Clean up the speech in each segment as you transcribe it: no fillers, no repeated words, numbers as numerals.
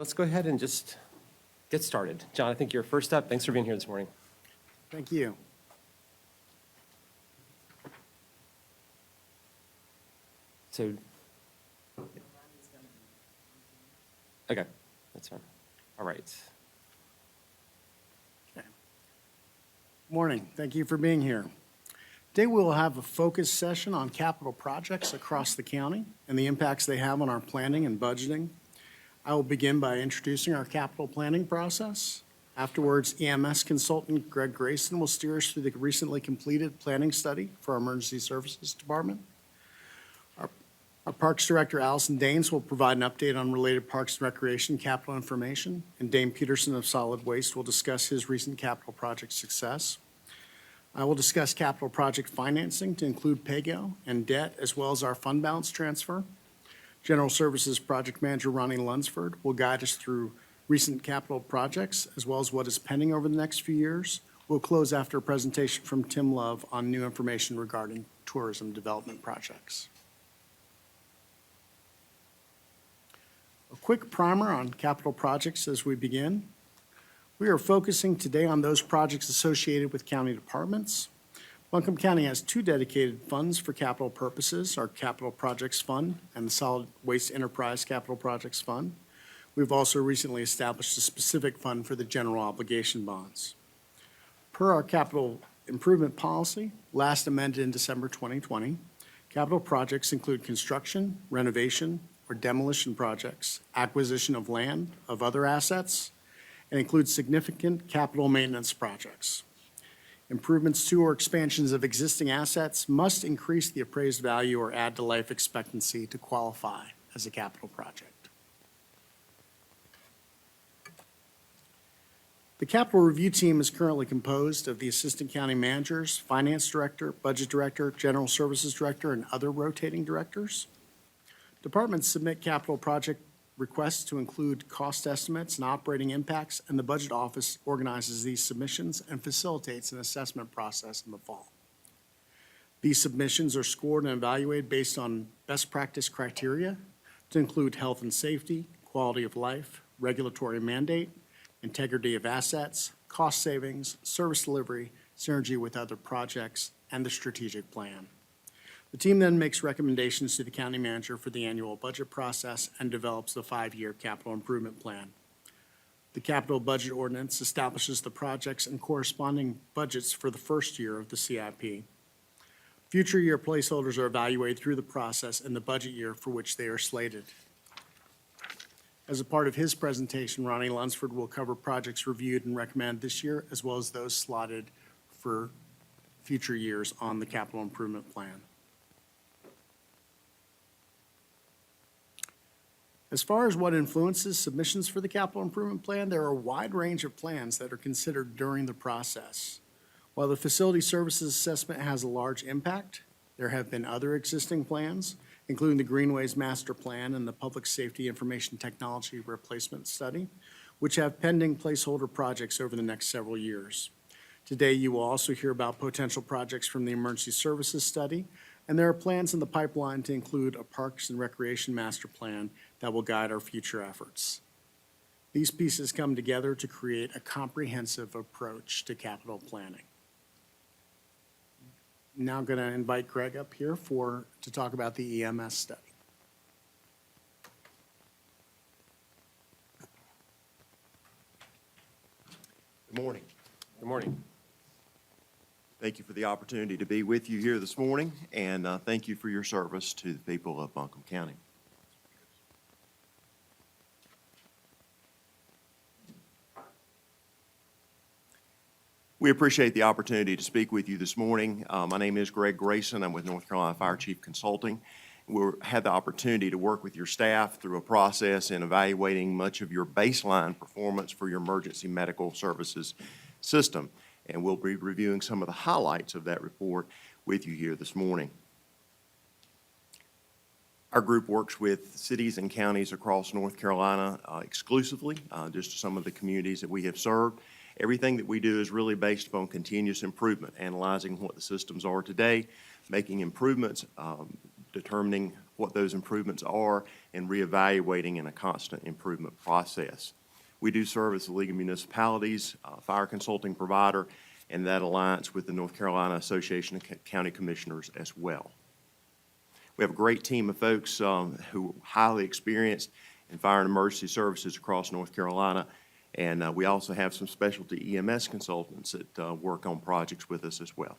Let's go ahead and just get started. John, I think you're first up. Thanks for being here this morning. Thank you. So, okay, that's fine. All right. Morning. Thank you for being here. Today we will have a focus session on capital projects across the county and the impacts they have on our planning and budgeting. I will begin by introducing our capital planning process. Afterwards, EMS consultant Greg Grayson will steer us through the recently completed planning study for our Emergency Services Department. Our Parks Director, Allison Daines, will provide an update on related Parks and Recreation capital information, and Dane Peterson of Solid Waste will discuss his recent capital project success. I will discuss capital project financing to include PAYGO and debt, as well as our fund balance transfer. General Services Project Manager Ronnie Lunsford will guide us through recent capital projects, as well as what is pending over the next few years. We'll close after a presentation from Tim Love on new information regarding tourism development projects. A quick primer on capital projects as we begin. We are focusing today on those projects associated with county departments. Buncombe County has two dedicated funds for capital purposes, our Capital Projects Fund and the Solid Waste Enterprise Capital Projects Fund. We've also recently established a specific fund for the general obligation bonds. Per our capital improvement policy, last amended in December 2020, capital projects include construction, renovation, or demolition projects, acquisition of land, of other assets, and includes significant capital maintenance projects. Improvements to or expansions of existing assets must increase the appraised value or add to life expectancy to qualify as a capital project. The capital review team is currently composed of the assistant county managers, finance director, budget director, general services director, and other rotating directors. Departments submit capital project requests to include cost estimates and operating impacts, and the budget office organizes these submissions and facilitates an assessment process in the fall. These submissions are scored and evaluated based on best practice criteria to include health and safety, quality of life, regulatory mandate, integrity of assets, cost savings, service delivery, synergy with other projects, and the strategic plan. The team then makes recommendations to the county manager for the annual budget process and develops the 5-year capital improvement plan. The capital budget ordinance establishes the projects and corresponding budgets for the first year of the CIP. Future year placeholders are evaluated through the process in the budget year for which they are slated. As a part of his presentation, Ronnie Lunsford will cover projects reviewed and recommended this year, as well as those slotted for future years on the capital improvement plan. As far as what influences submissions for the capital improvement plan, there are a wide range of plans that are considered during the process. While the facility services assessment has a large impact, there have been other existing plans, including the Greenways Master Plan and the Public Safety Information Technology Replacement Study, which have pending placeholder projects over the next several years. Today, you will also hear about potential projects from the Emergency Services Study, and there are plans in the pipeline to include a Parks and Recreation Master Plan that will guide our future efforts. These pieces come together to create a comprehensive approach to capital planning. Now I'm going to invite Greg up here to talk about the EMS study. Good morning. Good morning. Thank you for the opportunity to be with you here this morning, and thank you for your service to the people of Buncombe County. We appreciate the opportunity to speak with you this morning. My name is Greg Grayson. I'm with North Carolina Fire Chief Consulting. We've had the opportunity to work with your staff through a process in evaluating much of your baseline performance for your emergency medical services system. And we'll be reviewing some of the highlights of that report with you here this morning. Our group works with cities and counties across North Carolina exclusively, just some of the communities that we have served. Everything that we do is really based upon continuous improvement, analyzing what the systems are today, making improvements, determining what those improvements are and reevaluating in a constant improvement process. We do serve as the League of Municipalities, fire consulting provider, and that alliance with the North Carolina Association of County Commissioners as well. We have a great team of folks who are highly experienced in fire and emergency services across North Carolina, and we also have some specialty EMS consultants that work on projects with us as well.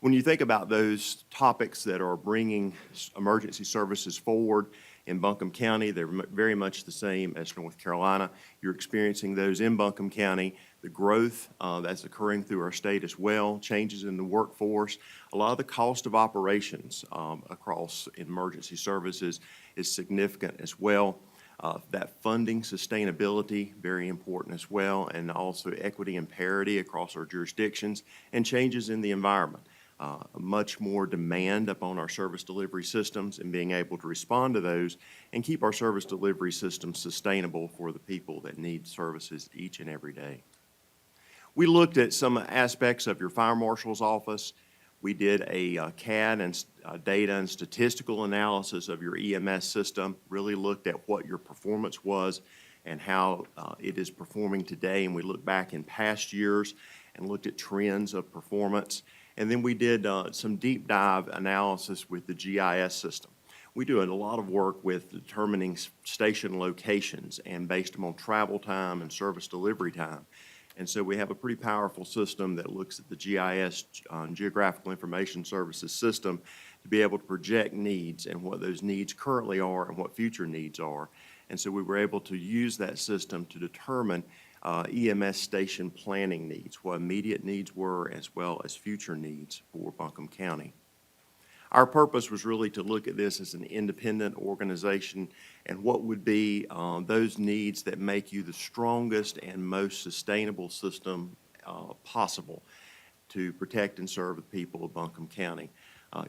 When you think about those topics that are bringing emergency services forward in Buncombe County, they're very much the same as North Carolina. You're experiencing those in Buncombe County, the growth that's occurring through our state as well, changes in the workforce. A lot of the cost of operations across emergency services is significant as well. That funding sustainability, very important as well, and also equity and parity across our jurisdictions, and changes in the environment. Much more demand upon our service delivery systems and being able to respond to those and keep our service delivery systems sustainable for the people that need services each and every day. We looked at some aspects of your fire marshal's office. We did a CAD and data and statistical analysis of your EMS system, really looked at what your performance was and how it is performing today. And we looked back in past years and looked at trends of performance. And then we did some deep dive analysis with the GIS system. We do a lot of work with determining station locations and based on travel time and service delivery time. And so we have a pretty powerful system that looks at the GIS, Geographical Information Services system, to be able to project needs and what those needs currently are and what future needs are. And so we were able to use that system to determine EMS station planning needs, what immediate needs were as well as future needs for Buncombe County. Our purpose was really to look at this as an independent organization and what would be those needs that make you the strongest and most sustainable system possible to protect and serve the people of Buncombe County.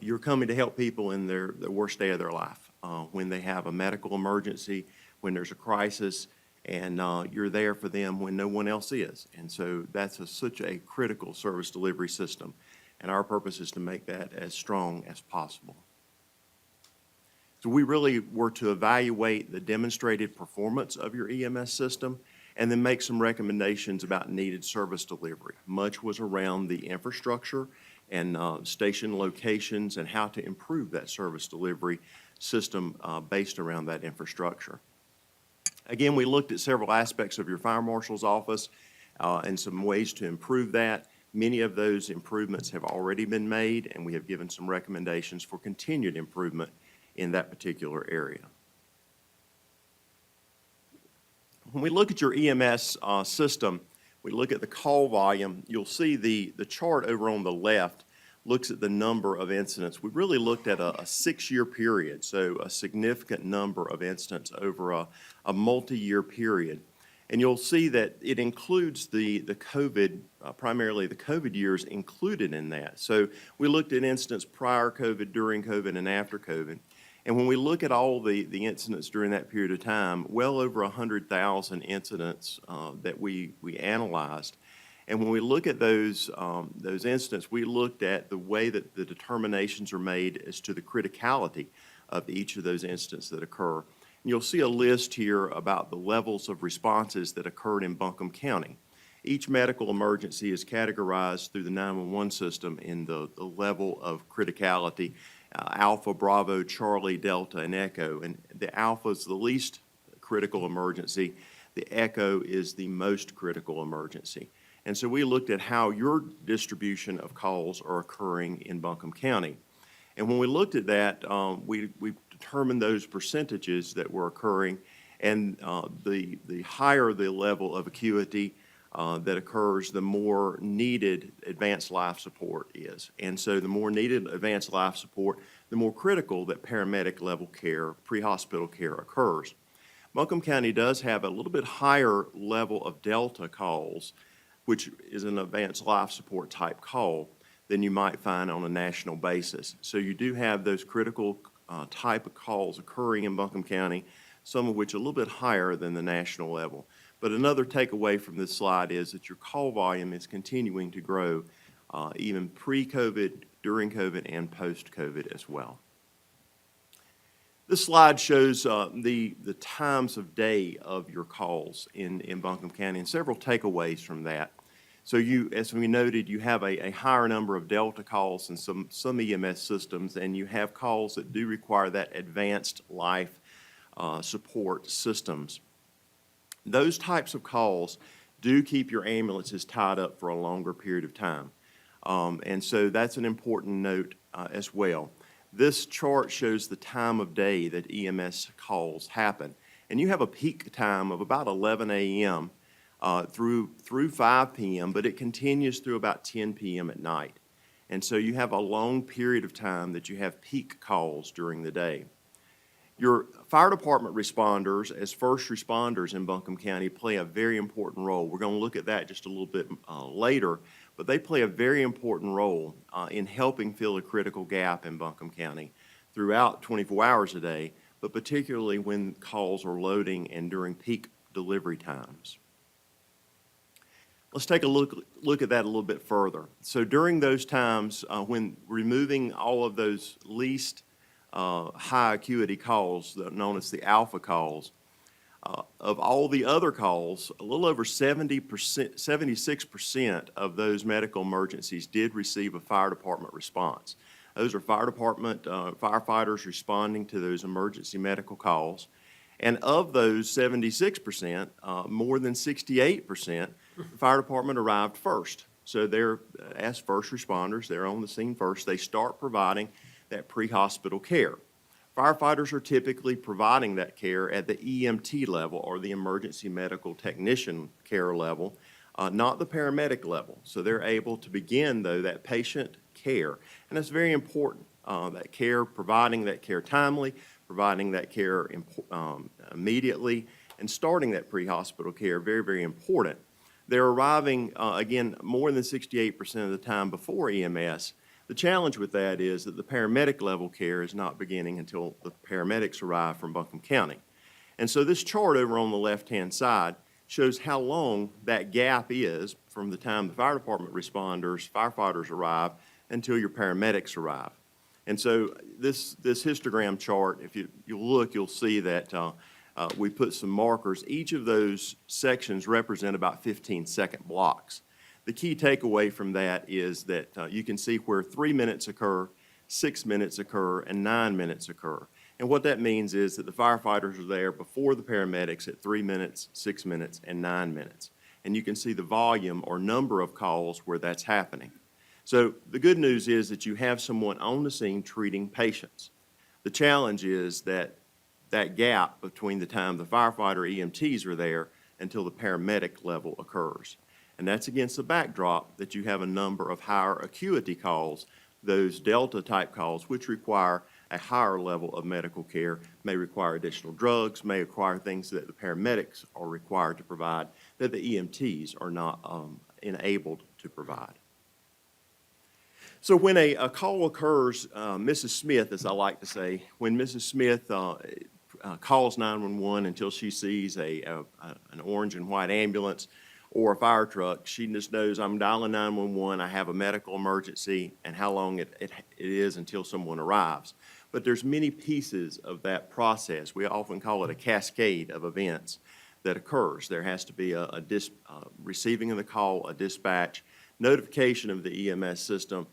You're coming to help people in the worst day of their life, when they have a medical emergency, when there's a crisis, and you're there for them when no one else is. And so that's such a critical service delivery system. And our purpose is to make that as strong as possible. So we really were to evaluate the demonstrated performance of your EMS system and then make some recommendations about needed service delivery. Much was around the infrastructure and station locations and how to improve that service delivery system based around that infrastructure. Again, we looked at several aspects of your fire marshal's office and some ways to improve that. Many of those improvements have already been made, and we have given some recommendations for continued improvement in that particular area. When we look at your EMS system, we look at the call volume. You'll see the chart over on the left looks at the number of incidents. We really looked at a 6-year period, so a significant number of incidents over a multi-year period. And you'll see that it includes the COVID, primarily the COVID years included in that. So we looked at incidents prior COVID, during COVID, and after COVID. And when we look at all the incidents during that period of time, well over 100,000 incidents that we analyzed. And when we look at those incidents, we looked at the way that the determinations are made as to the criticality of each of those incidents that occur. You'll see a list here about the levels of responses that occurred in Buncombe County. Each medical emergency is categorized through the 911 system in the level of criticality, Alpha, Bravo, Charlie, Delta, and Echo. And the Alpha is the least critical emergency. The Echo is the most critical emergency. And so we looked at how your distribution of calls are occurring in Buncombe County. And when we looked at that, we determined those percentages that were occurring, and the higher the level of acuity that occurs, the more needed advanced life support is. And so the more needed advanced life support, the more critical that paramedic level care, pre-hospital care occurs. Buncombe County does have a little bit higher level of Delta calls, which is an advanced life support type call, than you might find on a national basis. So you do have those critical type of calls occurring in Buncombe County, some of which are a little bit higher than the national level. But another takeaway from this slide is that your call volume is continuing to grow even pre-COVID, during COVID, and post-COVID as well. This slide shows the times of day of your calls in Buncombe County and several takeaways from that. So you, as we noted, you have a higher number of Delta calls in some EMS systems, and you have calls that do require that advanced life support systems. Those types of calls do keep your ambulances tied up for a longer period of time. And so that's an important note as well. This chart shows the time of day that EMS calls happen. And you have a peak time of about 11 a.m. Through 5 p.m., but it continues through about 10 p.m. at night. And so you have a long period of time that you have peak calls during the day. Your fire department responders, as first responders in Buncombe County, play a very important role. We're going to look at that just a little bit later, but they play a very important role in helping fill a critical gap in Buncombe County throughout 24 hours a day, but particularly when calls are loading and during peak delivery times. Let's take a look at that a little bit further. So during those times, when removing all of those least high acuity calls, known as the alpha calls, of all the other calls, a little over 76% of those medical emergencies did receive a fire department response. Those are fire department firefighters responding to those emergency medical calls. And of those 76%, more than 68%, the fire department arrived first. So they're, as first responders, they're on the scene first. They start providing that pre-hospital care. Firefighters are typically providing that care at the EMT level, or the emergency medical technician care level, not the paramedic level. So they're able to begin, though, that patient care. And that's very important, that care, providing that care timely, providing that care immediately, and starting that pre-hospital care, very, very important. They're arriving, again, more than 68% of the time before EMS. The challenge with that is that the paramedic level care is not beginning until the paramedics arrive from Buncombe County. And so this chart over on the left-hand side shows how long that gap is from the time the fire department responders, firefighters arrive, until your paramedics arrive. And so this histogram chart, if you look, you'll see that we put some markers. Each of those sections represent about 15-second blocks. The key takeaway from that is that you can see where 3 minutes occur, 6 minutes occur, and 9 minutes occur. And what that means is that the firefighters are there before the paramedics at 3 minutes, 6 minutes, and 9 minutes. And you can see the volume or number of calls where that's happening. So the good news is that you have someone on the scene treating patients. The challenge is that gap between the time the firefighter EMTs are there until the paramedic level occurs. And that's against the backdrop that you have a number of higher acuity calls, those Delta type calls, which require a higher level of medical care, may require additional drugs, may require things that the paramedics are required to provide that the EMTs are not enabled to provide. So when a call occurs, Mrs. Smith, as I like to say, when Mrs. Smith calls 911 until she sees an orange and white ambulance or a fire truck, she just knows I'm dialing 911, I have a medical emergency, and how long it is until someone arrives. But there's many pieces of that process. We often call it a cascade of events that occurs. There has to be a receiving of the call, a dispatch, notification of the EMS system,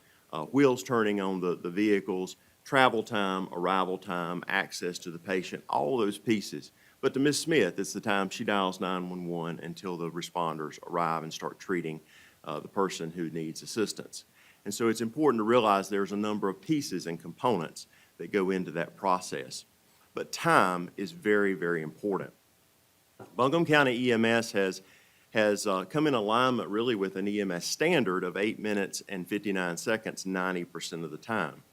wheels turning on the vehicles, travel time, arrival time, access to the patient, all those pieces. But to Ms. Smith, it's the time she dials 911 until the responders arrive and start treating the person who needs assistance. And so it's important to realize there's a number of pieces and components that go into that process. But time is very, very important. Buncombe County EMS has come in alignment really with an EMS standard of 8 minutes and 59 seconds 90% of the time.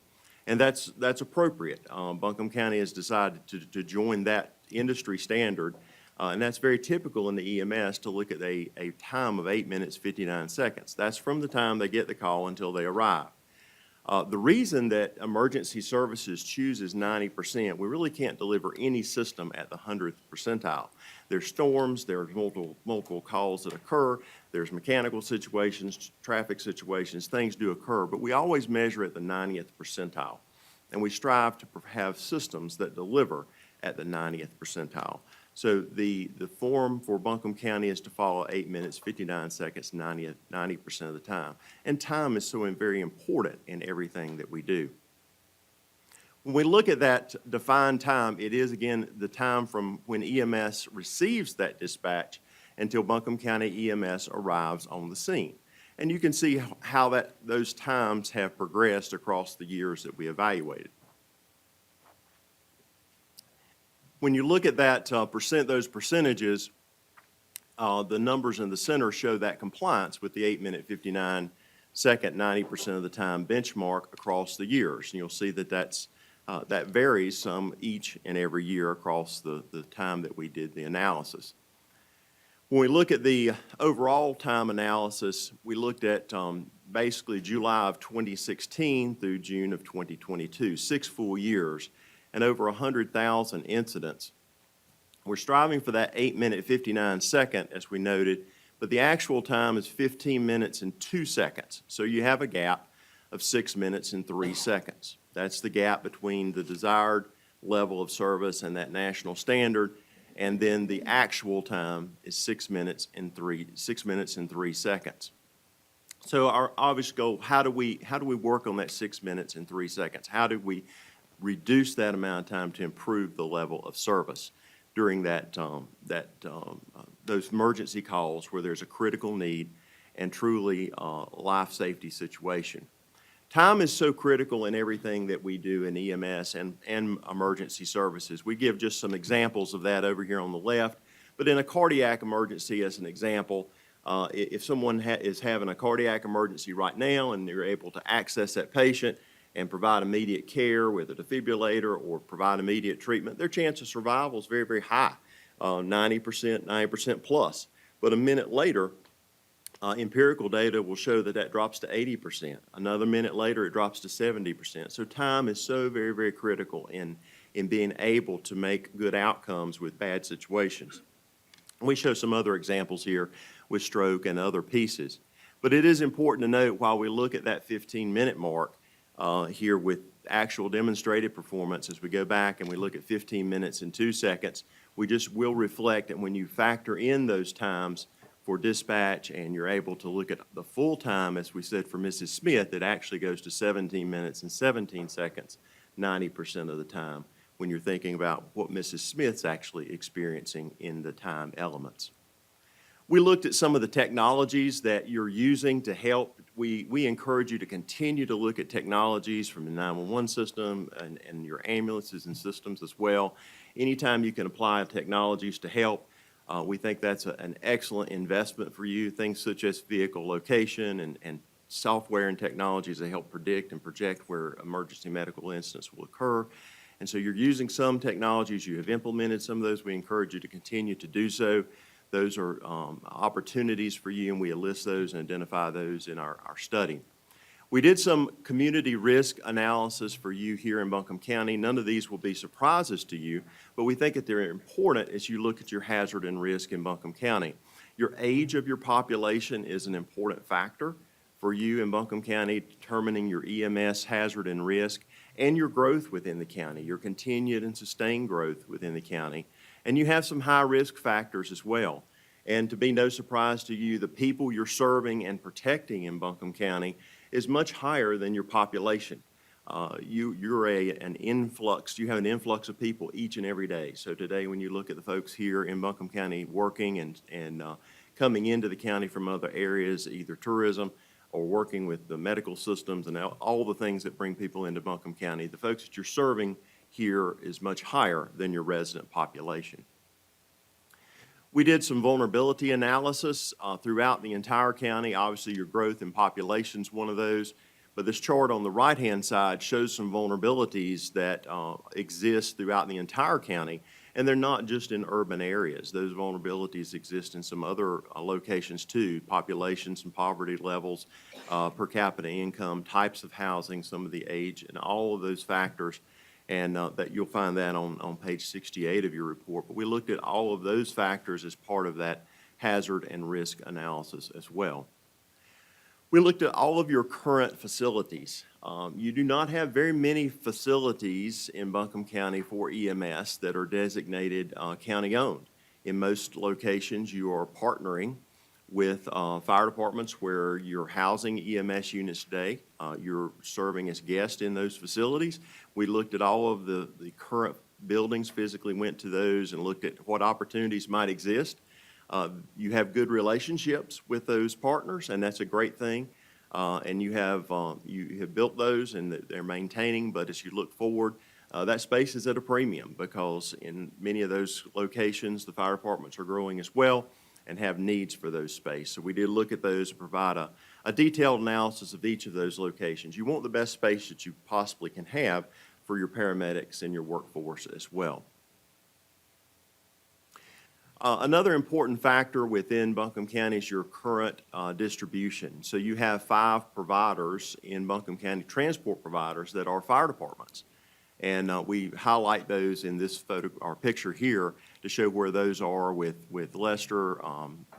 And that's appropriate. Buncombe County has decided to join that industry standard, and that's very typical in the EMS to look at a time of 8 minutes, 59 seconds. That's from the time they get the call until they arrive. The reason that emergency services chooses 90%, we really can't deliver any system at the 100th percentile. There's storms, there's multiple calls that occur, there's mechanical situations, traffic situations, things do occur, but we always measure at the 90th percentile. and we strive to have systems that deliver at the 90th percentile. So the form for Buncombe County is to follow 8 minutes, 59 seconds, 90% of the time. And time is so very important in everything that we do. When we look at that defined time, it is, again, the time from when EMS receives that dispatch until Buncombe County EMS arrives on the scene. And you can see how those times have progressed across the years that we evaluated. When you look at that those percentages, the numbers in the center show that compliance with the 8-minute 59-second 90% of the time benchmark across the years. And you'll see that that varies some each and every year across the time that we did the analysis. When we look at the overall time analysis, we looked at basically July of 2016 through June of 2022, 6 full years, and over 100,000 incidents. We're striving for that 8-minute 59-second, as we noted, but the actual time is 15 minutes and 2 seconds. So you have a gap of 6 minutes and 3 seconds. That's the gap between the desired level of service and that national standard, and then the actual time is 6 minutes and 3 seconds. So our obvious goal, how do we work on that 6 minutes and 3 seconds? How do we reduce that amount of time to improve the level of service during those emergency calls where there's a critical need and truly life safety situation? Time is so critical in everything that we do in EMS and emergency services. We give just some examples of that over here on the left, but in a cardiac emergency, as an example, if someone is having a cardiac emergency right now and they're able to access that patient and provide immediate care with a defibrillator or provide immediate treatment, their chance of survival is very, very high, 90%, 90% plus. But a minute later, empirical data will show that drops to 80%. Another minute later, it drops to 70%. So time is so very, very critical in being able to make good outcomes with bad situations. We show some other examples here with stroke and other pieces. But it is important to note, while we look at that 15-minute mark here with actual demonstrated performance, as we go back and we look at 15 minutes and 2 seconds, we just will reflect that when you factor in those times for dispatch and you're able to look at the full time, as we said for Mrs. Smith, it actually goes to 17 minutes and 17 seconds, 90% of the time, when you're thinking about what Mrs. Smith's actually experiencing in the time elements. We looked at some of the technologies that you're using to help. We encourage you to continue to look at technologies from the 911 system and your ambulances and systems as well. Anytime you can apply technologies to help, we think that's an excellent investment for you. Things such as vehicle location and software and technologies that help predict and project where emergency medical incidents will occur. And so you're using some technologies. You have implemented some of those. We encourage you to continue to do so. Those are opportunities for you, and we list those and identify those in our study. We did some community risk analysis for you here in Buncombe County. None of these will be surprises to you, but we think that they're important as you look at your hazard and risk in Buncombe County. Your age of your population is an important factor for you in Buncombe County, determining your EMS hazard and risk, and your growth within the county, your continued and sustained growth within the county. And you have some high-risk factors as well. And to be no surprise to you, the people you're serving and protecting in Buncombe County is much higher than your population. You're an influx. You have an influx of people each and every day. So today, when you look at the folks here in Buncombe County working and coming into the county from other areas, either tourism or working with the medical systems and all the things that bring people into Buncombe County, the folks that you're serving here is much higher than your resident population. We did some vulnerability analysis throughout the entire county. Obviously, your growth in population is one of those, but this chart on the right-hand side shows some vulnerabilities that exist throughout the entire county, and they're not just in urban areas. Those vulnerabilities exist in some other locations too: populations and poverty levels, per capita income, types of housing, some of the age, and all of those factors. And that you'll find that on page 68 of your report. But we looked at all of those factors as part of that hazard and risk analysis as well. We looked at all of your current facilities. You do not have very many facilities in Buncombe County for EMS that are designated county-owned. In most locations, you are partnering with fire departments where you're housing EMS units today. You're serving as guests in those facilities. We looked at all of the current buildings, physically went to those and looked at what opportunities might exist. You have good relationships with those partners, and that's a great thing. And you have built those, and they're maintaining. But as you look forward, that space is at a premium because in many of those locations, the fire departments are growing as well and have needs for those space. So we did look at those and provide a detailed analysis of each of those locations. You want the best space that you possibly can have for your paramedics and your workforce as well. Another important factor within Buncombe County is your current distribution. So you have 5 providers in Buncombe County, transport providers that are fire departments. And we highlight those in this photo or picture here to show where those are with Lester,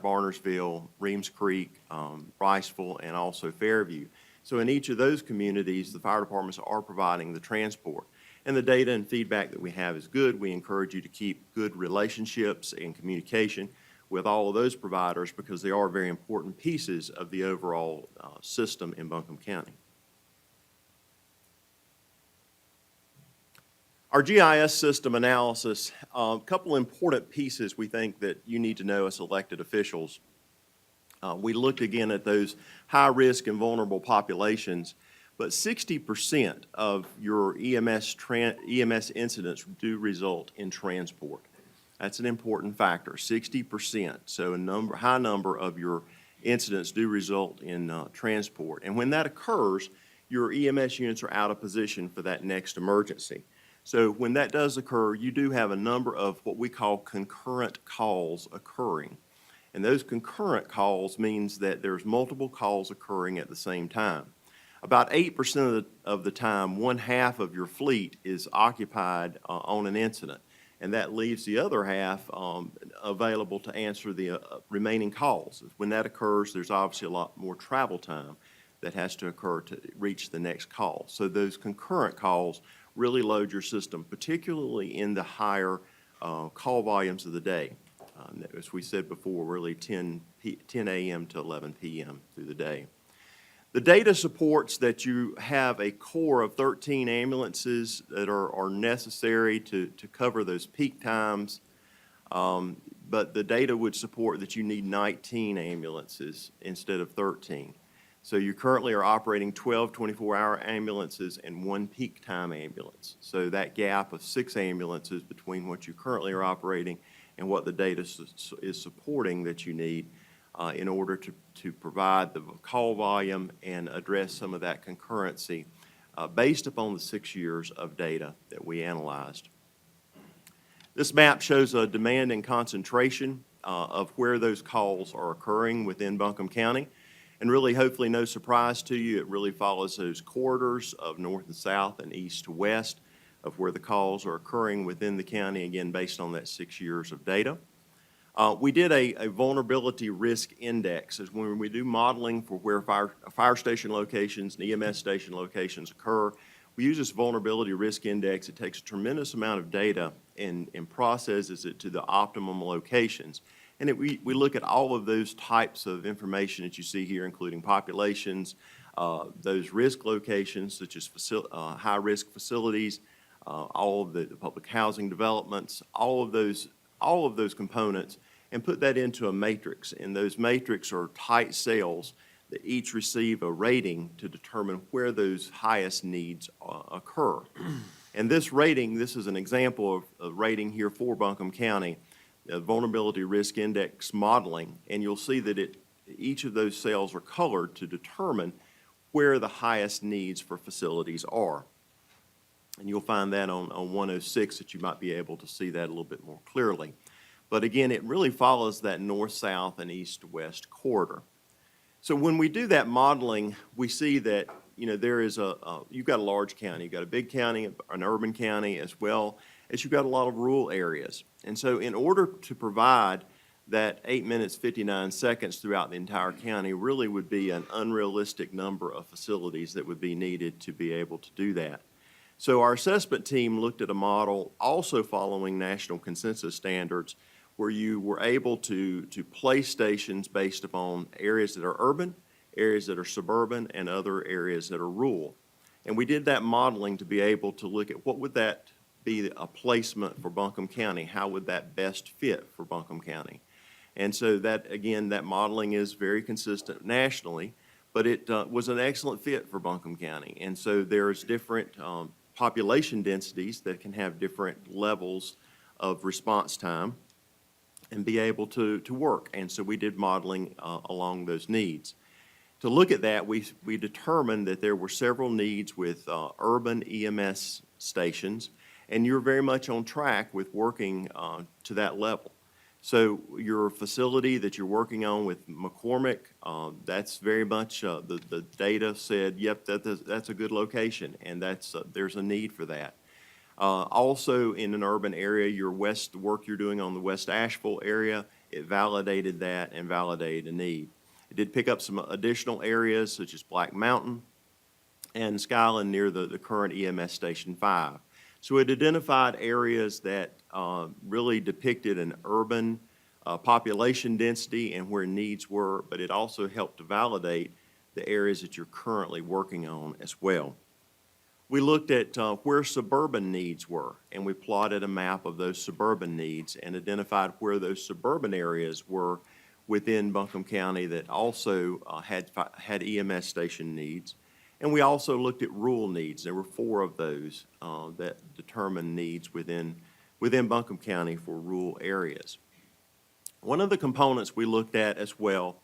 Barnersville, Reems Creek, Riceville, and also Fairview. So in each of those communities, the fire departments are providing the transport. And the data and feedback that we have is good. We encourage you to keep good relationships and communication with all of those providers because they are very important pieces of the overall system in Buncombe County. Our GIS system analysis, a couple important pieces we think that you need to know as elected officials. We looked again at those high-risk and vulnerable populations, but 60% of your EMS incidents do result in transport. That's an important factor, 60%. So a high number of your incidents do result in transport. And when that occurs, your EMS units are out of position for that next emergency. So when that does occur, you do have a number of what we call concurrent calls occurring. And those concurrent calls means that there's multiple calls occurring at the same time. About 8% of the time, 1/2 of your fleet is occupied on an incident, and that leaves the other half available to answer the remaining calls. When that occurs, there's obviously a lot more travel time that has to occur to reach the next call. So those concurrent calls really load your system, particularly in the higher call volumes of the day. As we said before, really 10 a.m. to 11 p.m. through the day. The data supports that you have a core of 13 ambulances that are necessary to cover those peak times, but the data would support that you need 19 ambulances instead of 13. So you currently are operating 12 24-hour ambulances and 1 peak time ambulance. So that gap of 6 ambulances between what you currently are operating and what the data is supporting that you need in order to provide the call volume and address some of that concurrency based upon the 6 years of data that we analyzed. This map shows a demand and concentration of where those calls are occurring within Buncombe County. And really, hopefully no surprise to you, it really follows those corridors of north and south and east to west of where the calls are occurring within the county, again, based on that 6 years of data. We did a vulnerability risk index as when we do modeling for where fire station locations and EMS station locations occur. We use this vulnerability risk index. It takes a tremendous amount of data and processes it to the optimum locations. And we look at all of those types of information that you see here, including populations, those risk locations such as high-risk facilities, all of the public housing developments, all of those components, and put that into a matrix. And those matrix are tight cells that each receive a rating to determine where those highest needs occur. And this rating, this is an example of a rating here for Buncombe County, vulnerability risk index modeling, and you'll see that each of those cells are colored to determine where the highest needs for facilities are. And you'll find that on 106 that you might be able to see that a little bit more clearly. But again, it really follows that north-south and east-west corridor. So when we do that modeling, we see that there is you've got a large county, you've got a big county, an urban county, as well as you've got a lot of rural areas. And so in order to provide that 8 minutes, 59 seconds throughout the entire county really would be an unrealistic number of facilities that would be needed to be able to do that. So our assessment team looked at a model also following national consensus standards where you were able to place stations based upon areas that are urban, areas that are suburban, and other areas that are rural. And we did that modeling to be able to look at what would that be a placement for Buncombe County? How would that best fit for Buncombe County? And so that, again, that modeling is very consistent nationally, but it was an excellent fit for Buncombe County. And so there's different population densities that can have different levels of response time and be able to work. And so we did modeling along those needs. To look at that, we determined that there were several needs with urban EMS stations, and you're very much on track with working to that level. So your facility that you're working on with McCormick, that's very much, the data said, yep, that's a good location, and there's a need for that. Also in an urban area, the work you're doing on the West Asheville area, it validated that and validated a need. It did pick up some additional areas such as Black Mountain and Skyland near the current EMS Station 5. So it identified areas that really depicted an urban population density and where needs were, but it also helped to validate the areas that you're currently working on as well. We looked at where suburban needs were, and we plotted a map of those suburban needs and identified where those suburban areas were within Buncombe County that also had EMS station needs. And we also looked at rural needs. There were 4 of those that determined needs within Buncombe County for rural areas. One of the components we looked at as well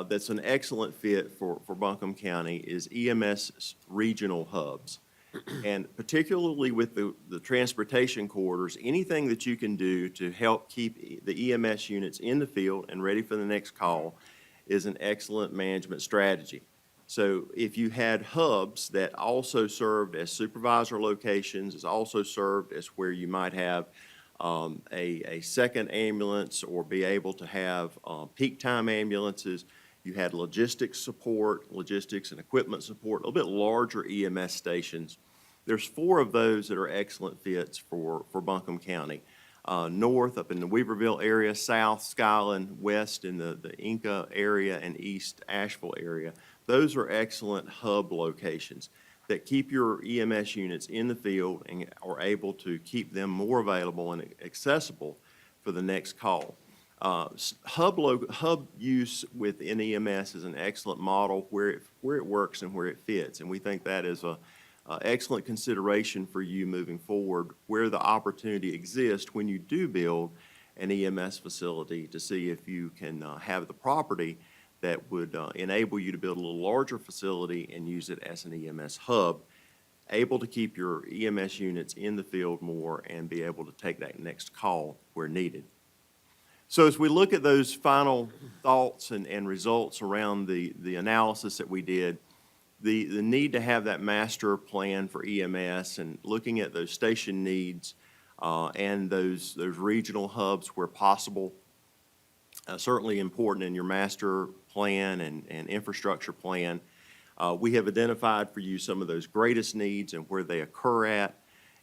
that's an excellent fit for Buncombe County is EMS regional hubs. And particularly with the transportation corridors, anything that you can do to help keep the EMS units in the field and ready for the next call is an excellent management strategy. So if you had hubs that also served as supervisor locations, is also served as where you might have a second ambulance or be able to have peak time ambulances, you had logistics support, logistics and equipment support, a little bit larger EMS stations. There's 4 of those that are excellent fits for Buncombe County. North up in the Weaverville area, south Skyland, west in the Inca area, and east Asheville area. Those are excellent hub locations that keep your EMS units in the field and are able to keep them more available and accessible for the next call. Hub use within EMS is an excellent model where it works and where it fits, and we think that is a excellent consideration for you moving forward where the opportunity exists when you do build an EMS facility to see if you can have the property that would enable you to build a little larger facility and use it as an EMS hub, able to keep your EMS units in the field more and be able to take that next call where needed. So as we look at those final thoughts and results around the analysis that we did, the need to have that master plan for EMS and looking at those station needs and those regional hubs where possible, certainly important in your master plan and infrastructure plan. We have identified for you some of those greatest needs and where they occur at.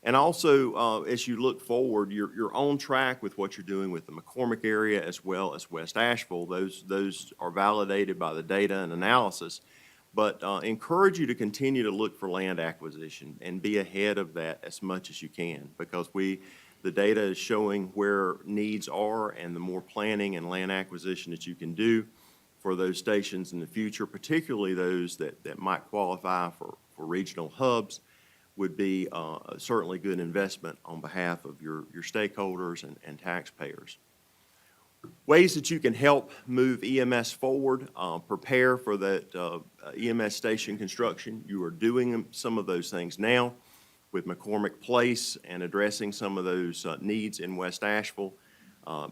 And also, as you look forward, you're on track with what you're doing with the McCormick area as well as West Asheville. Those are validated by the data and analysis. But encourage you to continue to look for land acquisition and be ahead of that as much as you can, because the data is showing where needs are, and the more planning and land acquisition that you can do for those stations in the future, particularly those that might qualify for regional hubs, would be certainly good investment on behalf of your stakeholders and taxpayers. Ways that you can help move EMS forward, prepare for that EMS station construction. You are doing some of those things now with McCormick Place and addressing some of those needs in West Asheville.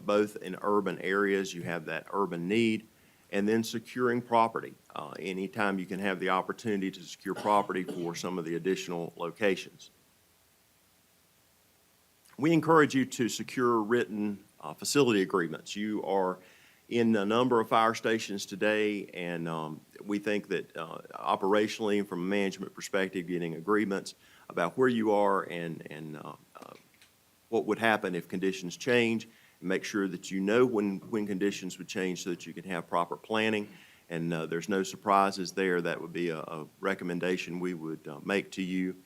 Both in urban areas, you have that urban need, and then securing property. Anytime you can have the opportunity to secure property for some of the additional locations. We encourage you to secure written facility agreements. You are in a number of fire stations today, and we think that operationally, from a management perspective, getting agreements about where you are and what would happen if conditions change, and make sure that you know when conditions would change so that you can have proper planning, and there's no surprises there. That would be a recommendation we would make to you.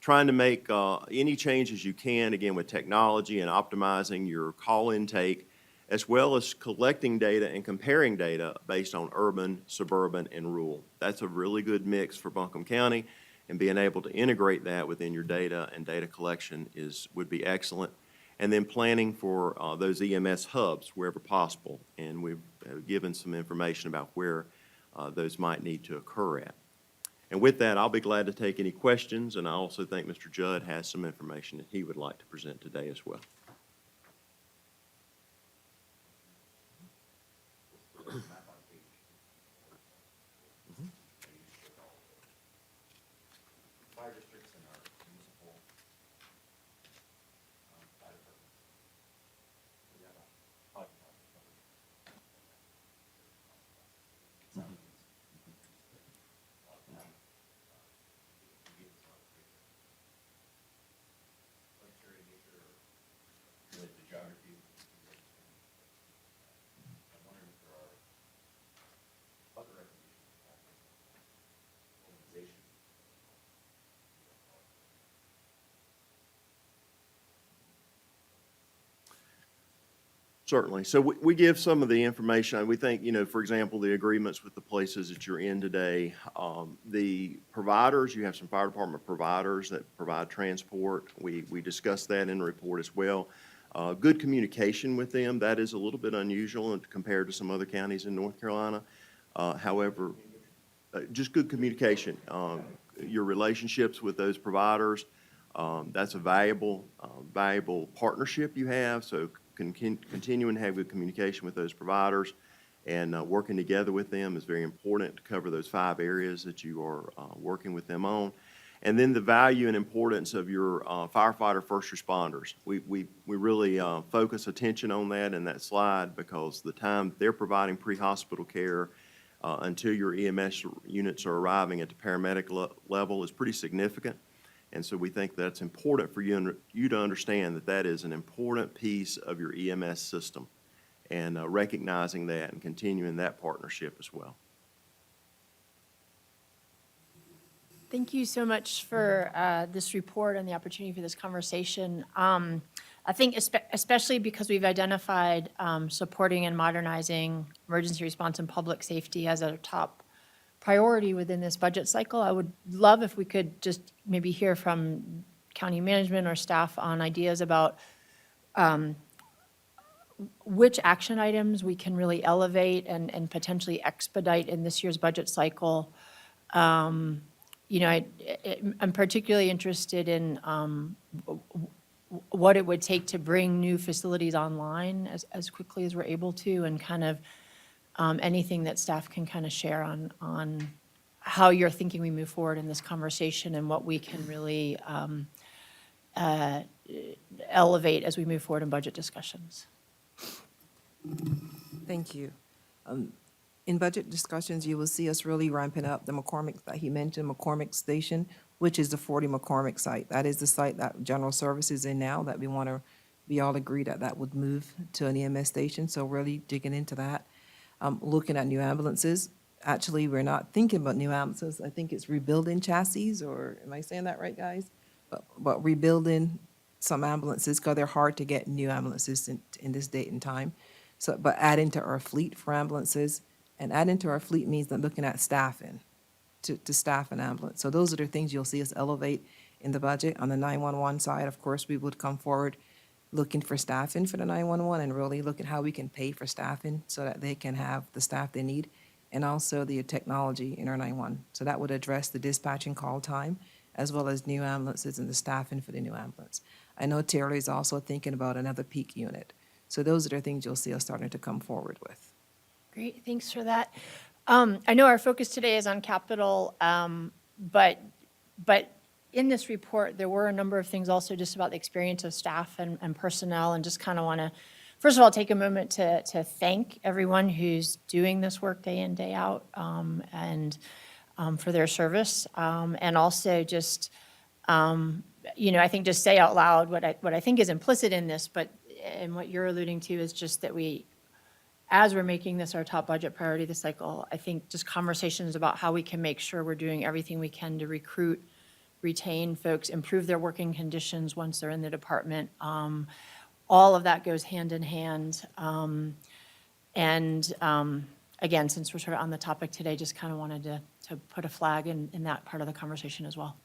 Trying to make any changes you can, again, with technology and optimizing your call intake, as well as collecting data and comparing data based on urban, suburban, and rural. That's a really good mix for Buncombe County, and being able to integrate that within your data and data collection would be excellent. And then planning for those EMS hubs wherever possible, and we've given some information about where those might need to occur at. And with that, I'll be glad to take any questions, and I also think Mr. Judd has some information that he would like to present today as well. Fire districts and our municipal fire departments. We have a project office covered. Budgetary nature or related to geography. I'm wondering if there are other recommendations you have for organization. Certainly. So we give some of the information. We think, for example, the agreements with the places that you're in today, the providers, you have some fire department providers that provide transport. We discuss that in the report as well. Good communication with them, that is a little bit unusual compared to some other counties in North Carolina. However, just good communication. Your relationships with those providers, that's a valuable partnership you have. So continuing to have good communication with those providers and working together with them is very important to cover those 5 areas that you are working with them on. And then the value and importance of your firefighter first responders. We really focus attention on that in that slide, because the time they're providing pre-hospital care until your EMS units are arriving at the paramedic level is pretty significant. And so we think that's important for you to understand that that is an important piece of your EMS system, and recognizing that and continuing that partnership as well. Thank you so much for this report and the opportunity for this conversation. I think especially because we've identified supporting and modernizing emergency response and public safety as a top priority within this budget cycle, I would love if we could just maybe hear from county management or staff on ideas about which action items we can really elevate and potentially expedite in this year's budget cycle. I'm particularly interested in what it would take to bring new facilities online as quickly as we're able to, and kind of anything that staff can kind of share on how you're thinking we move forward in this conversation and what we can really elevate as we move forward in budget discussions. Thank you. In budget discussions, you will see us really ramping up the McCormick that he mentioned, McCormick Station, which is the 40 McCormick site. That is the site that General Services is in now, that we want to be all agreed that would move to an EMS station. So really digging into that. Looking at new ambulances. Actually, we're not thinking about new ambulances. I think it's rebuilding chassis, or am I saying that right, guys? But rebuilding some ambulances, because they're hard to get new ambulances in this date and time. So, but adding to our fleet for ambulances, and adding to our fleet means that looking at staffing, to staff an ambulance. So those are the things you'll see us elevate in the budget. On the 911 side, of course, we would come forward looking for staffing for the 911 and really look at how we can pay for staffing so that they can have the staff they need, and also the technology in our 911. So that would address the dispatching call time, as well as new ambulances and the staffing for the new ambulance. I know Terry is also thinking about another peak unit. So those are the things you'll see us starting to come forward with. Great, thanks for that. I know our focus today is on capital, but in this report, there were a number of things also just about the experience of staff and personnel, and just kind of want to, first of all, take a moment to thank everyone who's doing this work day in, day out, and for their service. And also just, I think just say out loud what I think is implicit in this, but, and what you're alluding to is just that as we're making this our top budget priority this cycle, I think just conversations about how we can make sure we're doing everything we can to recruit, retain folks, improve their working conditions once they're in the department. All of that goes hand in hand. Again, since we're sort of on the topic today, just kind of wanted to put a flag in that part of the conversation as well.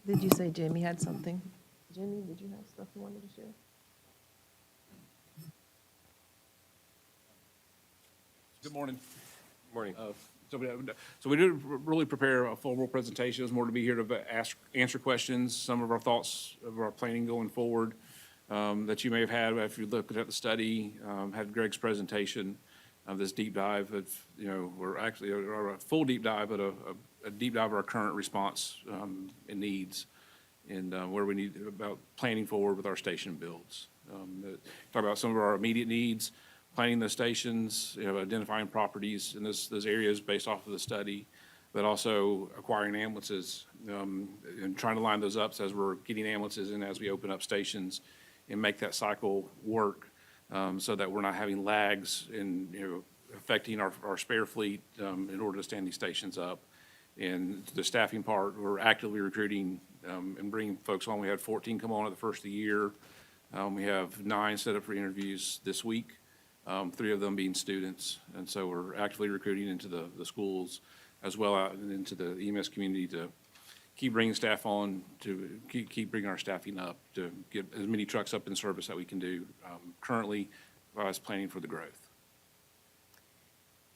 Did you say Jimmy had something? Jimmy, did you have stuff you wanted to share? Good morning. Morning. So we didn't really prepare a formal presentation. It was more to be here to answer questions, some of our thoughts of our planning going forward that you may have had after you looked at the study, had Greg's presentation of this deep dive of, we're actually a full deep dive, but a deep dive of our current response and needs and where we need about planning forward with our station builds. Talk about some of our immediate needs, planning the stations, identifying properties in those areas based off of the study, but also acquiring ambulances and trying to line those up as we're getting ambulances in as we open up stations and make that cycle work so that we're not having lags in affecting our spare fleet in order to stand these stations up. And the staffing part, we're actively recruiting and bringing folks on. We had 14 come on at the first of the year. We have 9 set up for interviews this week. 3 of them being students. And so we're actively recruiting into the schools as well out into the EMS community to keep bringing staff on, to keep bringing our staffing up, to get as many trucks up in service that we can do currently while us planning for the growth.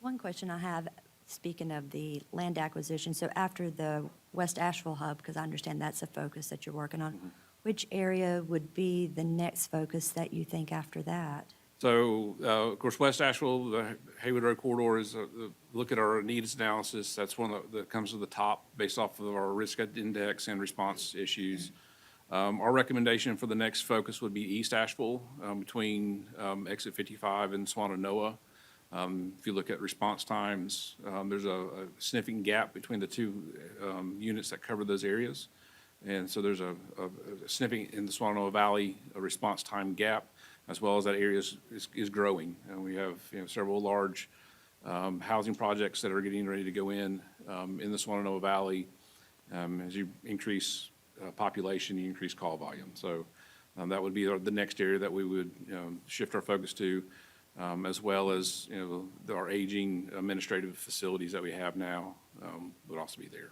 One question I have, speaking of the land acquisition, so after the West Asheville hub, because I understand that's a focus that you're working on, which area would be the next focus that you think after that? So, of course, West Asheville, the Haywood Road corridor is, look at our needs analysis. That's one that comes to the top based off of our risk index and response issues. Our recommendation for the next focus would be East Asheville between exit 55 and Swannanoa. If you look at response times, there's a significant gap between the 2 units that cover those areas. And so there's a significant, in the Swannanoa Valley, a response time gap, as well as that area is growing. And we have several large housing projects that are getting ready to go in the Swannanoa Valley. As you increase population, you increase call volume. So that would be the next area that we would shift our focus to, as well as our aging administrative facilities that we have now would also be there.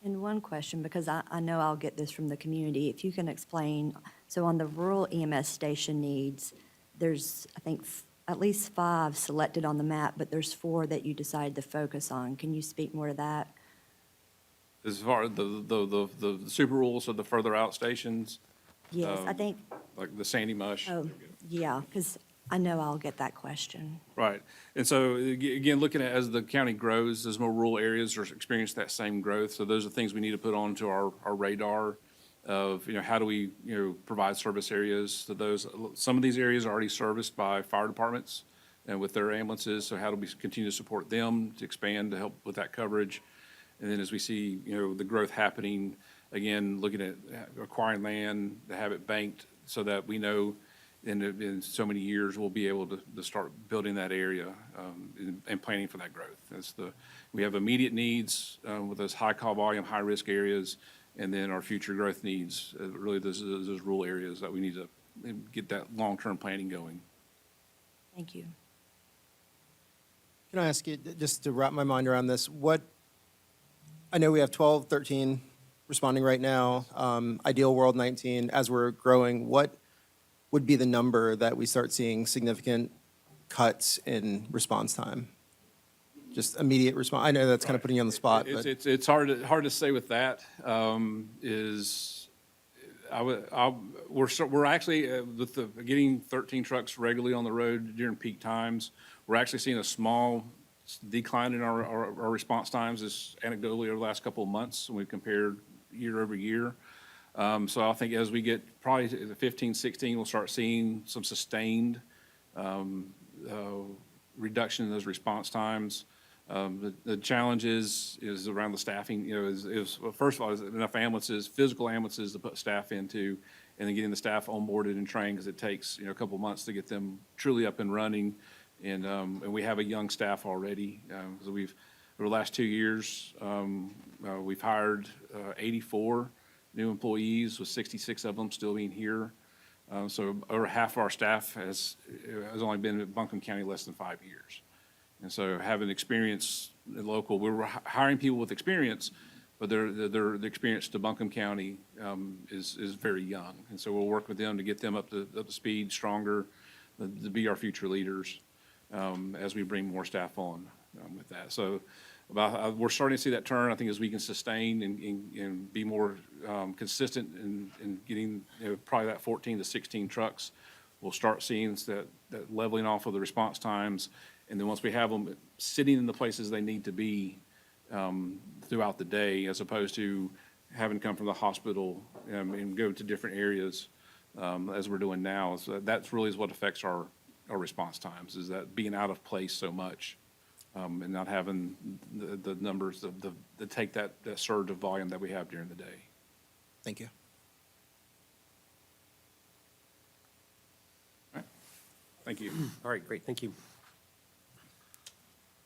And one question, because I know I'll get this from the community, if you can explain, so on the rural EMS station needs, there's, I think, at least 5 selected on the map, but there's 4 that you decided to focus on. Can you speak more to that? As far as the super rural, so the further out stations, Yes, I think, like the Sandy Mush. oh, yeah, because I know I'll get that question. Right. And so, again, looking at as the county grows, as more rural areas are experiencing that same growth. So those are things we need to put onto our radar of, how do we, provide service areas to those. Some of these areas are already serviced by fire departments and with their ambulances. So how do we continue to support them to expand to help with that coverage? And then as we see, the growth happening, again, looking at acquiring land, to have it banked so that we know in so many years, we'll be able to start building that area and planning for that growth. We have immediate needs with those high call volume, high risk areas, and then our future growth needs, really those rural areas that we need to get that long-term planning going. Thank you. Can I ask you, just to wrap my mind around this, I know we have 12, 13 responding right now, ideal world 19. As we're growing, what would be the number that we start seeing significant cuts in response time? Just immediate response. I know that's kind of putting you on the spot, but It's hard to say with that. We're actually with getting 13 trucks regularly on the road during peak times. We're actually seeing a small decline in our response times is anecdotally over the last couple of months, and we've compared year over year. So I think as we get probably to 15, 16, we'll start seeing some sustained reduction in those response times. The challenge is around the staffing, you know, well, first of all, is enough ambulances, physical ambulances to put staff into, and then getting the staff onboarded and trained, because it takes, you know, a couple of months to get them truly up and running. And we have a young staff already. So we've, over the last 2 years, we've hired 84 new employees, with 66 of them still being here. So over half of our staff has only been at Buncombe County less than 5 years. And so having experience local, we're hiring people with experience, but their experience to Buncombe County is very young. And so we'll work with them to get them up to speed, stronger, to be our future leaders as we bring more staff on with that. So we're starting to see that turn. I think as we can sustain and be more consistent in getting, you know, probably that 14 to 16 trucks, we'll start seeing that leveling off of the response times. And then once we have them sitting in the places they need to be throughout the day, as opposed to having to come from the hospital and go to different areas as we're doing now. So that's really is what affects our response times, is that being out of place so much and not having the numbers that take that surge of volume that we have during the day. Thank you. All right. Thank you. All right, great, thank you.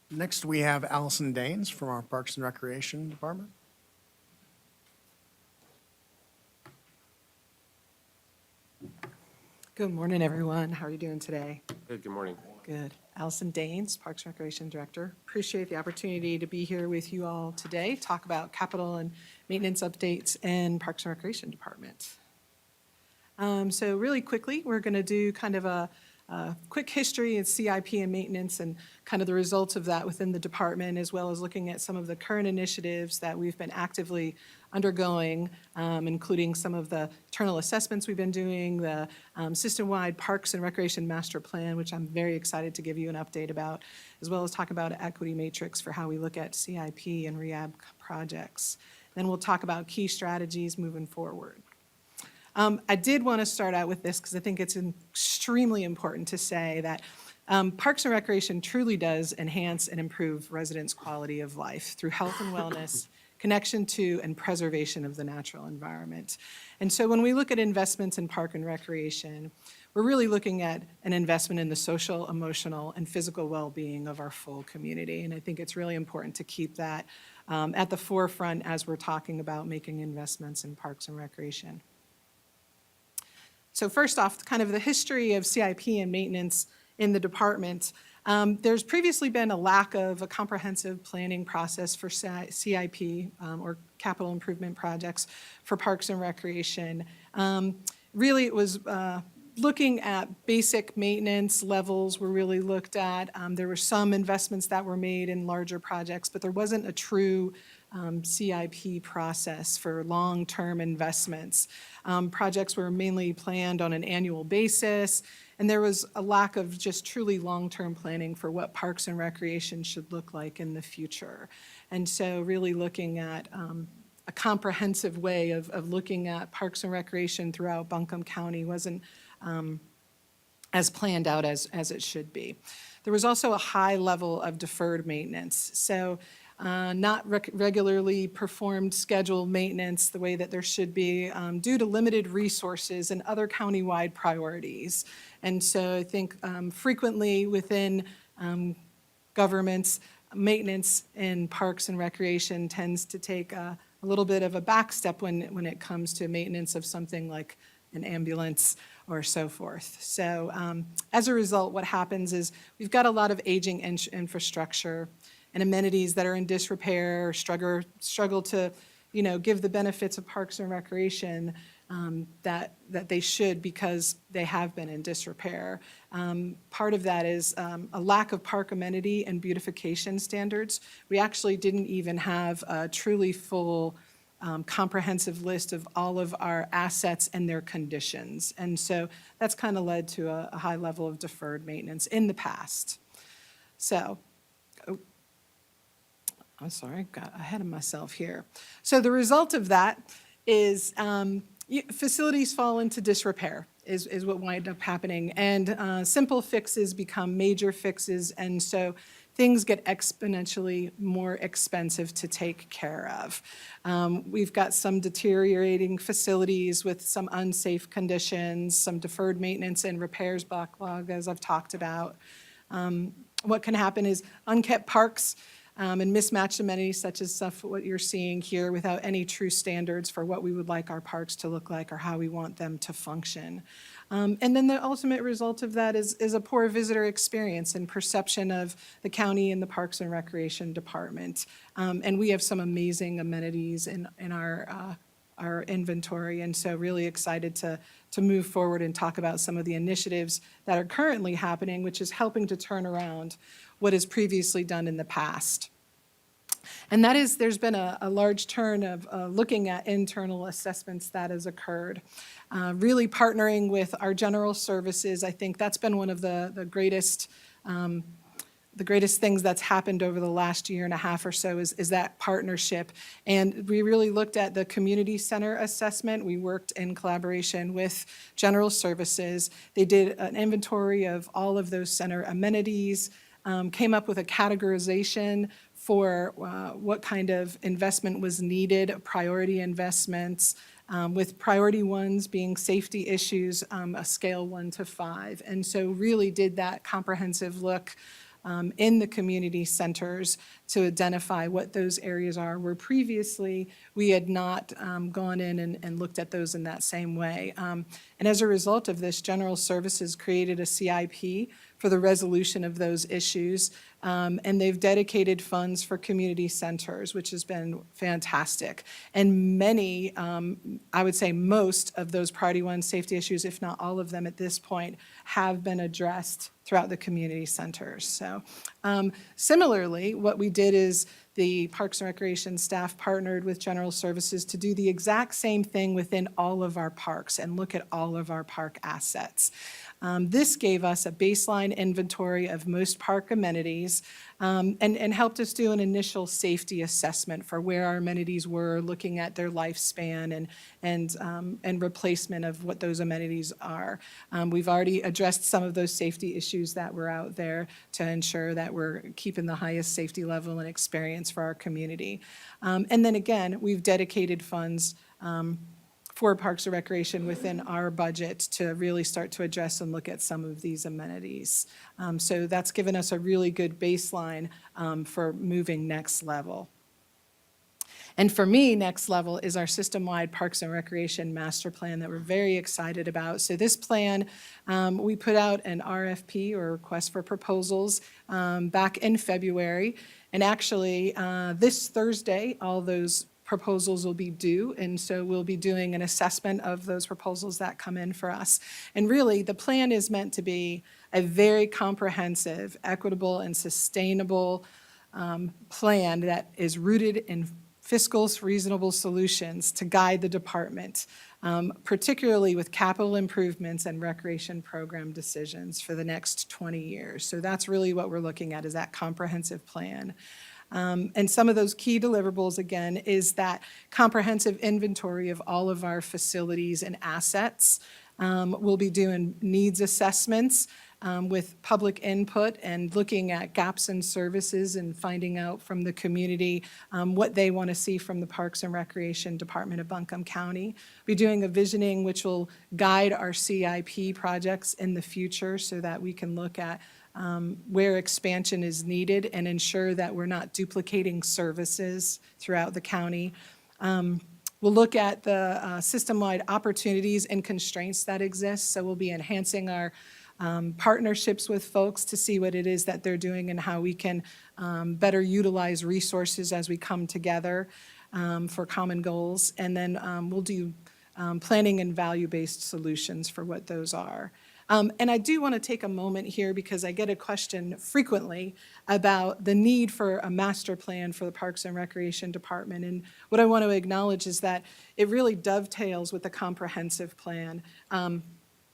Next, we have Allison Daines from our Parks and Recreation Department. Good morning, everyone. How are you doing today? Good morning. Good. Allison Daines, Parks and Recreation Director. Appreciate the opportunity to be here with you all today, talk about capital and maintenance updates in Parks and Recreation Department. So really quickly, we're going to do kind of a quick history of CIP and maintenance and kind of the results of that within the department, as well as looking at some of the current initiatives that we've been actively undergoing, including some of the internal assessments we've been doing, the system-wide Parks and Recreation Master Plan, which I'm very excited to give you an update about, as well as talk about equity matrix for how we look at CIP and rehab projects. Then we'll talk about key strategies moving forward. I did want to start out with this because I think it's extremely important to say that Parks and Recreation truly does enhance and improve residents' quality of life through health and wellness, connection to and preservation of the natural environment. And so when we look at investments in park and recreation, we're really looking at an investment in the social, emotional, and physical well-being of our full community. And I think it's really important to keep that at the forefront as we're talking about making investments in parks and recreation. So first off, kind of the history of CIP and maintenance in the department. There's previously been a lack of a comprehensive planning process for CIP or capital improvement projects for parks and recreation. Really, it was looking at basic maintenance levels were really looked at. There were some investments that were made in larger projects, but there wasn't a true CIP process for long-term investments. Projects were mainly planned on an annual basis, and there was a lack of just truly long-term planning for what parks and recreation should look like in the future. And so really looking at a comprehensive way of looking at parks and recreation throughout Buncombe County wasn't as planned out as it should be. There was also a high level of deferred maintenance. So not regularly performed scheduled maintenance the way that there should be due to limited resources and other countywide priorities. And so I think frequently within governments, maintenance in parks and recreation tends to take a little bit of a back step when it comes to maintenance of something like an ambulance or so forth. So as a result, what happens is we've got a lot of aging infrastructure and amenities that are in disrepair, struggle to, give the benefits of parks and recreation that they should because they have been in disrepair. Part of that is a lack of park amenity and beautification standards. We actually didn't even have a truly full comprehensive list of all of our assets and their conditions. And so that's kind of led to a high level of deferred maintenance in the past. So I'm sorry, got ahead of myself here. So the result of that is facilities fall into disrepair is what wind up happening. And simple fixes become major fixes. And so things get exponentially more expensive to take care of. We've got some deteriorating facilities with some unsafe conditions, some deferred maintenance and repairs backlog, as I've talked about. What can happen is unkept parks and mismatched amenities such as stuff what you're seeing here without any true standards for what we would like our parks to look like or how we want them to function. And then the ultimate result of that is a poor visitor experience and perception of the county and the Parks and Recreation Department. And we have some amazing amenities in our inventory, and so really excited to move forward and talk about some of the initiatives that are currently happening, which is helping to turn around what is previously done in the past. And that is, there's been a large turn of looking at internal assessments that has occurred. Really partnering with our general services, I think that's been one of the greatest things that's happened over the last year and a half or so is that partnership. And we really looked at the community center assessment. We worked in collaboration with general services. They did an inventory of all of those center amenities, came up with a categorization for what kind of investment was needed, priority investments, with priority ones being safety issues, a scale 1 to 5. And so really did that comprehensive look in the community centers to identify what those areas are, where previously we had not gone in and looked at those in that same way. And as a result of this, General Services created a CIP for the resolution of those issues, and they've dedicated funds for community centers, which has been fantastic. And many, I would say most of those priority 1 safety issues, if not all of them at this point, have been addressed throughout the community centers. So similarly, what we did is the Parks and Recreation staff partnered with General Services to do the exact same thing within all of our parks and look at all of our park assets. This gave us a baseline inventory of most park amenities and helped us do an initial safety assessment for where our amenities were, looking at their lifespan and replacement of what those amenities are. We've already addressed some of those safety issues that were out there to ensure that we're keeping the highest safety level and experience for our community. And then again, we've dedicated funds for Parks and Recreation within our budget to really start to address and look at some of these amenities. So that's given us a really good baseline for moving next level. And for me, next level is our system-wide Parks and Recreation Master Plan that we're very excited about. So this plan, we put out an RFP or request for proposals back in February. And actually, this Thursday, all those proposals will be due, and so we'll be doing an assessment of those proposals that come in for us. And really, the plan is meant to be a very comprehensive, equitable, and sustainable plan that is rooted in fiscal reasonable solutions to guide the department, particularly with capital improvements and recreation program decisions for the next 20 years. So that's really what we're looking at, is that comprehensive plan. And some of those key deliverables, again, is that comprehensive inventory of all of our facilities and assets. We'll be doing needs assessments with public input and looking at gaps in services and finding out from the community what they want to see from the Parks and Recreation Department of Buncombe County. We'll be doing a visioning which will guide our CIP projects in the future so that we can look at where expansion is needed and ensure that we're not duplicating services throughout the county. We'll look at the system-wide opportunities and constraints that exist. So we'll be enhancing our partnerships with folks to see what it is that they're doing and how we can better utilize resources as we come together for common goals. And then we'll do planning and value-based solutions for what those are. And I do want to take a moment here because I get a question frequently about the need for a master plan for the Parks and Recreation Department. And what I want to acknowledge is that it really dovetails with the comprehensive plan.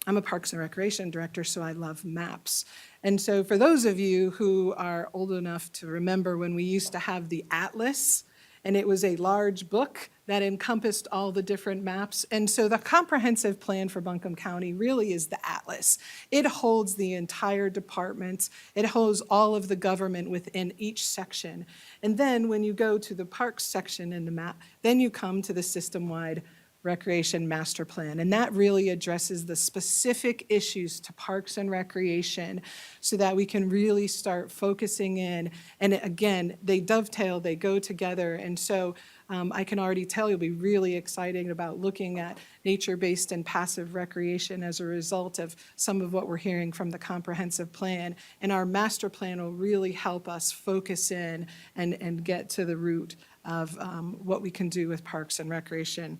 I'm a Parks and Recreation Director, so I love maps. And so for those of you who are old enough to remember when we used to have the atlas, and it was a large book that encompassed all the different maps. And so the comprehensive plan for Buncombe County really is the atlas. It holds the entire department. It holds all of the government within each section. And then when you go to the parks section in the map, then you come to the system-wide recreation master plan. And that really addresses the specific issues to parks and recreation so that we can really start focusing in. And again, they dovetail, they go together. And so I can already tell you'll be really excited about looking at nature-based and passive recreation as a result of some of what we're hearing from the comprehensive plan. And our master plan will really help us focus in and get to the root of what we can do with parks and recreation.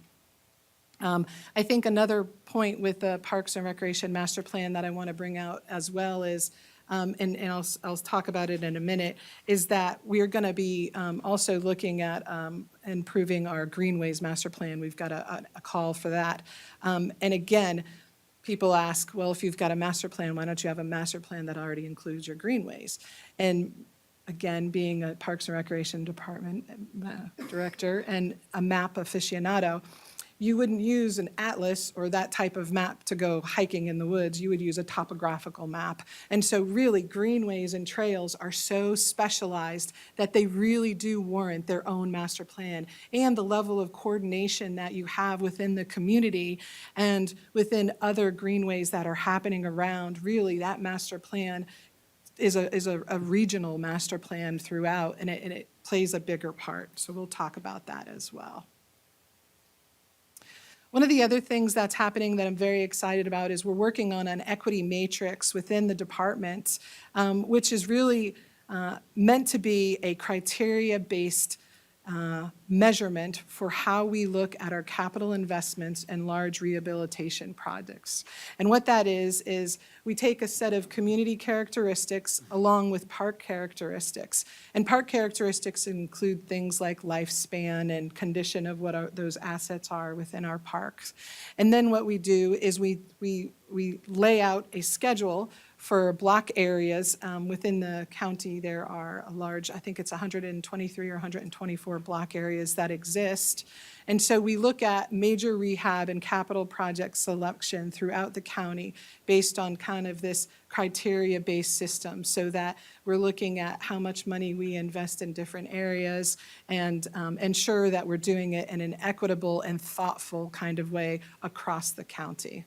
I think another point with the Parks and Recreation Master Plan that I want to bring out as well is, and I'll talk about it in a minute, is that we're going to be also looking at improving our Greenways Master Plan. We've got a call for that. And again, people ask, well, if you've got a master plan, why don't you have a master plan that already includes your greenways? And again, being a Parks and Recreation Department director and a map aficionado, you wouldn't use an atlas or that type of map to go hiking in the woods. You would use a topographical map. And so really, greenways and trails are so specialized that they really do warrant their own master plan. And the level of coordination that you have within the community and within other greenways that are happening around, really that master plan is a regional master plan throughout, and it plays a bigger part. So we'll talk about that as well. One of the other things that's happening that I'm very excited about is we're working on an equity matrix within the department, which is really meant to be a criteria-based measurement for how we look at our capital investments and large rehabilitation projects. And what that is we take a set of community characteristics along with park characteristics. And park characteristics include things like lifespan and condition of what those assets are within our parks. And then what we do is we lay out a schedule for block areas. Within the county, there are a large, I think it's 123 or 124 block areas that exist. And so we look at major rehab and capital project selection throughout the county based on kind of this criteria-based system, so that we're looking at how much money we invest in different areas and ensure that we're doing it in an equitable and thoughtful kind of way across the county.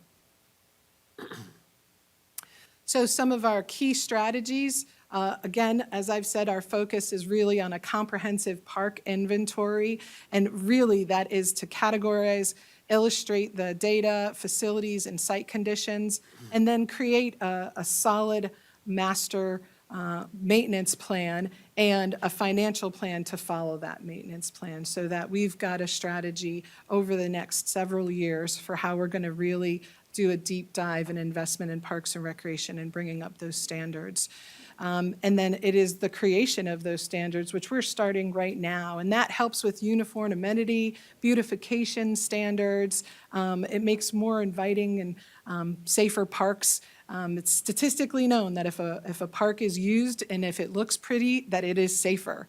So some of our key strategies, again, as I've said, our focus is really on a comprehensive park inventory, and really that is to categorize, illustrate the data, facilities, and site conditions, and then create a solid master maintenance plan and a financial plan to follow that maintenance plan, so that we've got a strategy over the next several years for how we're going to really do a deep dive in investment in parks and recreation and bringing up those standards. And then it is the creation of those standards, which we're starting right now. And that helps with uniform amenity, beautification standards. It makes more inviting and safer parks. It's statistically known that if a park is used and if it looks pretty, that it is safer.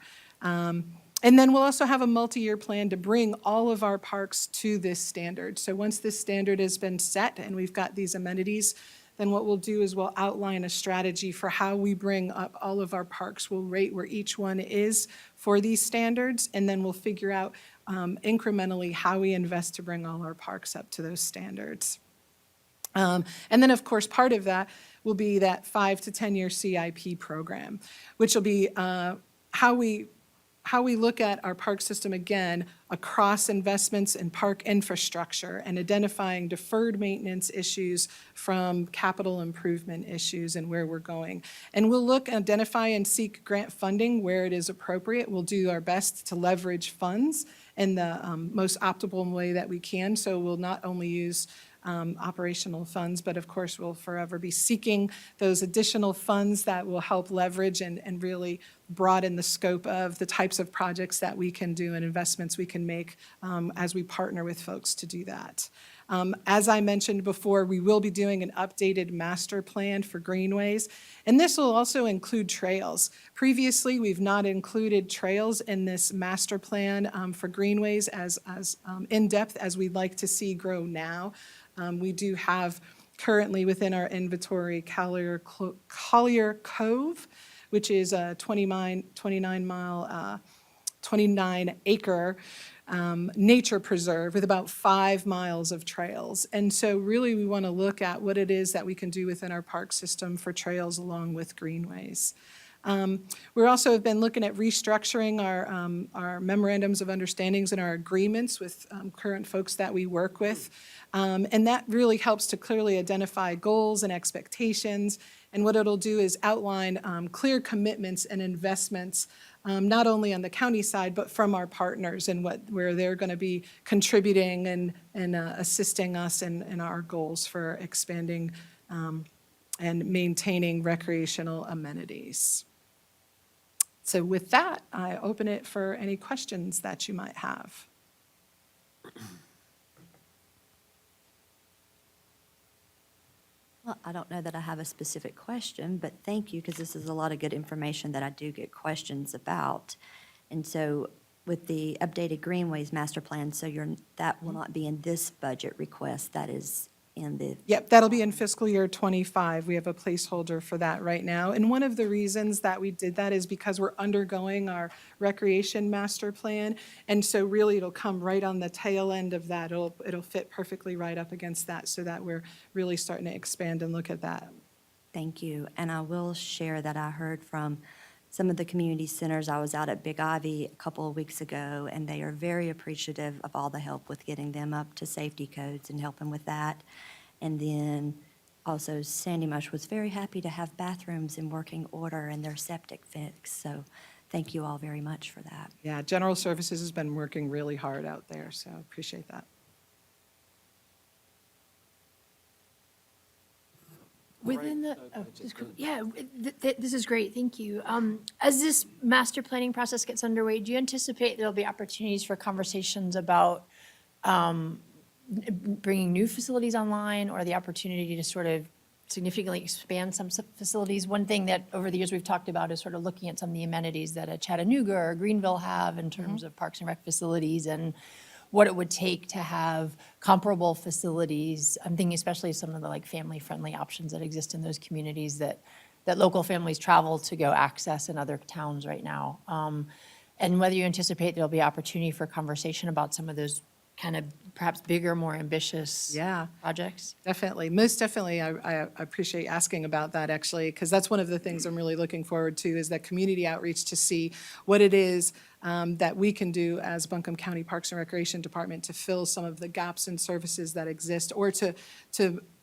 And then we'll also have a multi-year plan to bring all of our parks to this standard. So once this standard has been set and we've got these amenities, then what we'll do is we'll outline a strategy for how we bring up all of our parks. We'll rate where each one is for these standards, and then we'll figure out incrementally how we invest to bring all our parks up to those standards. And then, of course, part of that will be that 5 to 10-year CIP program, which will be how we look at our park system again across investments in park infrastructure and identifying deferred maintenance issues from capital improvement issues and where we're going. And we'll look, identify, and seek grant funding where it is appropriate. We'll do our best to leverage funds in the most optimal way that we can. So we'll not only use operational funds, but of course we'll forever be seeking those additional funds that will help leverage and really broaden the scope of the types of projects that we can do and investments we can make as we partner with folks to do that. As I mentioned before, we will be doing an updated master plan for greenways, and this will also include trails. Previously, we've not included trails in this master plan for greenways as in-depth as we'd like to see grow now. We do have currently within our inventory Collier Cove, which is a 29-acre nature preserve with about 5 miles of trails. And so really, we want to look at what it is that we can do within our park system for trails along with greenways. We also have been looking at restructuring our memorandums of understandings and our agreements with current folks that we work with. And that really helps to clearly identify goals and expectations. And what it'll do is outline clear commitments and investments, not only on the county side, but from our partners and where they're going to be contributing and assisting us in our goals for expanding and maintaining recreational amenities. So with that, I open it for any questions that you might have. Well, I don't know that I have a specific question, but thank you, because this is a lot of good information that I do get questions about. And so with the updated Greenways Master Plan, so that will not be in this budget request, that is in the. Yep, that'll be in fiscal year '25. We have a placeholder for that right now. And one of the reasons that we did that is because we're undergoing our recreation master plan. And so really, it'll come right on the tail end of that. It'll fit perfectly right up against that, so that we're really starting to expand and look at that. Thank you. And I will share that I heard from some of the community centers. I was out at Big Ivy a couple of weeks ago, and they are very appreciative of all the help with getting them up to safety codes and helping with that. And then also Sandy Mush was very happy to have bathrooms in working order and their septic fixed. So thank you all very much for that. Yeah, General Services has been working really hard out there, so appreciate that. Within the, this is great, thank you. As this master planning process gets underway, do you anticipate there'll be opportunities for conversations about bringing new facilities online, or the opportunity to sort of significantly expand some facilities? One thing that over the years we've talked about is sort of looking at some of the amenities that a Chattanooga or Greenville have in terms of parks and rec facilities, and what it would take to have comparable facilities. I'm thinking especially some of the like family-friendly options that exist in those communities that local families travel to go access in other towns right now. And whether you anticipate there'll be opportunity for conversation about some of those kind of perhaps bigger, more ambitious projects? Definitely. Most definitely, I appreciate asking about that, actually, because that's one of the things I'm really looking forward to, is that community outreach to see what it is that we can do as Buncombe County Parks and Recreation Department to fill some of the gaps in services that exist, or to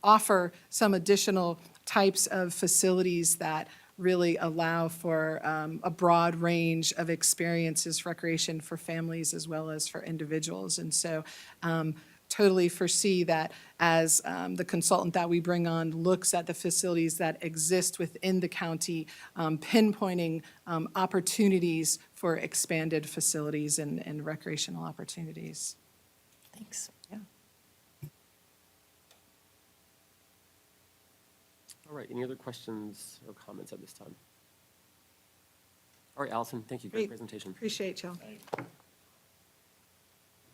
offer some additional types of facilities that really allow for a broad range of experiences, recreation for families as well as for individuals. And so totally foresee that as the consultant that we bring on looks at the facilities that exist within the county, pinpointing opportunities for expanded facilities and recreational opportunities. Thanks. All right, any other questions or comments at this time? All right, Allison, thank you. Great presentation. Appreciate y'all.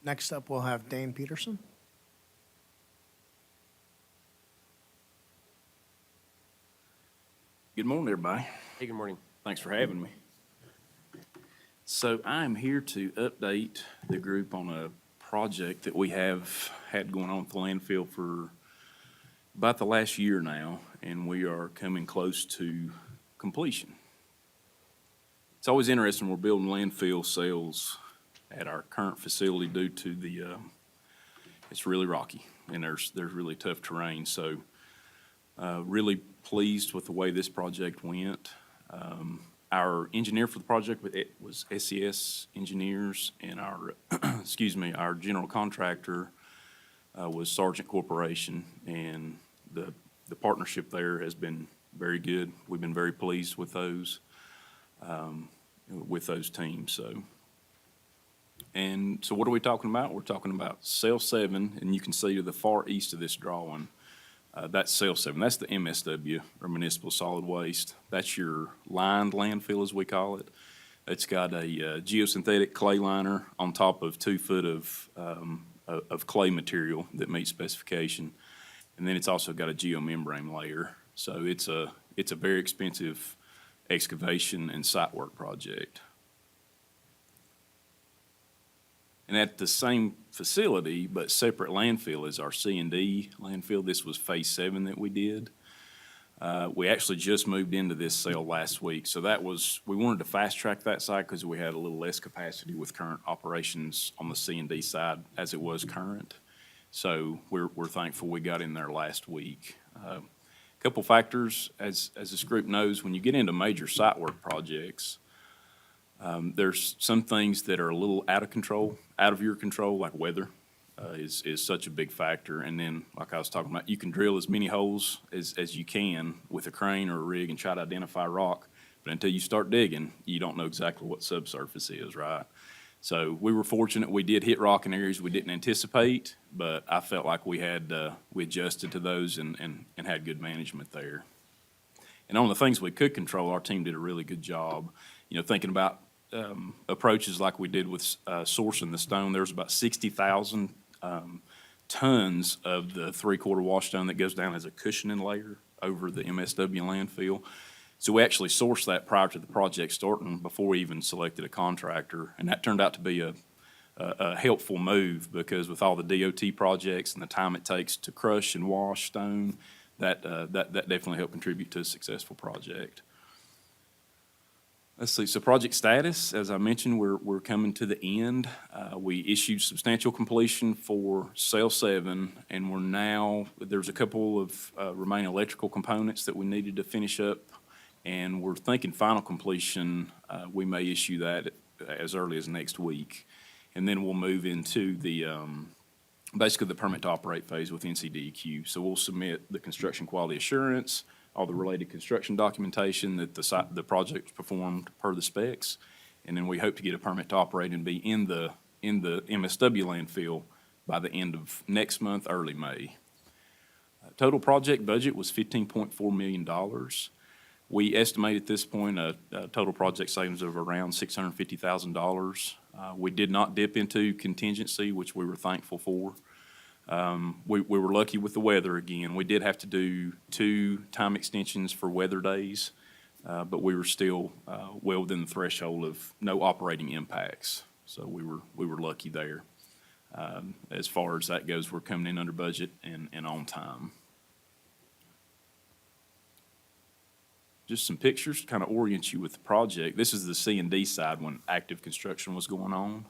Next up, we'll have Dane Peterson. Good morning, everybody. Hey, good morning. Thanks for having me. So I'm here to update the group on a project that we have had going on at the landfill for about the last year now, and we are coming close to completion. It's always interesting, we're building landfill cells at our current facility due to it's really rocky, and there's really tough terrain. So really pleased with the way this project went. Our engineer for the project was SES Engineers, and our, our general contractor was Sargent Corporation, and the partnership there has been very good. We've been very pleased with those. with those teams, so. And so what are we talking about? We're talking about cell 7, and you can see to the far east of this drawing, that's cell 7. That's the MSW, or municipal solid waste. That's your lined landfill, as we call it. It's got a geosynthetic clay liner on top of 2 foot of clay material that meets specification. And then it's also got a geomembrane layer. So it's a very expensive excavation and site work project. And at the same facility, but separate landfill, is our C&D landfill. This was phase 7 that we did. We actually just moved into this cell last week, so we wanted to fast track that site because we had a little less capacity with current operations on the C&D side as it was current. So we're thankful we got in there last week. Couple factors, as this group knows, when you get into major site work projects, there's some things that are a little out of your control, like weather. Is such a big factor. And then, like I was talking about, you can drill as many holes as you can with a crane or a rig and try to identify rock. But until you start digging, you don't know exactly what subsurface is, right? So we were fortunate. We did hit rock in areas we didn't anticipate, but I felt like we adjusted to those and had good management there. And on the things we could control, our team did a really good job, thinking about approaches like we did with sourcing the stone. There's about 60,000 tons of the 3/4 wash stone that goes down as a cushioning layer over the MSW landfill. So we actually sourced that prior to the project starting, before we even selected a contractor. And that turned out to be a helpful move, because with all the DOT projects and the time it takes to crush and wash stone, that definitely helped contribute to a successful project. Let's see, so project status, as I mentioned, we're coming to the end. We issued substantial completion for cell 7, and there's a couple of remaining electrical components that we needed to finish up, and we're thinking final completion, we may issue that as early as next week. And then we'll move into basically the permit to operate phase with NCDEQ. So we'll submit the construction quality assurance, all the related construction documentation that the project's performed per the specs. And then we hope to get a permit to operate and be in the MSW landfill by the end of next month, early May. Total project budget was $15.4 million. We estimate at this point a total project savings of around $650,000. We did not dip into contingency, which we were thankful for. We were lucky with the weather again. We did have to do 2 time extensions for weather days, but we were still well within the threshold of no operating impacts. So we were lucky there. As far as that goes, we're coming in under budget and on time. Just some pictures to kind of orient you with the project. This is the C&D side when active construction was going on.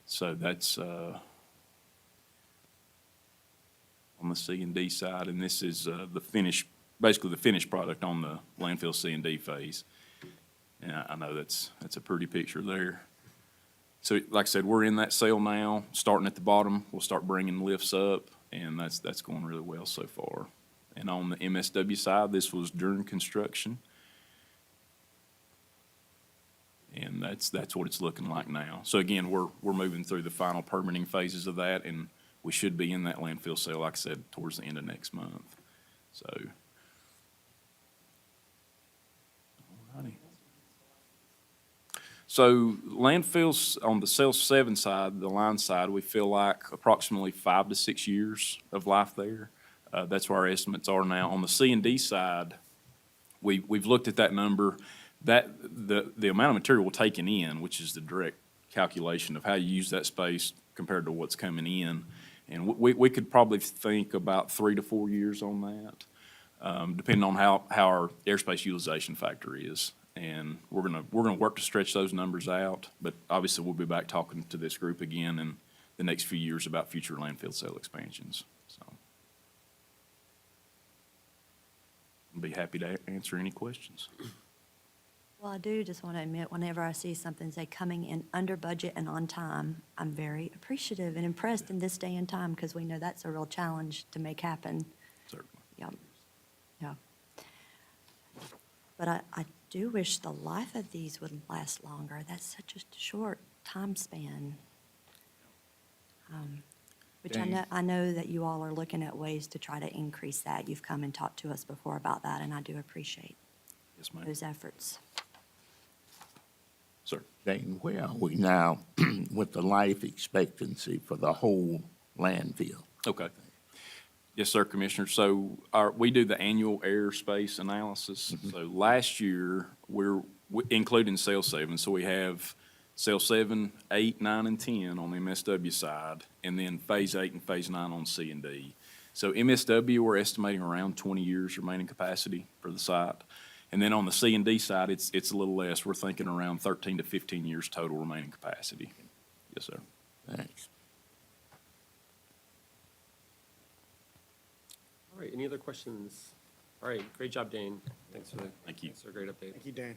So that's on the C&D side, and this is basically the finished product on the landfill C&D phase. And I know that's a pretty picture there. So like I said, we're in that cell now, starting at the bottom. We'll start bringing lifts up, and that's going really well so far. And on the MSW side, this was during construction. And that's what it's looking like now. So again, we're moving through the final permitting phases of that, and we should be in that landfill sale, like I said, towards the end of next month. So, alrighty. So landfills on the cell 7 side, the line side, we feel like approximately 5 to 6 years of life there. That's where our estimates are now. On the C&D side, we've looked at that number. That the amount of material we're taking in, which is the direct calculation of how you use that space compared to what's coming in, and we could probably think about 3 to 4 years on that, depending on how our airspace utilization factor is. And we're gonna work to stretch those numbers out. But obviously, we'll be back talking to this group again in the next few years about future landfill cell expansions. So, I'll be happy to answer any questions. Well, I do just want to admit, whenever I see something say coming in under budget and on time, I'm very appreciative and impressed in this day and time, because we know that's a real challenge to make happen. Certainly. Yeah, yeah. But I do wish the life of these would last longer. That's such a short time span. Which Dang. I know that you all are looking at ways to try to increase that. You've come and talked to us before about that, and I do appreciate Yes, ma'am. those efforts. Sir. Dane, where are we now with the life expectancy for the whole landfill? Okay. Yes, sir, Commissioner. So we do the annual airspace analysis. So last year, including cell 7, so we have cell 7, 8, 9, and 10 on the MSW side, and then phase 8 and phase 9 on C and D. So MSW, we're estimating around 20 years remaining capacity for the site. And then on the C and D side, it's a little less. We're thinking around 13 to 15 years total remaining capacity. Yes, sir. Thanks. All right, any other questions? All right, great job, Dane. Thanks for the, Thank you. thanks for a great update. Thank you, Dane.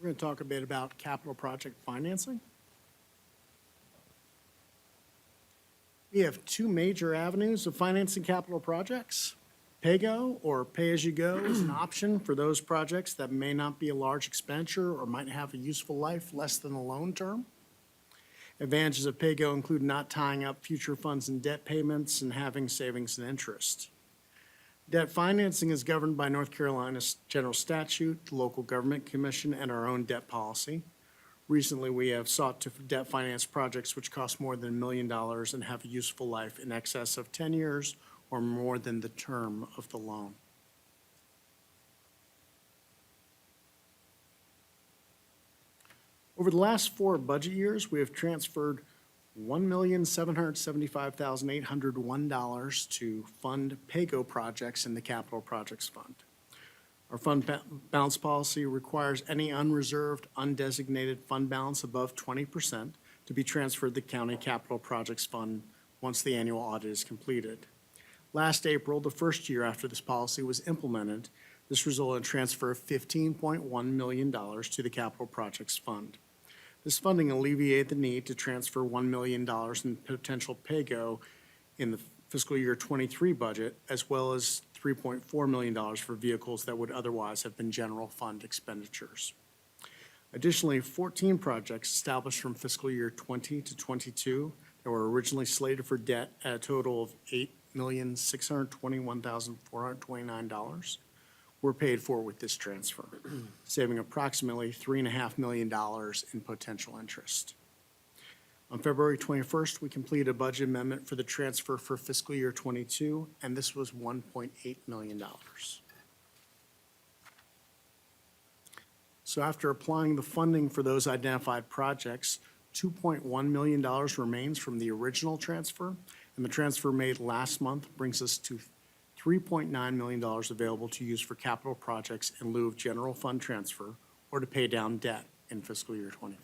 We're going to talk a bit about capital project financing. We have two major avenues of financing capital projects. PAYGO, or pay-as-you-go, is an option for those projects that may not be a large expenditure or might have a useful life less than the loan term. Advantages of PAYGO include not tying up future funds and debt payments and having savings and interest. Debt financing is governed by North Carolina's general statute, the Local Government Commission, and our own debt policy. Recently, we have sought to debt finance projects which cost more than $1 million and have a useful life in excess of 10 years or more than the term of the loan. Over the last 4 budget years, we have transferred $1,775,801 to fund PAYGO projects in the Capital Projects Fund. Our fund balance policy requires any unreserved, undesignated fund balance above 20% to be transferred to the County Capital Projects Fund once the annual audit is completed. Last April, the first year after this policy was implemented, this resulted in a transfer of $15.1 million to the Capital Projects Fund. This funding alleviated the need to transfer $1 million in potential PAYGO in the fiscal year '23 budget, as well as $3.4 million for vehicles that would otherwise have been general fund expenditures. Additionally, 14 projects established from fiscal year '20 to '22 that were originally slated for debt at a total of $8,621,429 were paid for with this transfer, saving approximately $3.5 million in potential interest. On February 21st, we completed a budget amendment for the transfer for fiscal year '22, and this was $1.8 million. So after applying the funding for those identified projects, $2.1 million remains from the original transfer, and the transfer made last month brings us to $3.9 million available to use for capital projects in lieu of general fund transfer or to pay down debt in fiscal year '24.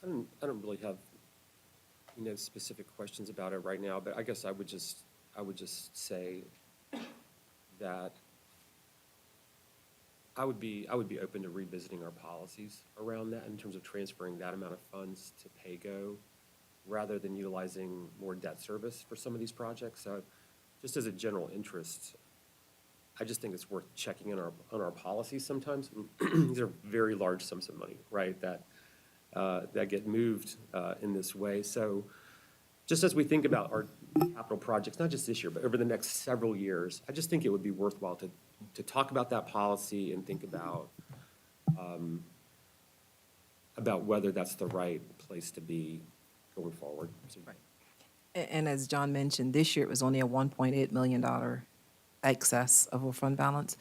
I don't really have, specific questions about it right now, but I guess I would just say that I would be open to revisiting our policies around that in terms of transferring that amount of funds to PAYGO rather than utilizing more debt service for some of these projects. So just as a general interest, I just think it's worth checking in on our policies sometimes. These are very large sums of money, right, that get moved in this way. So just as we think about our capital projects, not just this year, but over the next several years, I just think it would be worthwhile to talk about that policy and think about whether that's the right place to be going forward. So- And as John mentioned, this year it was only a $1.8 million excess of a fund balance.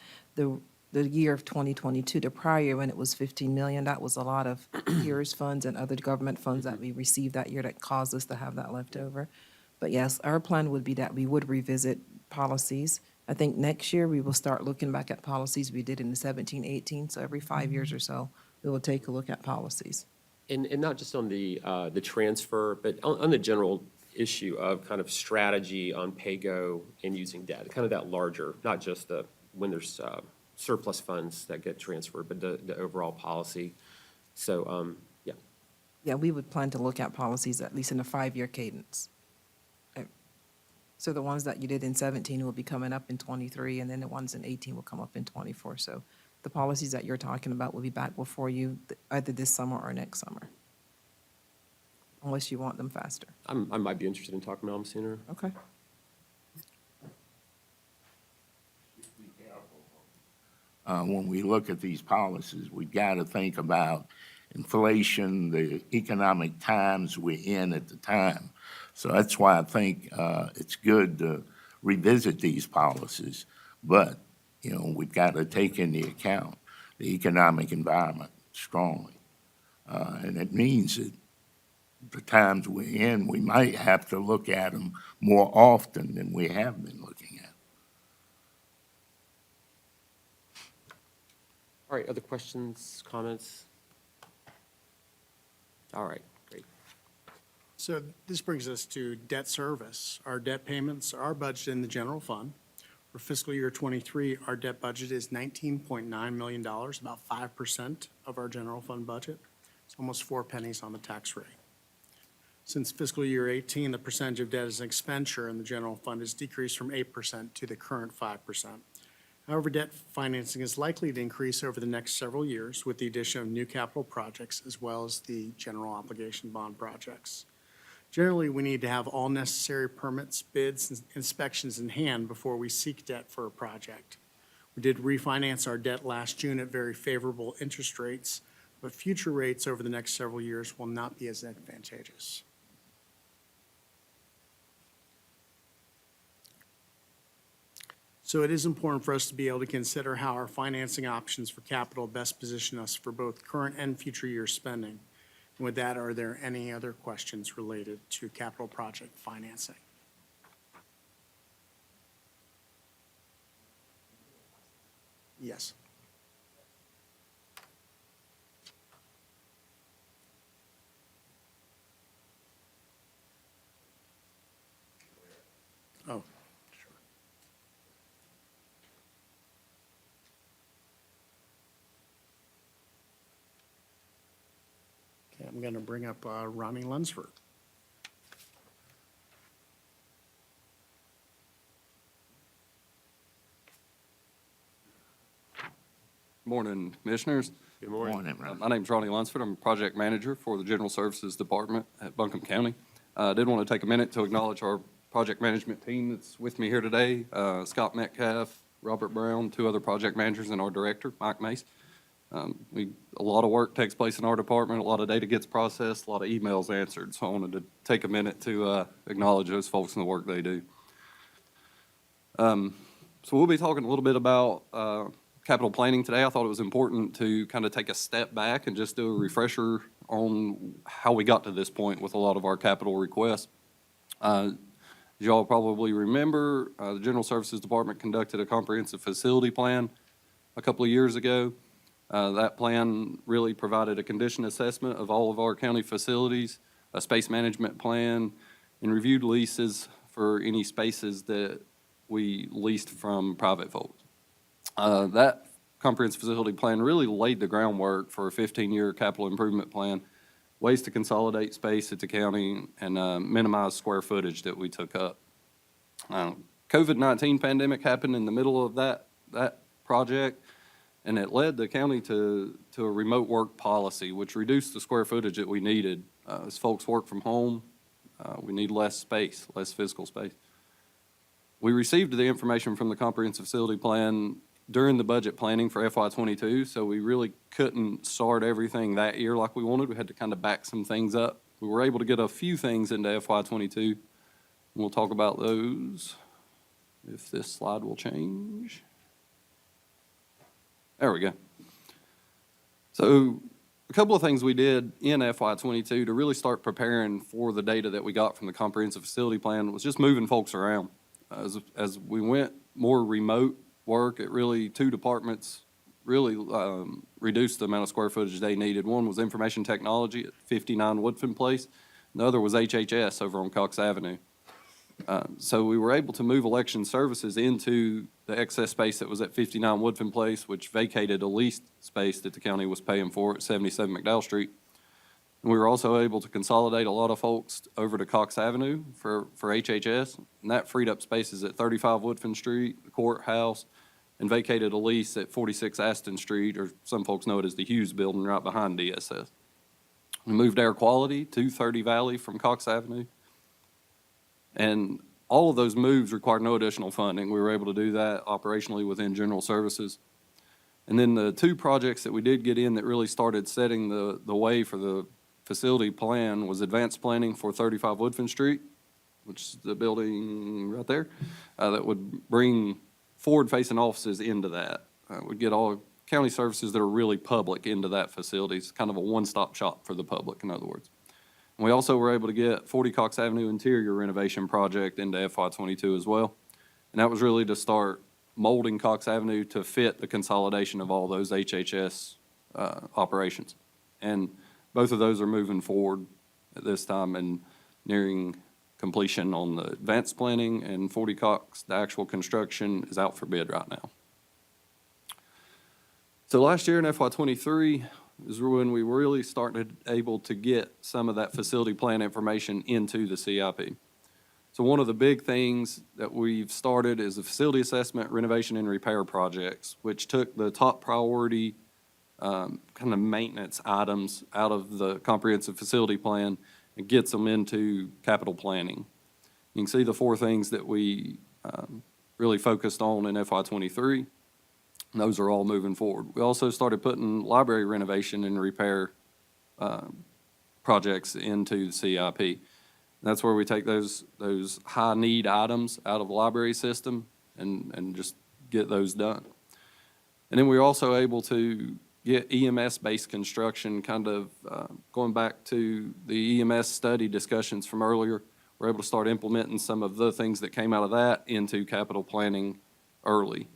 The year of 2022, the prior year when it was 15 million, that was a lot of CARES funds and other government funds that we received that year that caused us to have that left over. But yes, our plan would be that we would revisit policies. I think next year we will start looking back at policies we did in the 17, 18. So every 5 years or so, we will take a look at policies. And not just on the transfer, but on the general issue of kind of strategy on PAYGO and using debt, kind of that larger, not just when there's surplus funds that get transferred, but the overall policy. So, yeah. Yeah, we would plan to look at policies at least in a 5-year cadence. So the ones that you did in 17 will be coming up in 23, and then the ones in 18 will come up in 24. So the policies that you're talking about will be back before you either this summer or next summer, unless you want them faster. I might be interested in talking about them sooner. Okay. When we look at these policies, we've got to think about inflation, the economic times we're in at the time. So that's why I think it's good to revisit these policies. But, you know, we've got to take into account the economic environment strongly. And it means that the times we're in, we might have to look at them more often than we have been looking at. All right, other questions, comments? All right, great. So this brings us to debt service. Our debt payments are budgeted in the general fund. For fiscal year '23, our debt budget is $19.9 million, about 5% of our general fund budget. It's almost 4 pennies on the tax rate. Since fiscal year '18, the percentage of debt as an expenditure in the general fund has decreased from 8% to the current 5%. However, debt financing is likely to increase over the next several years with the addition of new capital projects as well as the general obligation bond projects. Generally, we need to have all necessary permits, bids, and inspections in hand before we seek debt for a project. We did refinance our debt last June at very favorable interest rates, but future rates over the next several years will not be as advantageous. So it is important for us to be able to consider how our financing options for capital best position us for both current and future year spending. And with that, are there any other questions related to capital project financing? Yes. Oh. Okay, I'm going to bring up Ronnie Lunsford. Morning, Commissioners. Good morning. Morning, Ron. My name's Ronnie Lunsford. I'm Project Manager for the General Services Department at Buncombe County. I did want to take a minute to acknowledge our project management team that's with me here today, Scott Metcalf, Robert Brown, 2 other project managers, and our director, Mike Mace. A lot of work takes place in our department, a lot of data gets processed, a lot of emails answered, so I wanted to take a minute to acknowledge those folks and the work they do. So we'll be talking a little bit about capital planning today. I thought it was important to kind of take a step back and just do a refresher on how we got to this point with a lot of our capital requests. As y'all probably remember, the General Services Department conducted a comprehensive facility plan a couple of years ago. That plan really provided a condition assessment of all of our county facilities, a space management plan, and reviewed leases for any spaces that we leased from private folks. That comprehensive facility plan really laid the groundwork for a 15-year capital improvement plan, ways to consolidate space at the county and minimize square footage that we took up. COVID-19 pandemic happened in the middle of that project, and it led the county to a remote work policy, which reduced the square footage that we needed. As folks work from home, we need less space, less physical space. We received the information from the comprehensive facility plan during the budget planning for FY22, so we really couldn't start everything that year like we wanted. We had to kind of back some things up. We were able to get a few things into FY22. We'll talk about those if this slide will change. There we go. So a couple of things we did in FY22 to really start preparing for the data that we got from the comprehensive facility plan was just moving folks around. As we went more remote work, 2 departments really reduced the amount of square footage they needed. One was information technology at 59 Woodfin Place, and the other was HHS over on Cox Avenue. So we were able to move election services into the excess space that was at 59 Woodfin Place, which vacated a leased space that the county was paying for at 77 McDowell Street. And we were also able to consolidate a lot of folks over to Cox Avenue for HHS, and that freed up spaces at 35 Woodfin Street, the courthouse, and vacated a lease at 46 Aston Street, or some folks know it as the Hughes Building, right behind DSS. We moved air quality to 30 Valley from Cox Avenue. And all of those moves required no additional funding. We were able to do that operationally within general services. And then the two projects that we did get in that really started setting the way for the facility plan was advanced planning for 35 Woodfin Street, which is the building right there, that would bring forward-facing offices into that. Would get all county services that are really public into that facility. It's kind of a one-stop shop for the public, in other words. And we also were able to get 40 Cox Avenue interior renovation project into FY22 as well. And that was really to start molding Cox Avenue to fit the consolidation of all those HHS operations. And both of those are moving forward at this time and nearing completion on the advanced planning, and 40 Cox, the actual construction is out for bid right now. So last year in FY23 is when we really started able to get some of that facility plan information into the CIP. So one of the big things that we've started is the facility assessment, renovation, and repair projects, which took the top priority kind of maintenance items out of the comprehensive facility plan and gets them into capital planning. You can see the four things that we really focused on in FY23. And those are all moving forward. We also started putting library renovation and repair projects into the CIP. That's where we take those high-need items out of the library system and just get those done. And then we're also able to get EMS-based construction, kind of going back to the EMS study discussions from earlier. We're able to start implementing some of the things that came out of that into capital planning early.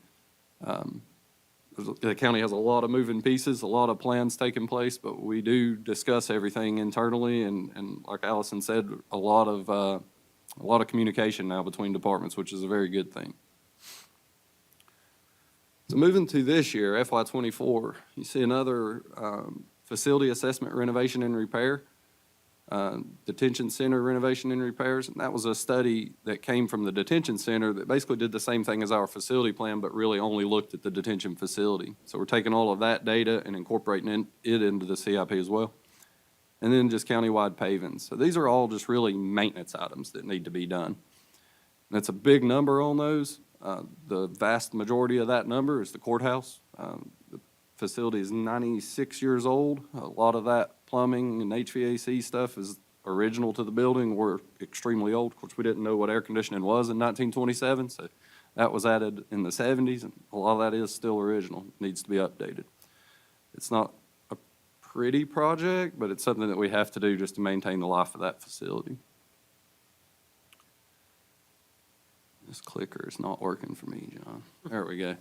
The county has a lot of moving pieces, a lot of plans taking place, but we do discuss everything internally, and like Allison said, a lot of communication now between departments, which is a very good thing. So moving to this year, FY24, you see another facility assessment, renovation, and repair, detention center renovation and repairs. And that was a study that came from the detention center that basically did the same thing as our facility plan, but really only looked at the detention facility. So we're taking all of that data and incorporating it into the CIP as well. And then just countywide paving. So these are all just really maintenance items that need to be done. And that's a big number on those. The vast majority of that number is the courthouse. The facility is 96 years old. A lot of that plumbing and HVAC stuff is original to the building. We're extremely old. Of course, we didn't know what air conditioning was in 1927, so that was added in the 70s, and a lot of that is still original. It needs to be updated. It's not a pretty project, but it's something that we have to do just to maintain the life of that facility. This clicker is not working for me, John. There we go.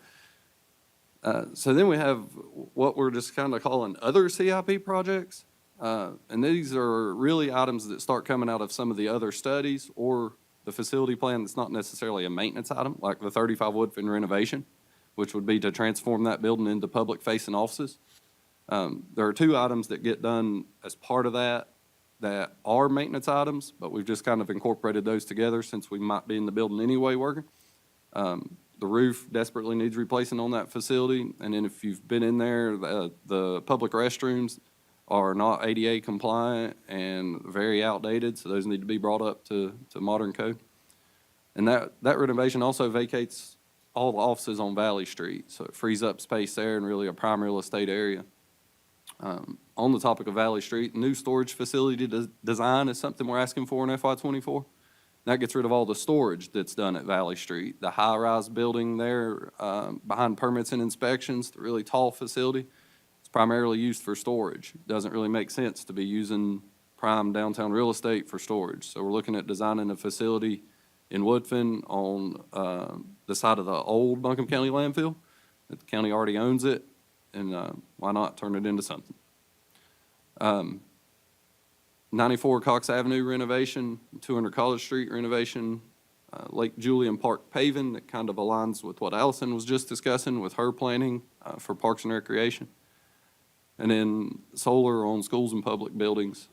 So then we have what we're just kind of calling other CIP projects. And these are really items that start coming out of some of the other studies or the facility plan that's not necessarily a maintenance item, like the 35 Woodfin renovation, which would be to transform that building into public-facing offices. There are two items that get done as part of that are maintenance items, but we've just kind of incorporated those together since we might be in the building anyway working. The roof desperately needs replacing on that facility, and then if you've been in there, the public restrooms are not ADA compliant and very outdated, so those need to be brought up to modern code. And that renovation also vacates all the offices on Valley Street, so it frees up space there and really a prime real estate area. On the topic of Valley Street, new storage facility design is something we're asking for in FY24. That gets rid of all the storage that's done at Valley Street. The high-rise building there behind permits and inspections, the really tall facility, it's primarily used for storage. It doesn't really make sense to be using prime downtown real estate for storage. So we're looking at designing a facility in Woodfin on the side of the old Buncombe County landfill. The county already owns it, and why not turn it into something? 94 Cox Avenue renovation, 200 College Street renovation, Lake Julian Park paving, that kind of aligns with what Allison was just discussing with her planning for Parks and Recreation. And then solar on schools and public buildings,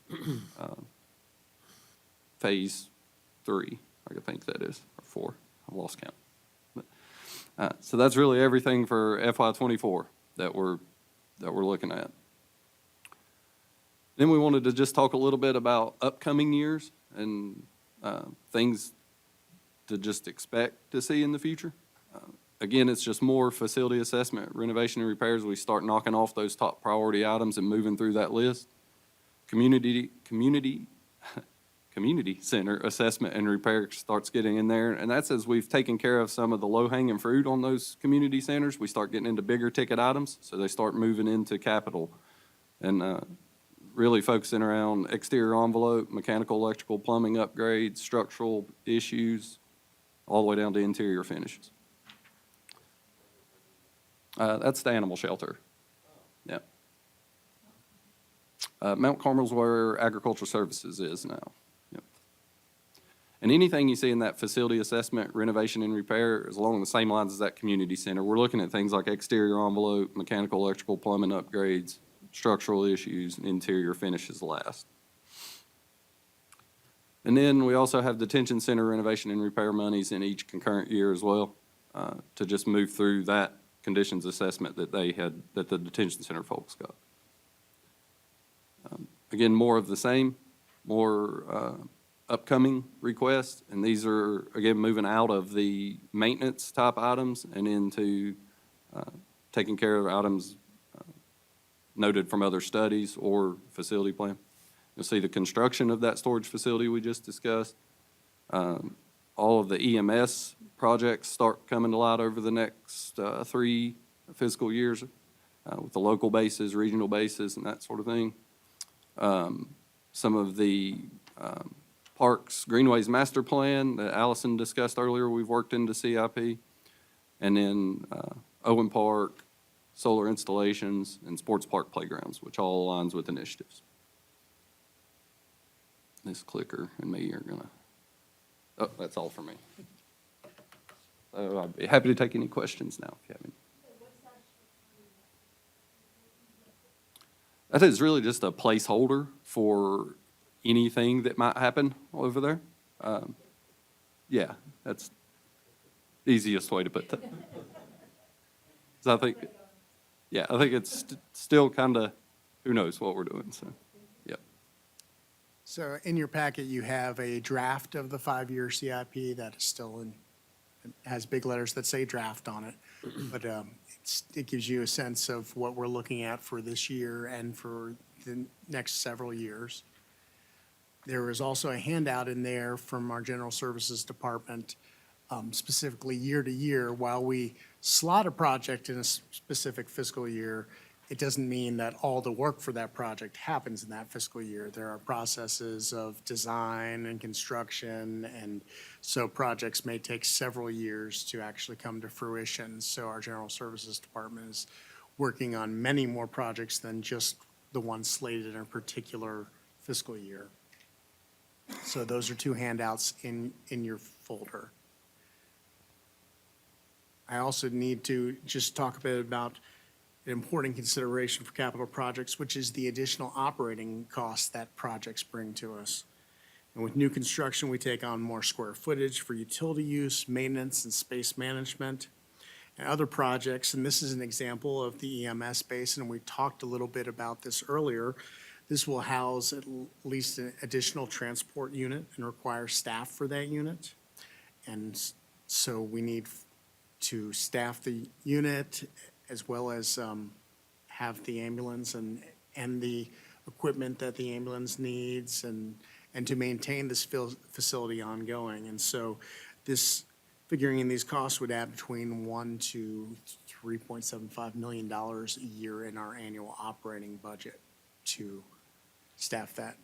Phase 3, I think that is, or 4, I've lost count. So that's really everything for FY '24 that we're looking at. Then we wanted to just talk a little bit about upcoming years and things to just expect to see in the future. Again, it's just more facility assessment, renovation and repairs. We start knocking off those top priority items and moving through that list. Community center assessment and repair starts getting in there. And that's as we've taken care of some of the low-hanging fruit on those community centers, we start getting into bigger ticket items. So they start moving into capital and really focusing around exterior envelope, mechanical, electrical, plumbing upgrades, structural issues, all the way down to interior finishes. That's the animal shelter. Yeah. Mount Carmel's where agricultural services is now. Yep. And anything you see in that facility assessment, renovation and repair is along the same lines as that community center. We're looking at things like exterior envelope, mechanical, electrical, plumbing upgrades, structural issues, interior finishes last. And then we also have detention center renovation and repair monies in each concurrent year as well, to just move through that conditions assessment that that the detention center folks got. Again, more of the same, more upcoming requests, and these are, again, moving out of the maintenance type items and into taking care of items noted from other studies or facility plan. You'll see the construction of that storage facility we just discussed. All of the EMS projects start coming to light over the next 3 fiscal years with the local bases, regional bases, and that sort of thing. Some of the Parks Greenways Master Plan that Allison discussed earlier, we've worked into CIP. And then Owen Park, solar installations, and sports park playgrounds, which all aligns with initiatives. This clicker and me are gonna, oh, that's all for me. So I'd be happy to take any questions now if you have any. That is really just a placeholder for anything that might happen over there. Yeah, that's the easiest way to put that. So I think it's still kind of, who knows what we're doing, so, yep. So in your packet, you have a draft of the 5-year CIP that is still in, it has big letters that say draft on it. But it gives you a sense of what we're looking at for this year and for the next several years. There is also a handout in there from our General Services Department, specifically year to year. While we slot a project in a specific fiscal year, it doesn't mean that all the work for that project happens in that fiscal year. There are processes of design and construction, and so projects may take several years to actually come to fruition. So our General Services Department is working on many more projects than just the one slated in a particular fiscal year. So those are 2 handouts in your folder. I also need to just talk a bit about an important consideration for capital projects, which is the additional operating costs that projects bring to us. And with new construction, we take on more square footage for utility use, maintenance, and space management. And other projects, and this is an example of the EMS basin, and we talked a little bit about this earlier. This will house at least an additional transport unit and require staff for that unit. And so we need to staff the unit as well as have the ambulance and the equipment that the ambulance needs and to maintain this facility ongoing. And so this, figuring in these costs would add between $1 to $3.75 million a year in our annual operating budget to staff that,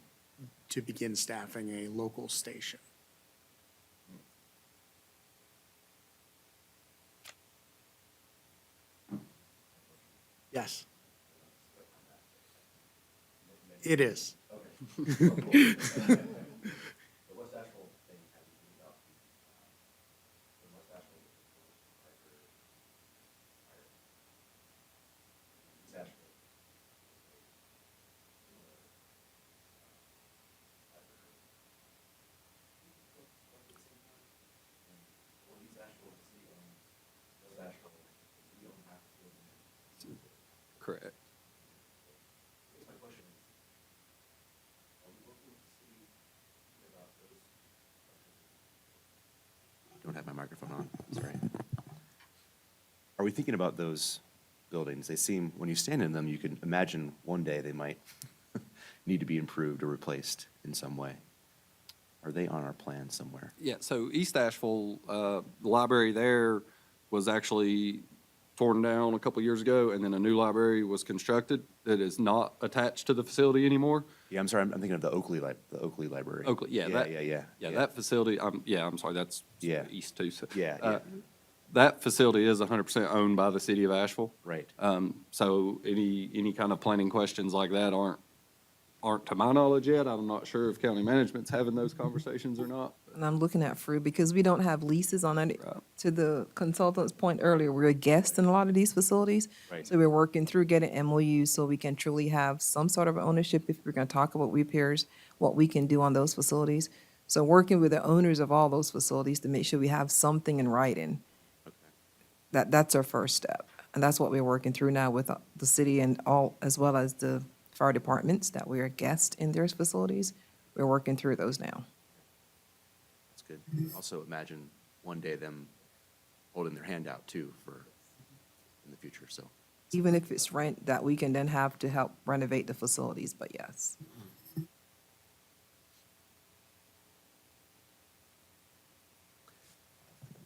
to begin staffing a local station. Yes. It is. So what's the actual thing have you moved up? are we thinking about those buildings? They seem, when you stand in them, you can imagine one day they might need to be improved or replaced in some way. Are they on our plan somewhere? Yeah, so East Asheville, the library there was actually torn down a couple years ago, and then a new library was constructed that is not attached to the facility anymore. Yeah, I'm sorry, I'm thinking of the Oakley Library. Oakley, yeah, that. Yeah. Yeah, that facility, I'm sorry, that's Yeah. east too. So, Yeah. That facility is 100% owned by the city of Asheville. Right. So any kind of planning questions like that aren't to my knowledge yet. I'm not sure if county management's having those conversations or not. And I'm looking at Fru because we don't have leases on it. Right. To the consultant's point earlier, we're a guest in a lot of these facilities. Right. So we're working through getting MOUs so we can truly have some sort of ownership if we're going to talk about repairs, what we can do on those facilities. So working with the owners of all those facilities to make sure we have something in writing. That's our first step. And that's what we're working through now with the city and all, as well as the fire departments that we're a guest in their facilities. We're working through those now. That's good. Also imagine one day them holding their hand out too for, in the future, so. Even if it's rent that we can then have to help renovate the facilities, but yes.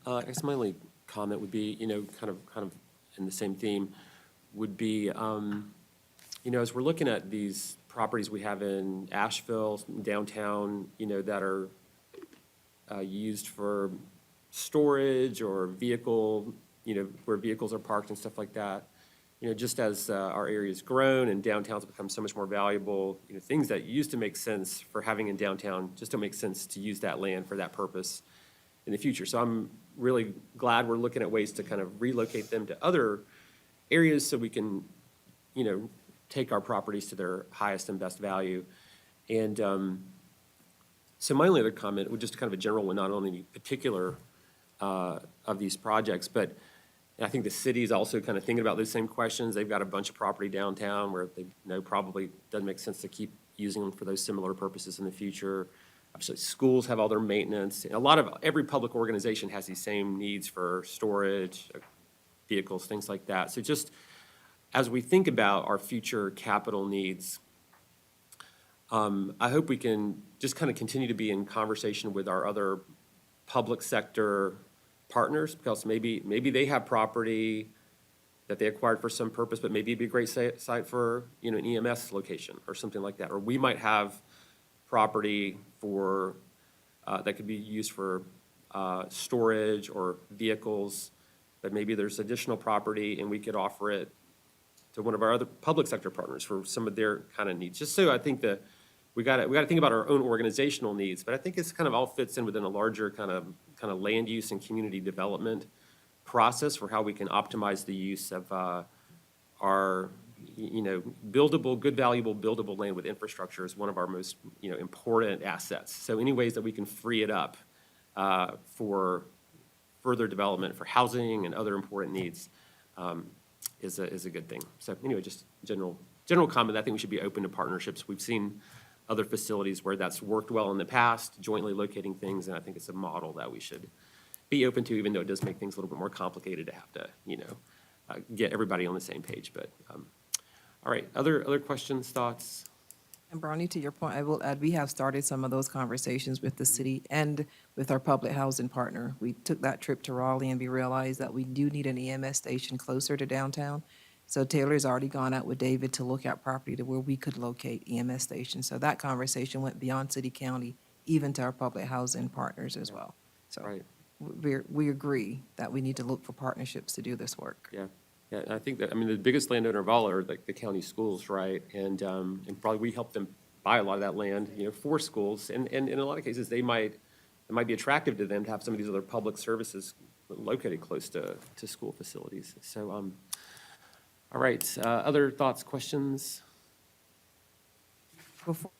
I guess my only comment would be, kind of in the same theme, would be, as we're looking at these properties we have in Asheville, downtown, that are used for storage or vehicle, where vehicles are parked and stuff like that. Just as our area's grown and downtown's become so much more valuable, things that used to make sense for having in downtown just don't make sense to use that land for that purpose in the future. So I'm really glad we're looking at ways to kind of relocate them to other areas so we can, take our properties to their highest and best value. And so my only other comment would just kind of a general one, not on any particular of these projects, but I think the city's also kind of thinking about those same questions. They've got a bunch of property downtown where they know probably doesn't make sense to keep using them for those similar purposes in the future. Obviously, schools have all their maintenance. Every public organization has these same needs for storage, vehicles, things like that. So just as we think about our future capital needs, I hope we can just kind of continue to be in conversation with our other public sector partners, because maybe they have property that they acquired for some purpose, but maybe it'd be a great site for, an EMS location or something like that. Or we might have property for, that could be used for storage or vehicles, but maybe there's additional property and we could offer it to one of our other public sector partners for some of their kind of needs. Just so I think that we got to think about our own organizational needs, but I think it's kind of all fits in within a larger kind of land use and community development process for how we can optimize the use of our, buildable, good, valuable, buildable land with infrastructure is one of our most, important assets. So any ways that we can free it up for further development, for housing and other important needs is a good thing. So anyway, just general comment, I think we should be open to partnerships. We've seen other facilities where that's worked well in the past, jointly locating things, and I think it's a model that we should be open to, even though it does make things a little bit more complicated to have to, get everybody on the same page. But, all right, other questions, thoughts? And Brownie, to your point, I will add, we have started some of those conversations with the city and with our public housing partner. We took that trip to Raleigh and we realized that we do need an EMS station closer to downtown. So Taylor's already gone out with David to look at property to where we could locate EMS stations. So that conversation went beyond city, county, even to our public housing partners as well. So Right. we agree that we need to look for partnerships to do this work. Yeah, I think that, the biggest landowner of all are like the county schools, right? And probably we help them buy a lot of that land, for schools. And in a lot of cases, it might be attractive to them to have some of these other public services located close to school facilities. So, all right, other thoughts, questions? Before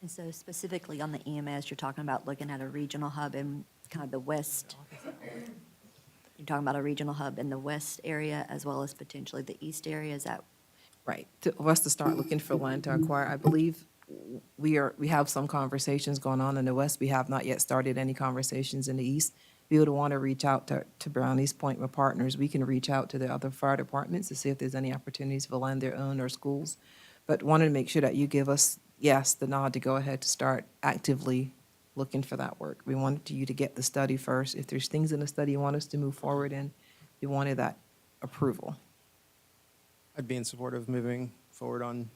And so specifically on the EMS, you're talking about looking at a regional hub in kind of the west. You're talking about a regional hub in the west area as well as potentially the east area, is that? Right, for us to start looking for land to acquire, I believe we have some conversations going on in the west. We have not yet started any conversations in the east. We would want to reach out to Brownie's Point with partners. We can reach out to the other fire departments to see if there's any opportunities for land their own or schools. But wanted to make sure that you give us, yes, the nod to go ahead to start actively looking for that work. We wanted you to get the study first. If there's things in the study you want us to move forward in, we wanted that approval. I'd be in support of moving forward on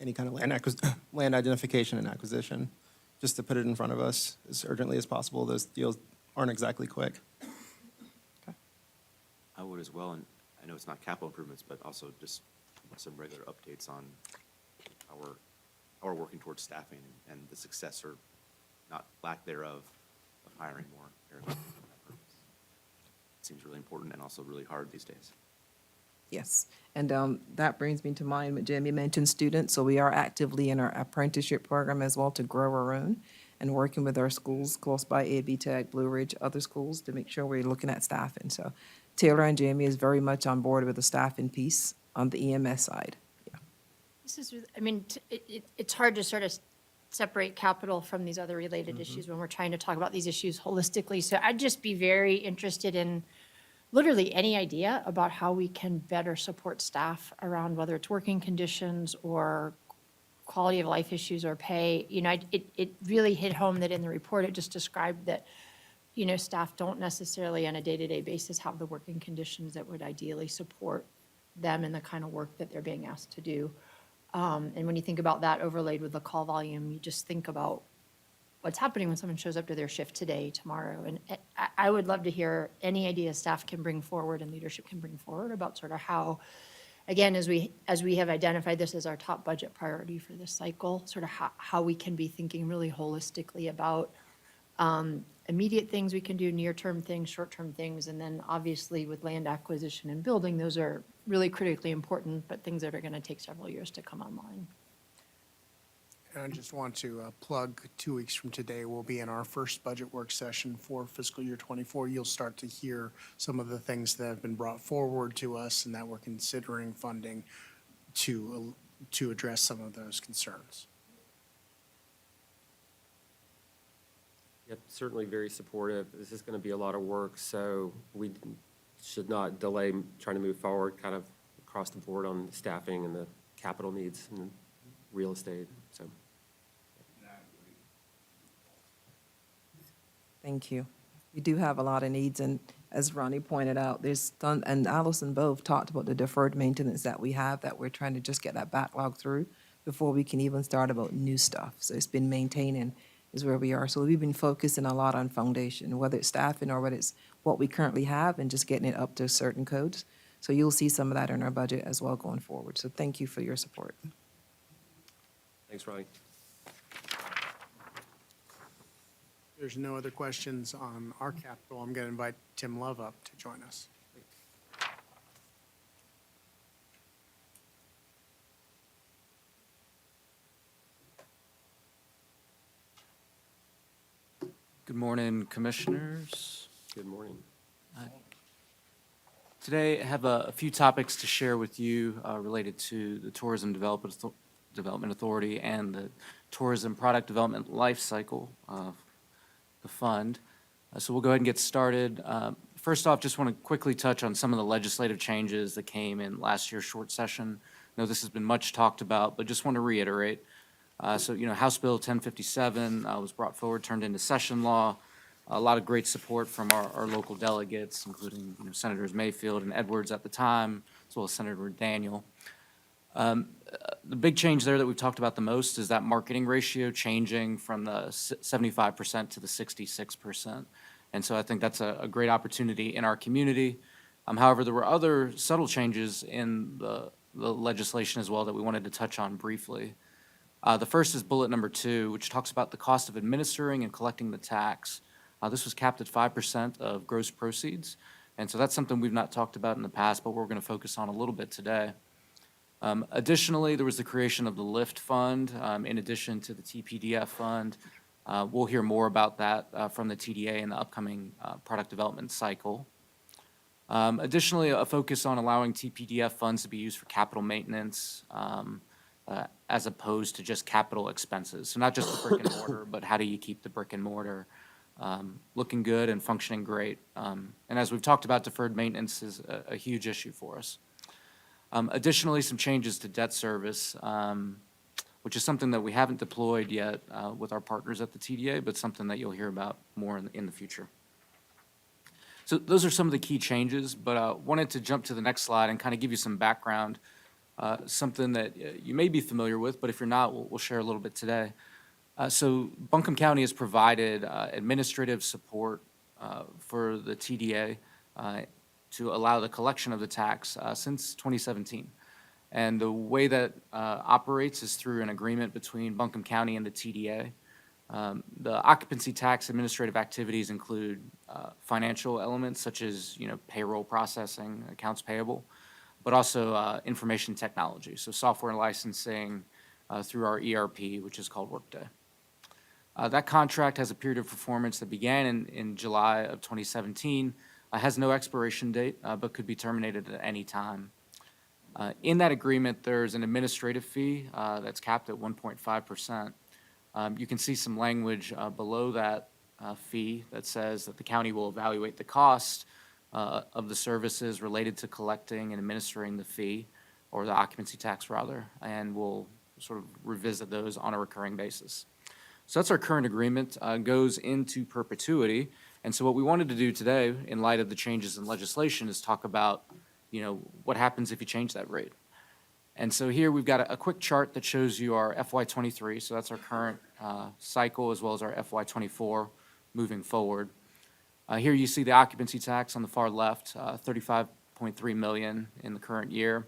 any kind of land identification and acquisition, just to put it in front of us as urgently as possible. Those deals aren't exactly quick. I would as well, and I know it's not capital improvements, but also just some regular updates on how we're working towards staffing and the success or not lack thereof of hiring more paramedics. It seems really important and also really hard these days. Yes, and that brings me to mind what Jamie mentioned, students, so we are actively in our apprenticeship program as well to grow our own and working with our schools close by, AB Tech, Blue Ridge, other schools, to make sure we're looking at staffing. So Taylor and Jamie is very much on board with the staffing piece on the EMS side. Yeah. This is, I mean, it's hard to sort of separate capital from these other related issues when we're trying to talk about these issues holistically. So I'd just be very interested in literally any idea about how we can better support staff around whether it's working conditions or quality of life issues or pay. You know, it really hit home that in the report, it just described that, you know, staff don't necessarily on a day-to-day basis have the working conditions that would ideally support them in the kind of work that they're being asked to do. And when you think about that overlaid with the call volume, you just think about what's happening when someone shows up to their shift today, tomorrow. And I would love to hear any ideas staff can bring forward and leadership can bring forward about sort of how, again, as we have identified this as our top budget priority for this cycle, sort of how we can be thinking really holistically about immediate things we can do, near-term things, short-term things, and then obviously with land acquisition and building, those are really critically important, but things that are going to take several years to come online. And I just want to plug 2 weeks from today, we'll be in our first budget work session for fiscal year '24. You'll start to hear some of the things that have been brought forward to us and that we're considering funding to address some of those concerns. Yep, certainly very supportive. This is going to be a lot of work, so we should not delay trying to move forward kind of across the board on staffing and the capital needs and real estate, so. Thank you. We do have a lot of needs, and as Ronnie pointed out, and Allison both talked about the deferred maintenance that we have, that we're trying to just get that backlog through before we can even start about new stuff. So it's been maintaining is where we are. So we've been focusing a lot on foundation, whether it's staffing or whether it's what we currently have and just getting it up to certain codes. So you'll see some of that in our budget as well going forward. So thank you for your support. Thanks, Ronnie. There's no other questions on our capital. I'm going to invite Tim Love up to join us. Good morning, Commissioners. Good morning. Today, I have a few topics to share with you related to the Tourism Development Authority and the Tourism Product Development Life Cycle of the fund. So we'll go ahead and get started. First off, just want to quickly touch on some of the legislative changes that came in last year's short session. I know this has been much talked about, but just want to reiterate. So, you know, House Bill 1057 was brought forward, turned into session law. A lot of great support from our local delegates, including, you know, Senators Mayfield and Edwards at the time, as well as Senator Daniel. The big change there that we've talked about the most is that marketing ratio changing from the 75% to the 66%. And so I think that's a great opportunity in our community. However, there were other subtle changes in the legislation as well that we wanted to touch on briefly. The first is bullet number 2, which talks about the cost of administering and collecting the tax. This was capped at 5% of gross proceeds. And so that's something we've not talked about in the past, but we're going to focus on a little bit today. Additionally, there was the creation of the LIFT Fund, in addition to the TPDF Fund. We'll hear more about that from the TDA in the upcoming product development cycle. Additionally, a focus on allowing TPDF funds to be used for capital maintenance as opposed to just capital expenses. So not just the brick and mortar, but how do you keep the brick and mortar looking good and functioning great? And as we've talked about, deferred maintenance is a huge issue for us. Additionally, some changes to debt service, which is something that we haven't deployed yet with our partners at the TDA, but something that you'll hear about more in the future. So those are some of the key changes, but I wanted to jump to the next slide and kind of give you some background, something that you may be familiar with, but if you're not, we'll share a little bit today. So Buncombe County has provided administrative support for the TDA to allow the collection of the tax since 2017. And the way that operates is through an agreement between Buncombe County and the TDA. The occupancy tax administrative activities include financial elements such as, payroll processing, accounts payable, but also information technology, so software licensing through our ERP, which is called Workday. That contract has a period of performance that began in July of 2017, has no expiration date, but could be terminated at any time. In that agreement, there's an administrative fee that's capped at 1.5%. You can see some language below that fee that says that the county will evaluate the cost of the services related to collecting and administering the fee, or the occupancy tax rather, and we'll sort of revisit those on a recurring basis. So that's our current agreement, goes into perpetuity. And so what we wanted to do today, in light of the changes in legislation, is talk about, what happens if you change that rate. And so here we've got a quick chart that shows you our FY23, so that's our current cycle, as well as our FY24 moving forward. Here you see the occupancy tax on the far left, $35.3 million in the current year.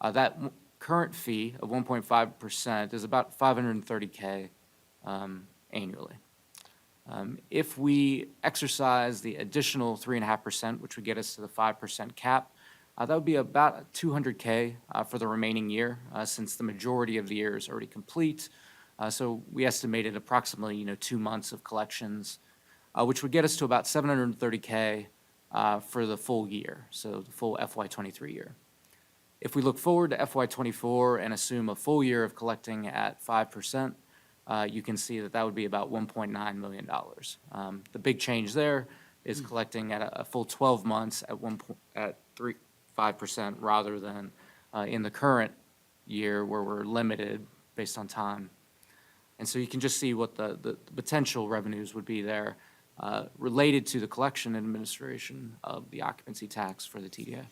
That current fee of 1.5% is about $530K annually. If we exercise the additional 3.5%, which would get us to the 5% cap, that would be about $200K for the remaining year, since the majority of the year is already complete. So we estimated approximately, 2 months of collections, which would get us to about $730K for the full year, so the full FY23 year. If we look forward to FY24 and assume a full year of collecting at 5%, you can see that would be about $1.9 million. The big change there is collecting at a full 12 months at 5% rather than in the current year where we're limited based on time. And so you can just see what the potential revenues would be there related to the collection and administration of the occupancy tax for the TDA.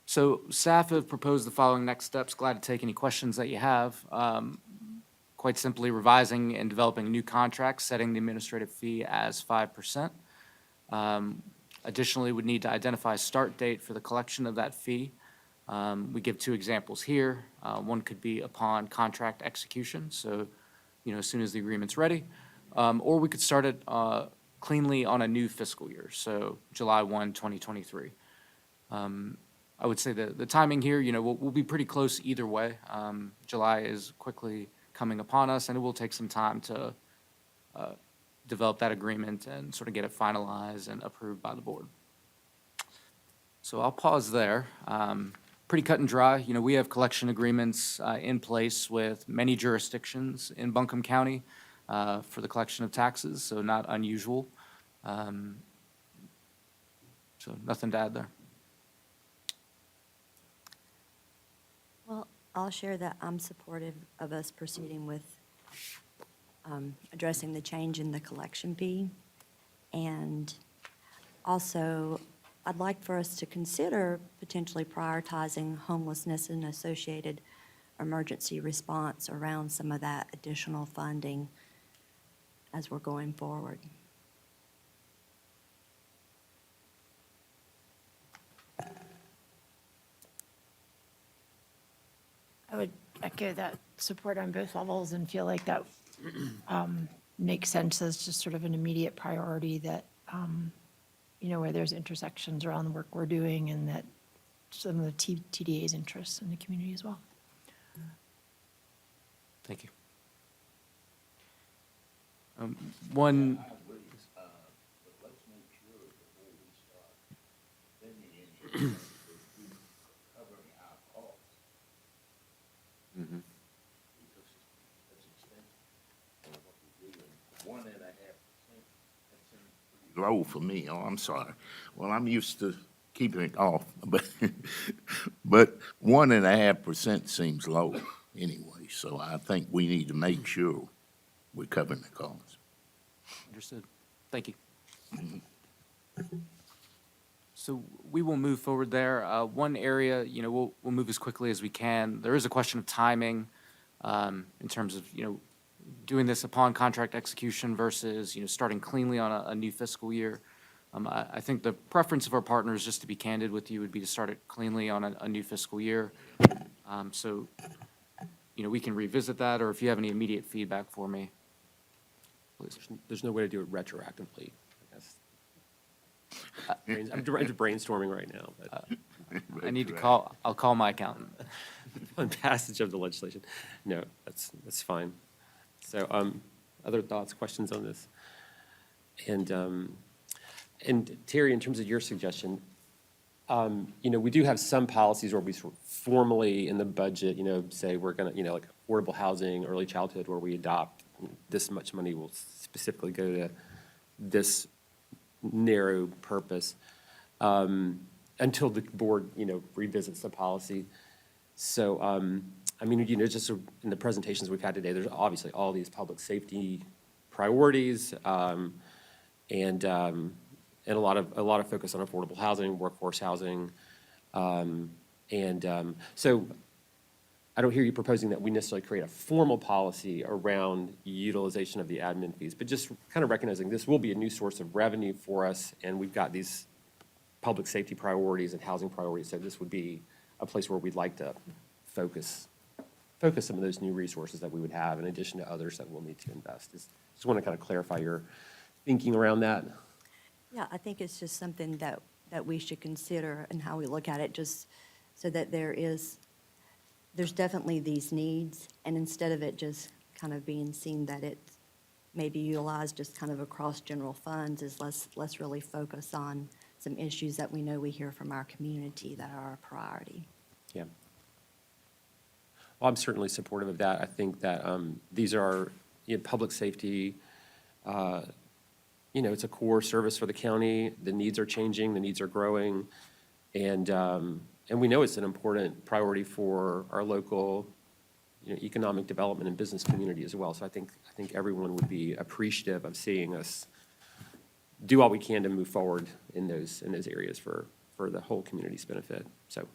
So staff have proposed the following next steps. Glad to take any questions that you have. Quite simply, revising and developing new contracts, setting the administrative fee as 5%. Additionally, we'd need to identify a start date for the collection of that fee. We give 2 examples here. One could be upon contract execution, so as soon as the agreement's ready. Or we could start it cleanly on a new fiscal year, so July 1, 2023. I would say the timing here, we'll be pretty close either way. July is quickly coming upon us, and it will take some time to develop that agreement and sort of get it finalized and approved by the board. So I'll pause there. Pretty cut and dry. We have collection agreements in place with many jurisdictions in Buncombe County for the collection of taxes, so not unusual. So nothing to add there. Well, I'll share that I'm supportive of us proceeding with addressing the change in the collection fee. And also, I'd like for us to consider potentially prioritizing homelessness and associated emergency response around some of that additional funding as we're going forward. I would echo that support on both levels and feel like that makes sense as just sort of an immediate priority that, where there's intersections around the work we're doing and that some of the TDA's interests in the community as well. Thank you. One, Low for me. Oh, I'm sorry. Well, I'm used to keeping it off, but 1.5% seems low anyway. So I think we need to make sure we're covering the costs. understood. Thank you. So we will move forward there. One area, we'll move as quickly as we can. There is a question of timing in terms of, doing this upon contract execution versus, starting cleanly on a new fiscal year. I think the preference of our partners, just to be candid with you, would be to start it cleanly on a new fiscal year. So, we can revisit that, or if you have any immediate feedback for me, please. There's no way to do it retroactively, I guess. I'm just brainstorming right now, but I need to I'll call my accountant. on passage of the legislation. No, that's fine. So, other thoughts, questions on this? And Terry, in terms of your suggestion, we do have some policies where we sort of formally in the budget, say we're gonna, like affordable housing, early childhood, where we adopt this much money will specifically go to this narrow purpose, until the board, revisits the policy. So, just in the presentations we've had today, there's obviously all these public safety priorities, and a lot of focus on affordable housing, workforce housing. So I don't hear you proposing that we necessarily create a formal policy around utilization of the admin fees, but just kind of recognizing this will be a new source of revenue for us, and we've got these public safety priorities and housing priorities, so this would be a place where we'd like to focus some of those new resources that we would have in addition to others that we'll need to invest. Just want to kind of clarify your thinking around that. Yeah, I think it's just something that we should consider and how we look at it, just so that there's definitely these needs, and instead of it just kind of being seen that it may be utilized just kind of across general funds, is let's really focus on some issues that we know we hear from our community that are a priority. Yeah. Well, I'm certainly supportive of that. I think that these are, public safety, it's a core service for the county. The needs are changing, the needs are growing, and we know it's an important priority for our local, economic development and business community as well. So I think everyone would be appreciative of seeing us do all we can to move forward in those areas for the whole community's benefit. So,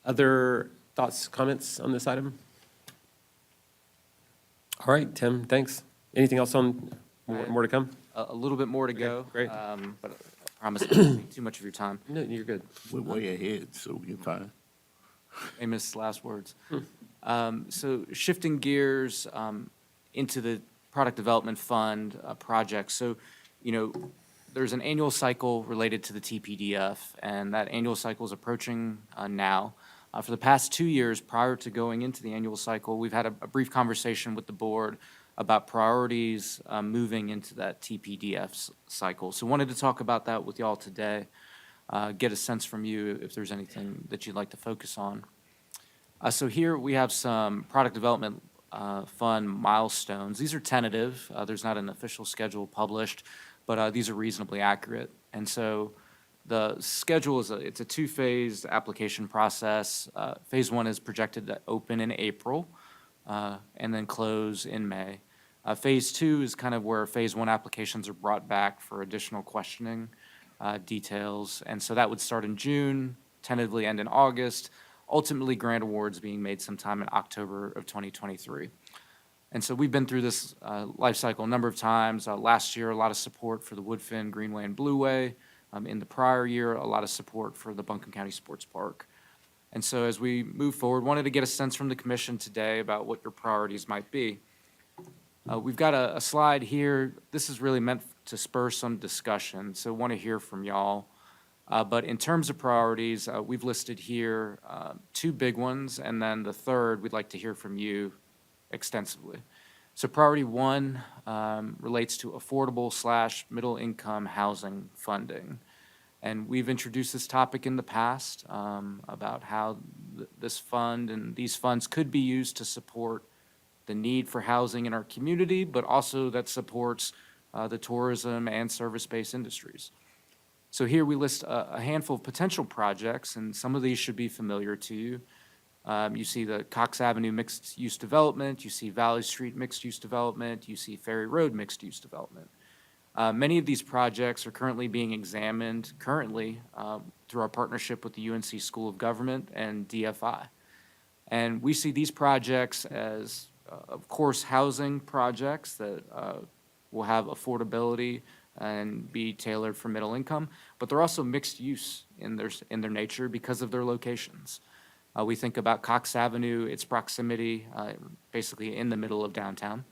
other thoughts, comments on this item? All right, Tim, thanks. Anything else on more to come? A little bit more to go. Great. But I promise not to take too much of your time. No, you're good. We're way ahead, so you're fine. Famous last words. So shifting gears into the product development fund project. So, there's an annual cycle related to the TPDF, and that annual cycle is approaching now. For the past 2 years, prior to going into the annual cycle, we've had a brief conversation with the board about priorities moving into that TPDF cycle. So wanted to talk about that with y'all today, get a sense from you if there's anything that you'd like to focus on. So here we have some product development fund milestones. These are tentative. There's not an official schedule published, but these are reasonably accurate. And so the schedule is it's a two-phase application process. Phase one is projected to open in April and then close in May. Phase two is kind of where phase one applications are brought back for additional questioning details. And so that would start in June, tentatively end in August, ultimately grant awards being made sometime in October of 2023. And so we've been through this life cycle a number of times. Last year, a lot of support for the Woodfin, Greenway, and Blueway. In the prior year, a lot of support for the Buncombe County Sports Park. And so as we move forward, wanted to get a sense from the commission today about what your priorities might be. We've got a slide here. This is really meant to spur some discussion, so want to hear from y'all. But in terms of priorities, we've listed here two big ones, and then the third, we'd like to hear from you extensively. So priority one relates to affordable/middle-income housing funding. And we've introduced this topic in the past about how this fund and these funds could be used to support the need for housing in our community, but also that supports the tourism and service-based industries. So here we list a handful of potential projects, and some of these should be familiar to you. You see the Cox Avenue mixed-use development, you see Valley Street mixed-use development, you see Ferry Road mixed-use development. Many of these projects are currently being examined through our partnership with the UNC School of Government and DFI. And we see these projects as, of course, housing projects that will have affordability and be tailored for middle income, but they're also mixed use in their nature because of their locations. We think about Cox Avenue, its proximity, basically in the middle of downtown.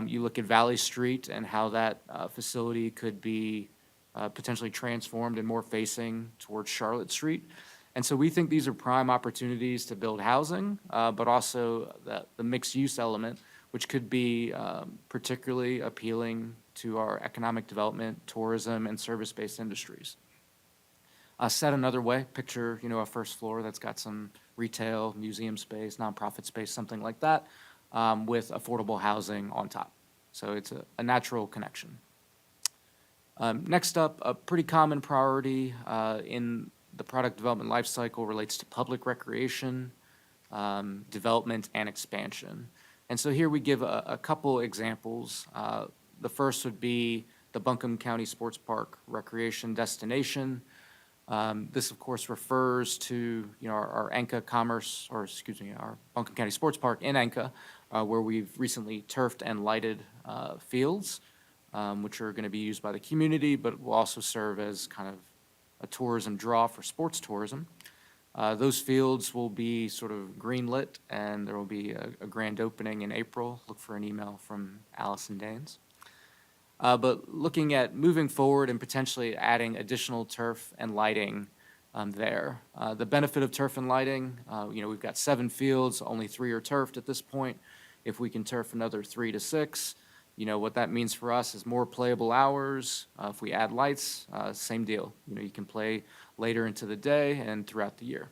You look at Valley Street and how that facility could be potentially transformed and more facing towards Charlotte Street. And so we think these are prime opportunities to build housing, but also the mixed-use element, which could be particularly appealing to our economic development, tourism, and service-based industries. Said another way, picture, a first floor that's got some retail, museum space, nonprofit space, something like that, with affordable housing on top. So it's a natural connection. Next up, a pretty common priority in the product development lifecycle relates to public recreation, development, and expansion. And so here we give a couple examples. The first would be the Buncombe County Sports Park Recreation Destination. This, of course, refers to our Anka our Buncombe County Sports Park in Anka, where we've recently turfed and lighted fields, which are going to be used by the community, but will also serve as kind of a tourism draw for sports tourism. Those fields will be sort of green-lit, and there will be a grand opening in April. Look for an email from Allison Danes. But looking at moving forward and potentially adding additional turf and lighting there. The benefit of turf and lighting, we've got 7 fields, only 3 are turfed at this point. If we can turf another 3 to 6, what that means for us is more playable hours. If we add lights, same deal. You can play later into the day and throughout the year.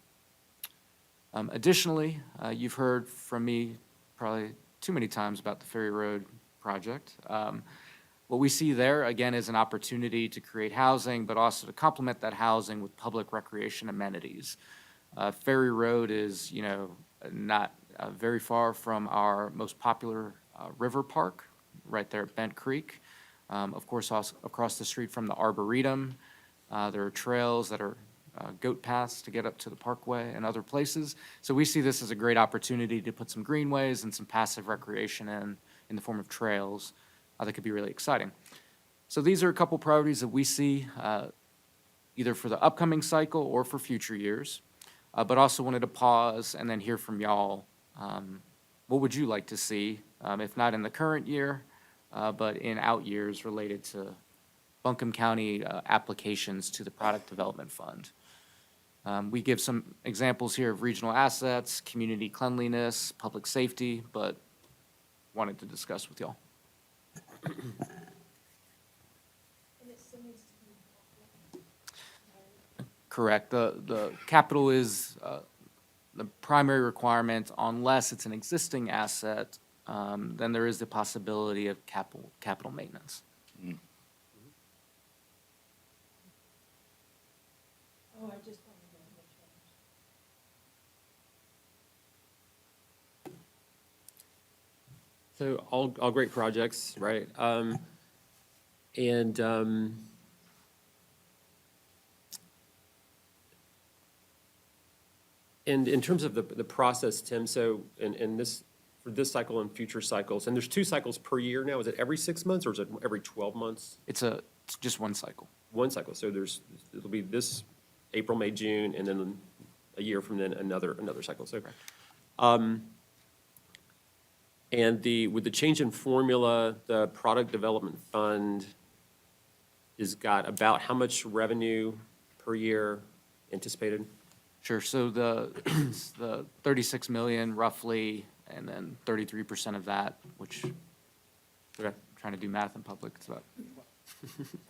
Additionally, you've heard from me probably too many times about the Ferry Road project. What we see there, again, is an opportunity to create housing, but also to complement that housing with public recreation amenities. Ferry Road is, not very far from our most popular river park, right there at Bent Creek. Of course, also across the street from the Arboretum. There are trails that are goat paths to get up to the parkway and other places. So we see this as a great opportunity to put some greenways and some passive recreation in the form of trails. That could be really exciting. So these are a couple priorities that we see either for the upcoming cycle or for future years, but also wanted to pause and then hear from y'all. What would you like to see, if not in the current year, but in out years related to Buncombe County applications to the Product Development Fund? We give some examples here of regional assets, community cleanliness, public safety, but wanted to discuss with y'all. Correct. The capital is the primary requirement unless it's an existing asset, then there is the possibility of capital maintenance. So all great projects, right? And in terms of the process, Tim, so in this, for this cycle and future cycles, and there's 2 cycles per year now, is it every 6 months or is it every 12 months? It's just one cycle. One cycle, so it'll be this April, May, June, and then a year from then another cycle, so. And with the change in formula, the Product Development Fund has got about how much revenue per year anticipated? Sure, so it's the 36 million roughly, and then 33% of that, which, Okay, trying to do math in public, it's about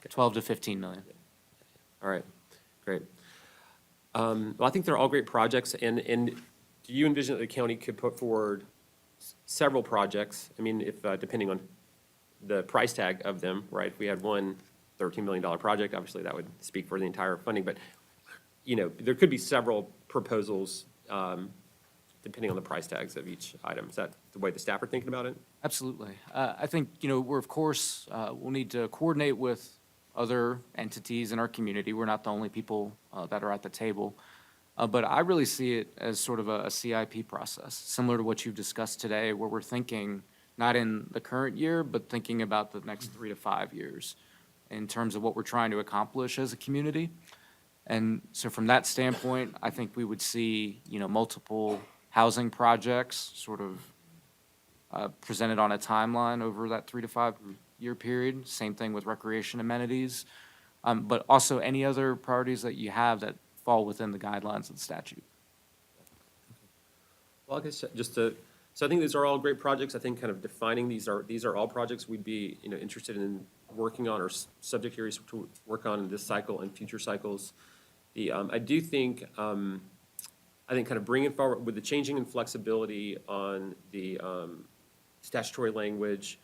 12 to 15 million. all right, great. Well, I think they're all great projects, and do you envision that the county could put forward several projects? I mean, if, depending on the price tag of them, right? If we had one $13 million project, obviously that would speak for the entire funding, but, you know, there could be several proposals, depending on the price tags of each item. Is that the way the staff are thinking about it? Absolutely. I think, you know, we're, of course, we'll need to coordinate with other entities in our community. We're not the only people that are at the table. But I really see it as sort of a CIP process, similar to what you've discussed today, where we're thinking not in the current year, but thinking about the next 3 to 5 years in terms of what we're trying to accomplish as a community. And so from that standpoint, I think we would see, you know, multiple housing projects sort of presented on a timeline over that 3 to 5 year period. Same thing with recreation amenities, but also any other priorities that you have that fall within the guidelines of the statute. Well, I guess just to, so I think these are all great projects. I think kind of defining these are all projects we'd be, you know, interested in working on or subject areas to work on in this cycle and future cycles. I do think, I think kind of bringing forward with the changing in flexibility on the statutory language,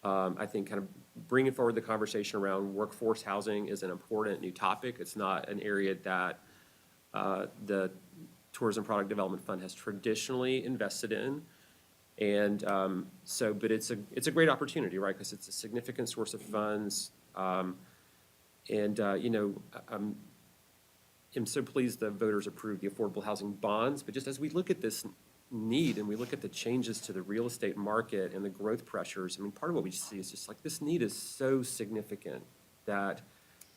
I think kind of bringing forward the conversation around workforce housing is an important new topic. It's not an area that the Tourism Product Development Fund has traditionally invested in. And so, but it's a great opportunity, right? Because it's a significant source of funds. You know, I'm so pleased the voters approved the affordable housing bonds. But just as we look at this need and we look at the changes to the real estate market and the growth pressures, I mean, part of what we see is just like this need is so significant that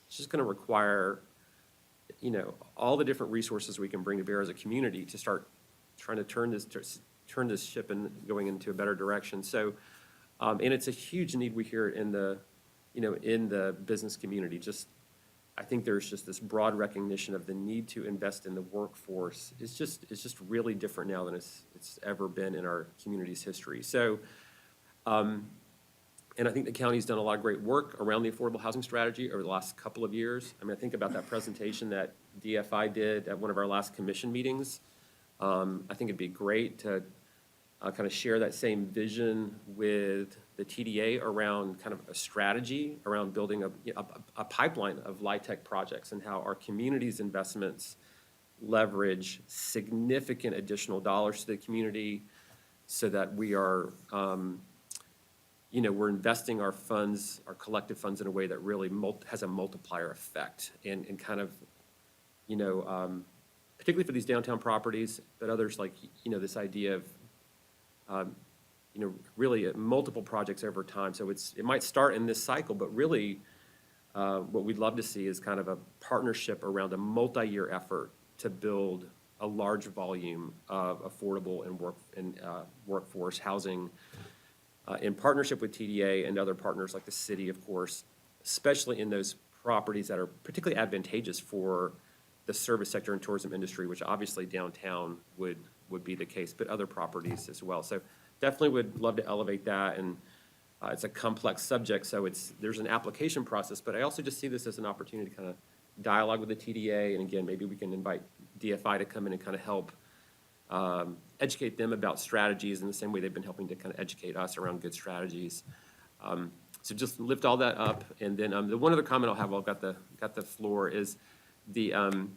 it's just going to require, you know, all the different resources we can bring to bear as a community to start trying to turn this ship and going into a better direction. So, and it's a huge need we hear in the, you know, in the business community. Just, I think there's just this broad recognition of the need to invest in the workforce. It's just really different now than it's ever been in our community's history. So, and I think the county's done a lot of great work around the affordable housing strategy over the last couple of years. I mean, I think about that presentation that DFI did at one of our last commission meetings. I think it'd be great to kind of share that same vision with the TDA around kind of a strategy around building a pipeline of LIHTC projects and how our community's investments leverage significant additional dollars to the community so that we are, you know, we're investing our funds, our collective funds in a way that really has a multiplier effect and kind of, you know, particularly for these downtown properties, but others like, you know, this idea of, you know, really multiple projects over time. So it might start in this cycle, but really what we'd love to see is kind of a partnership around a multi-year effort to build a large volume of affordable and workforce housing in partnership with TDA and other partners like the city, of course, especially in those properties that are particularly advantageous for the service sector and tourism industry, which obviously downtown would be the case, but other properties as well. So definitely would love to elevate that, and it's a complex subject, so there's an application process, but I also just see this as an opportunity to kind of dialogue with the TDA, and again, maybe we can invite DFI to come in and kind of help educate them about strategies in the same way they've been helping to kind of educate us around good strategies. So just lift all that up, and then the one other comment I'll have while I've got the floor is on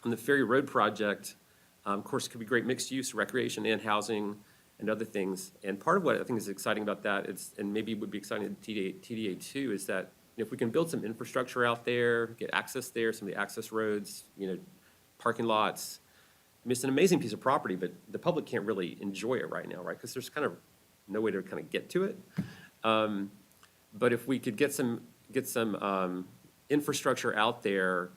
the Ferry Road project. Of course, it could be great mixed use, recreation and housing and other things. And part of what I think is exciting about that is, and maybe would be exciting to TDA too, is that if we can build some infrastructure out there, get access there, some of the access roads, you know, parking lots. I mean, it's an amazing piece of property, but the public can't really enjoy it right now, right? Because there's kind of no way to kind of get to it. But if we could get some infrastructure out there,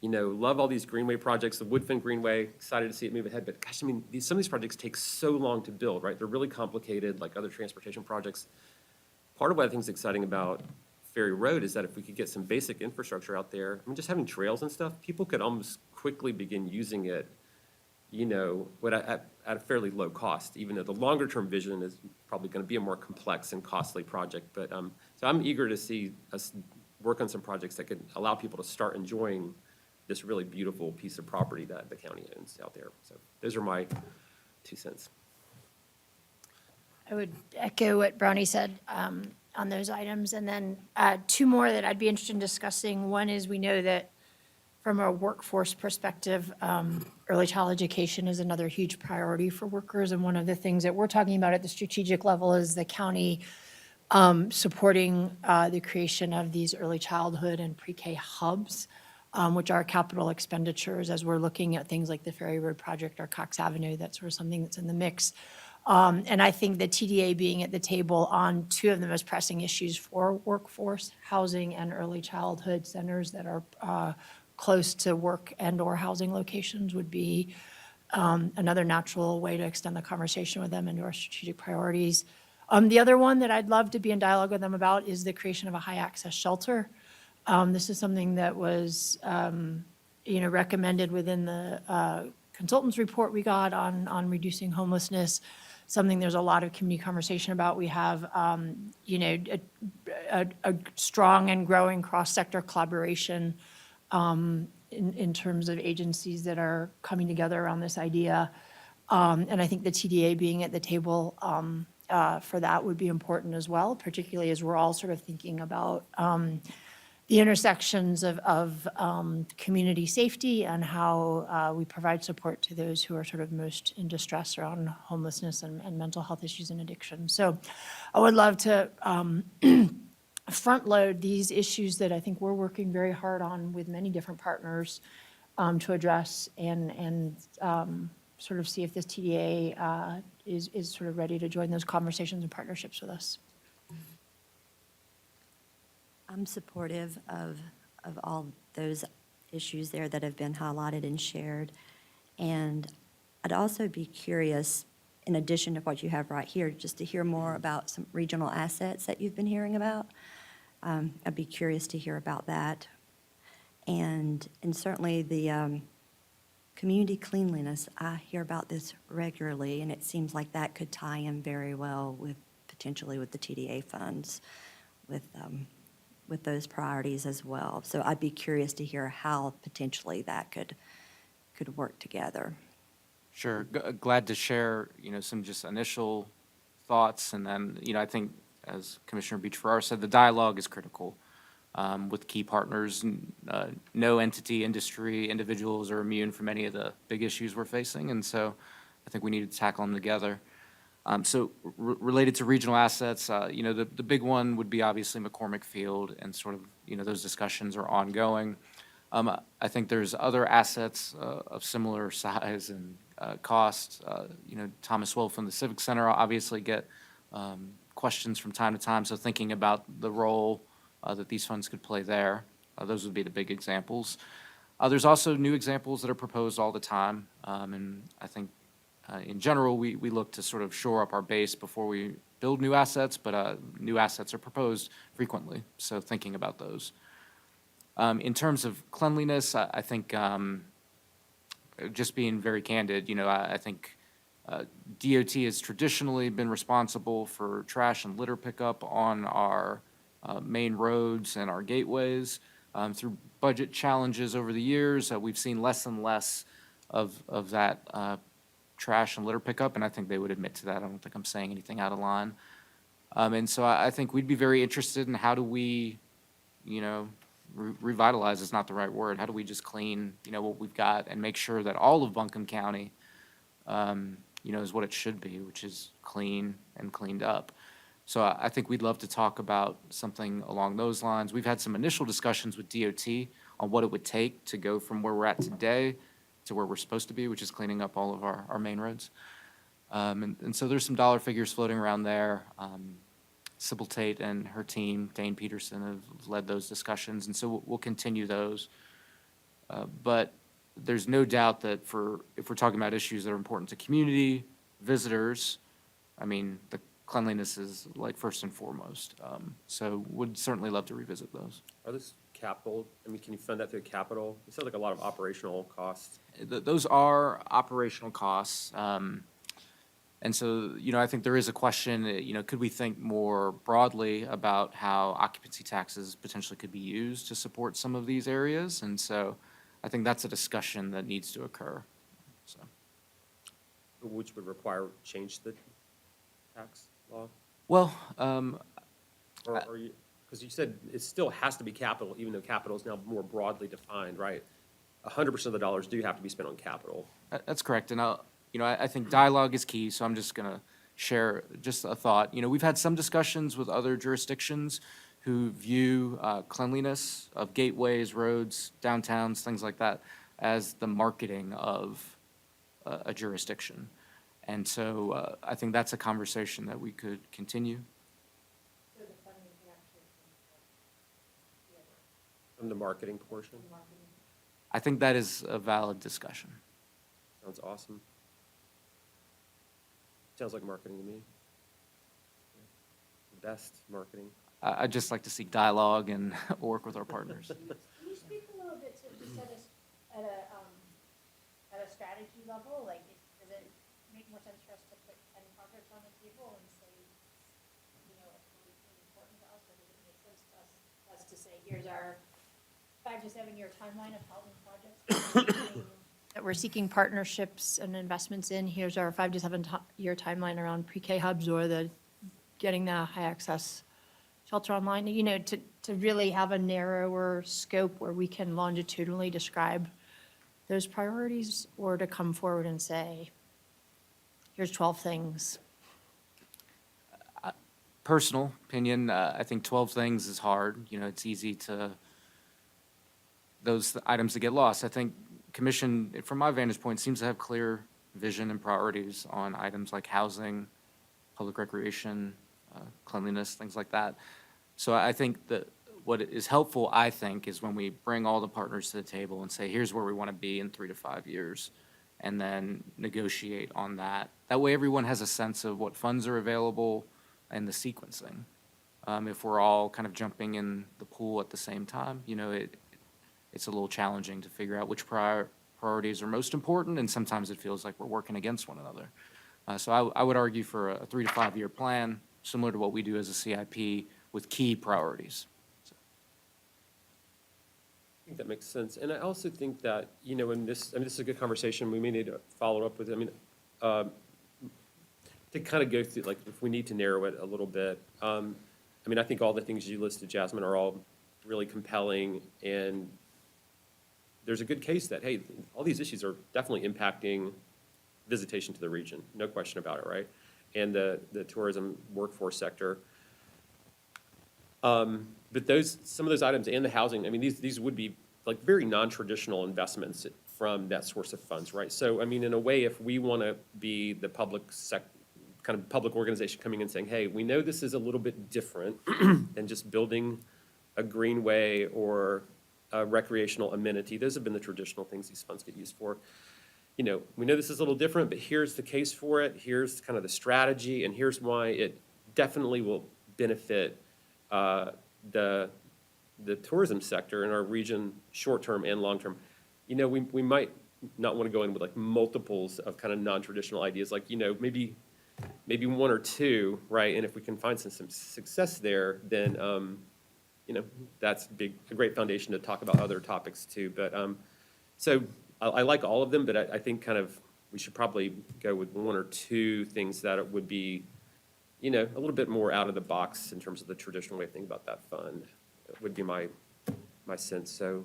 you know, love all these greenway projects, the Woodfin Greenway, excited to see it move ahead. But gosh, I mean, some of these projects take so long to build, right? They're really complicated, like other transportation projects. Part of what I think is exciting about Ferry Road is that if we could get some basic infrastructure out there, I mean, just having trails and stuff, people could almost quickly begin using it, you know, at a fairly low cost, even though the longer-term vision is probably going to be a more complex and costly project. But, so I'm eager to see us work on some projects that could allow people to start enjoying this really beautiful piece of property that the county owns out there. So those are my 2 cents. I would echo what Brownie said on those items. And then two more that I'd be interested in discussing. One is we know that from a workforce perspective, early child education is another huge priority for workers. And one of the things that we're talking about at the strategic level is the county supporting the creation of these early childhood and pre-K hubs, which are capital expenditures as we're looking at things like the Ferry Road project or Cox Avenue. That's sort of something that's in the mix. And I think the TDA being at the table on two of the most pressing issues for workforce, housing and early childhood centers that are close to work and/or housing locations would be another natural way to extend the conversation with them into our strategic priorities. The other one that I'd love to be in dialogue with them about is the creation of a high-access shelter. This is something that was, recommended within the consultant's report we got on reducing homelessness, something there's a lot of community conversation about. We have, a strong and growing cross-sector collaboration in terms of agencies that are coming together around this idea. And I think the TDA being at the table for that would be important as well, particularly as we're all sort of thinking about the intersections of community safety and how we provide support to those who are sort of most in distress around homelessness and mental health issues and addiction. So I would love to front load these issues that I think we're working very hard on with many different partners to address and sort of see if this TDA is sort of ready to join those conversations and partnerships with us. I'm supportive of all those issues there that have been highlighted and shared. And I'd also be curious, in addition to what you have right here, just to hear more about some regional assets that you've been hearing about. I'd be curious to hear about that. And certainly the community cleanliness, I hear about this regularly, and it seems like that could tie in very well with, potentially with the TDA funds, with those priorities as well. So I'd be curious to hear how potentially that could work together. Sure. Glad to share, some just initial thoughts. And then, I think, as Commissioner Beach-Farrar said, the dialogue is critical with key partners. No entity, industry, individuals are immune from any of the big issues we're facing. And so I think we need to tackle them together. So related to regional assets, the big one would be obviously McCormick Field, and sort of, those discussions are ongoing. I think there's other assets of similar size and cost. Thomas Wolfe and the Civic Center obviously get questions from time to time, so thinking about the role that these funds could play there, those would be the big examples. There's also new examples that are proposed all the time, and I think in general, we look to sort of shore up our base before we build new assets, but new assets are proposed frequently, so thinking about those. In terms of cleanliness, I think just being very candid, I think DOT has traditionally been responsible for trash and litter pickup on our main roads and our gateways. Through budget challenges over the years, we've seen less and less of that trash and litter pickup, and I think they would admit to that. I don't think I'm saying anything out of line. And so I think we'd be very interested in how do we, revitalize is not the right word. How do we just clean, what we've got and make sure that all of Buncombe County, is what it should be, which is clean and cleaned up. So I think we'd love to talk about something along those lines. We've had some initial discussions with DOT on what it would take to go from where we're at today to where we're supposed to be, which is cleaning up all of our main roads. And so there's some dollar figures floating around there. Sybil Tate and her team, Dane Peterson, have led those discussions, and so we'll continue those. But there's no doubt that if we're talking about issues that are important to community, visitors, I mean, cleanliness is like first and foremost. So would certainly love to revisit those. Are those capital, I mean, can you fund that through capital? It sounds like a lot of operational costs. Those are operational costs. And so, I think there is a question, could we think more broadly about how occupancy taxes potentially could be used to support some of these areas? And so I think that's a discussion that needs to occur, so. Which would require change to the tax law? Well, Or are you, because you said it still has to be capital, even though capital is now more broadly defined, right? 100% of the dollars do have to be spent on capital. That's correct, and I think dialogue is key, so I'm just gonna share just a thought. We've had some discussions with other jurisdictions who view cleanliness of gateways, roads, downtowns, things like that, as the marketing of a jurisdiction. And so I think that's a conversation that we could continue. From the marketing portion? I think that is a valid discussion. Sounds awesome. Sounds like marketing to me. Best marketing. I'd just like to see dialogue and work with our partners. Can you speak a little bit to just at a strategy level? Like, does it make more sense for us to put 10 projects on the table and say, it's really important to us, or does it make sense to us to say, here's our 5 to 7 year timeline of housing projects that we're seeking partnerships and investments in? Here's our 5 to 7 year timeline around pre-K hubs or getting the high access shelter online, to really have a narrower scope where we can longitudinally describe those priorities, or to come forward and say, here's 12 things. Personal opinion, I think 12 things is hard. It's easy those items to get lost. I think Commission, from my vantage point, seems to have clear vision and priorities on items like housing, public recreation, cleanliness, things like that. So I think that what is helpful, I think, is when we bring all the partners to the table and say, here's where we want to be in 3 to 5 years, and then negotiate on that. That way, everyone has a sense of what funds are available and the sequencing. If we're all kind of jumping in the pool at the same time, it's a little challenging to figure out which priorities are most important, and sometimes it feels like we're working against one another. So I would argue for a 3 to 5 year plan, similar to what we do as a CIP, with key priorities. I think that makes sense. And I also think that, this is a good conversation. We may need to follow up with, to kind of go through, like, if we need to narrow it a little bit. I think all the things you listed, Jasmine, are all really compelling, and there's a good case that, hey, all these issues are definitely impacting visitation to the region, no question about it, right? And the tourism workforce sector. But some of those items and the housing, these would be like very non-traditional investments from that source of funds, right? So, in a way, if we want to be the public organization coming and saying, hey, we know this is a little bit different than just building a greenway or a recreational amenity. Those have been the traditional things these funds get used for. We know this is a little different, but here's the case for it. Here's kind of the strategy, and here's why it definitely will benefit the tourism sector in our region, short-term and long-term. We might not want to go in with like multiples of kind of non-traditional ideas, like, maybe 1 or 2, right? And if we can find some success there, then, that's a great foundation to talk about other topics too. But, so I like all of them, but I think kind of we should probably go with 1 or 2 things that would be, a little bit more out of the box in terms of the traditional way of thinking about that fund. It would be my sense. So,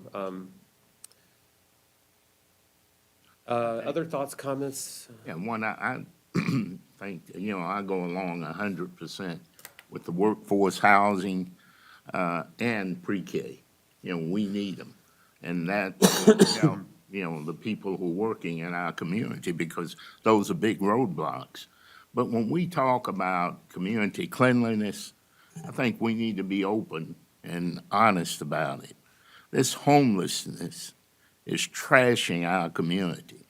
other thoughts, comments? Yeah, one, I think, I go along 100% with the workforce housing and pre-K. We need them. And that will help, the people who are working in our community, because those are big roadblocks. But when we talk about community cleanliness, I think we need to be open and honest about it. This homelessness is trashing our community.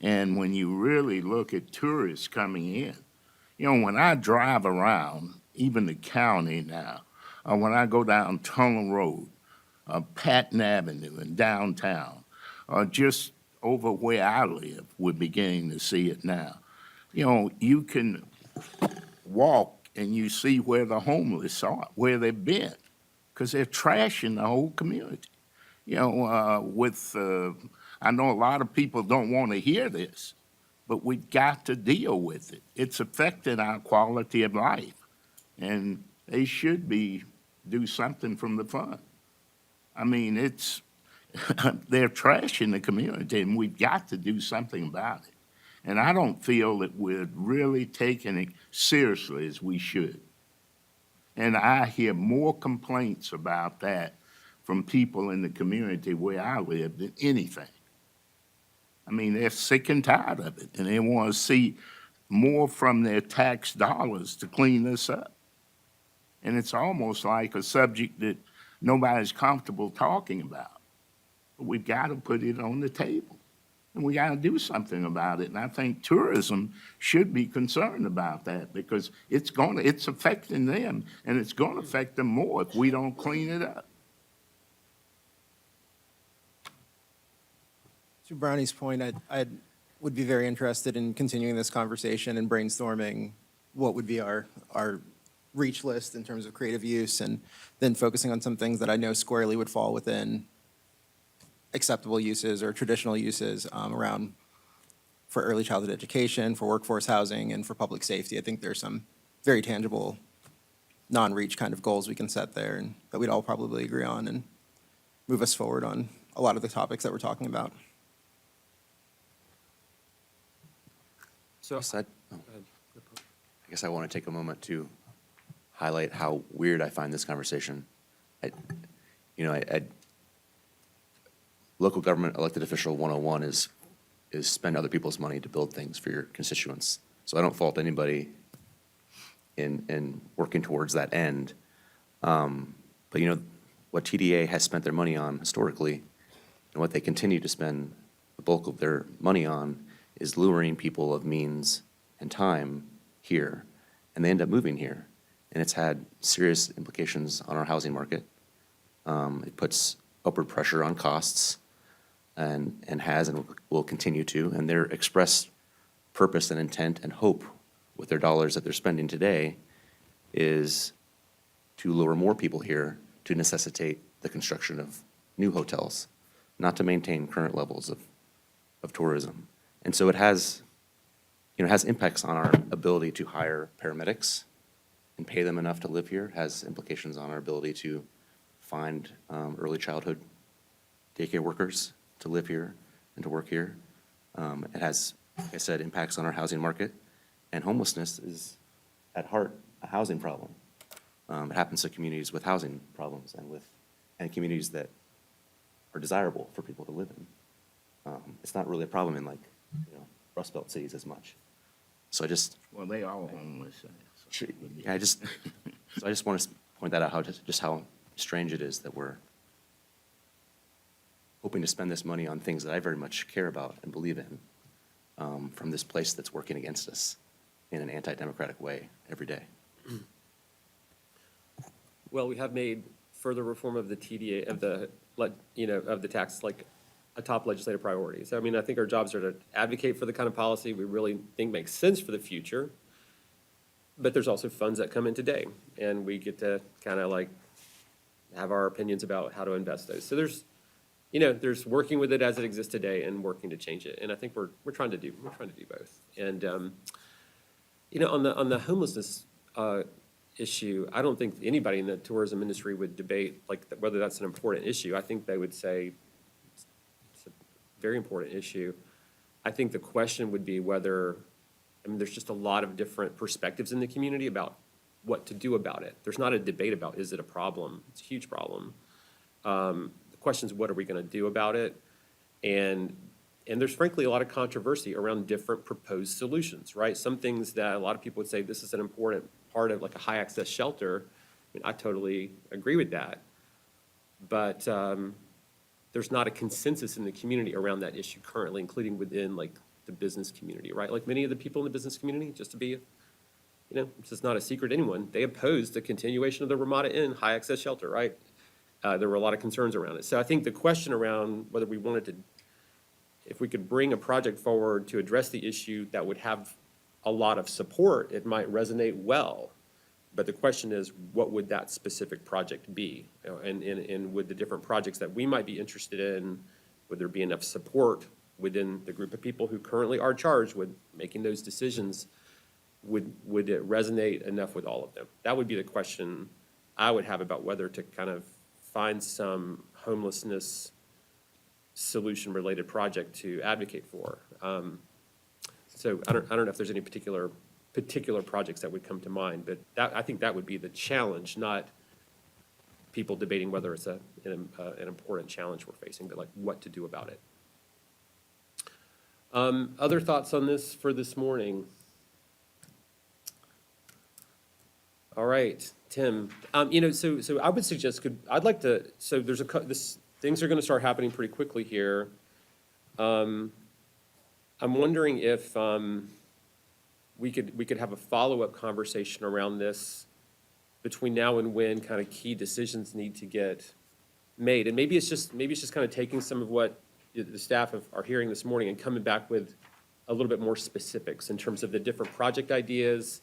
And when you really look at tourists coming in, You know, when I drive around, even the county now, when I go down Tunnel Road, Patton Avenue in downtown, just over where I live, we're beginning to see it now. You know, you can walk and you see where the homeless are, where they've been, because they're trashing the whole community. You know, I know a lot of people don't want to hear this, but we've got to deal with it. It's affecting our quality of life, and they should do something from the fund. I mean, they're trashing the community, and we've got to do something about it. And I don't feel that we're really taking it seriously as we should. And I hear more complaints about that from people in the community where I live than anything. I mean, they're sick and tired of it, and they want to see more from their tax dollars to clean this up. And it's almost like a subject that nobody's comfortable talking about. But we've got to put it on the table, and we got to do something about it. And I think tourism should be concerned about that, because it's affecting them, and it's going to affect them more if we don't clean it up. To Brownie's point, I would be very interested in continuing this conversation and brainstorming what would be our reach list in terms of creative use, and then focusing on some things that I know squarely would fall within acceptable uses or traditional uses around for early childhood education, for workforce housing, and for public safety. I think there's some very tangible, non-reach kind of goals we can set there, and that we'd all probably agree on and move us forward on a lot of the topics that we're talking about. So, I guess I want to take a moment to highlight how weird I find this conversation. Local government elected official 101 is spend other people's money to build things for your constituents. So I don't fault anybody in working towards that end. But what TDA has spent their money on historically, and what they continue to spend the bulk of their money on, is luring people of means and time here, and they end up moving here. And it's had serious implications on our housing market. It puts upward pressure on costs, and has and will continue to. And their express purpose and intent and hope with their dollars that they're spending today is to lure more people here to necessitate the construction of new hotels, not to maintain current levels of tourism. And so it has impacts on our ability to hire paramedics and pay them enough to live here. It has implications on our ability to find early childhood daycare workers to live here and to work here. It has, like I said, impacts on our housing market, and homelessness is at heart a housing problem. It happens to communities with housing problems and communities that are desirable for people to live in. It's not really a problem in Rust Belt cities as much. So Well, they all homeless. I just want to point that out, how strange it is that we're hoping to spend this money on things that I very much care about and believe in, from this place that's working against us in an anti-democratic way every day. well, we have made further reform of the TDA, of the tax, a top legislative priority. So, I think our jobs are to advocate for the kind of policy we really think makes sense for the future. But there's also funds that come in today, and we get to kind of have our opinions about how to invest those. So there's working with it as it exists today and working to change it. And I think we're trying to do both. And, on the homelessness issue, I don't think anybody in the tourism industry would debate whether that's an important issue. I think they would say it's a very important issue. I think the question would be whether, there's just a lot of different perspectives in the community about what to do about it. There's not a debate about, is it a problem? It's a huge problem. The question is, what are we going to do about it? And there's frankly a lot of controversy around different proposed solutions, right? Some things that a lot of people would say, this is an important part of a high access shelter. I totally agree with that. But there's not a consensus in the community around that issue currently, including within the business community, right? Many of the people in the business community, just to be this is not a secret to anyone, they opposed the continuation of the Ramada Inn high access shelter, right? There were a lot of concerns around it. So I think the question around whether we wanted to, if we could bring a project forward to address the issue that would have a lot of support, it might resonate well. But the question is, what would that specific project be? And would the different projects that we might be interested in, would there be enough support within the group of people who currently are charged with making those decisions? Would it resonate enough with all of them? That would be the question I would have about whether to kind of find some homelessness solution-related project to advocate for. So I don't know if there's any particular projects that would come to mind, but I think that would be the challenge, not people debating whether it's an important challenge we're facing, but like what to do about it. Other thoughts on this for this morning? All right, Tim, so I would suggest, so there's things are gonna start happening pretty quickly here. I'm wondering if, we could have a follow-up conversation around this between now and when kind of key decisions need to get made. And maybe it's just kind of taking some of what the staff are hearing this morning and coming back with a little bit more specifics in terms of the different project ideas.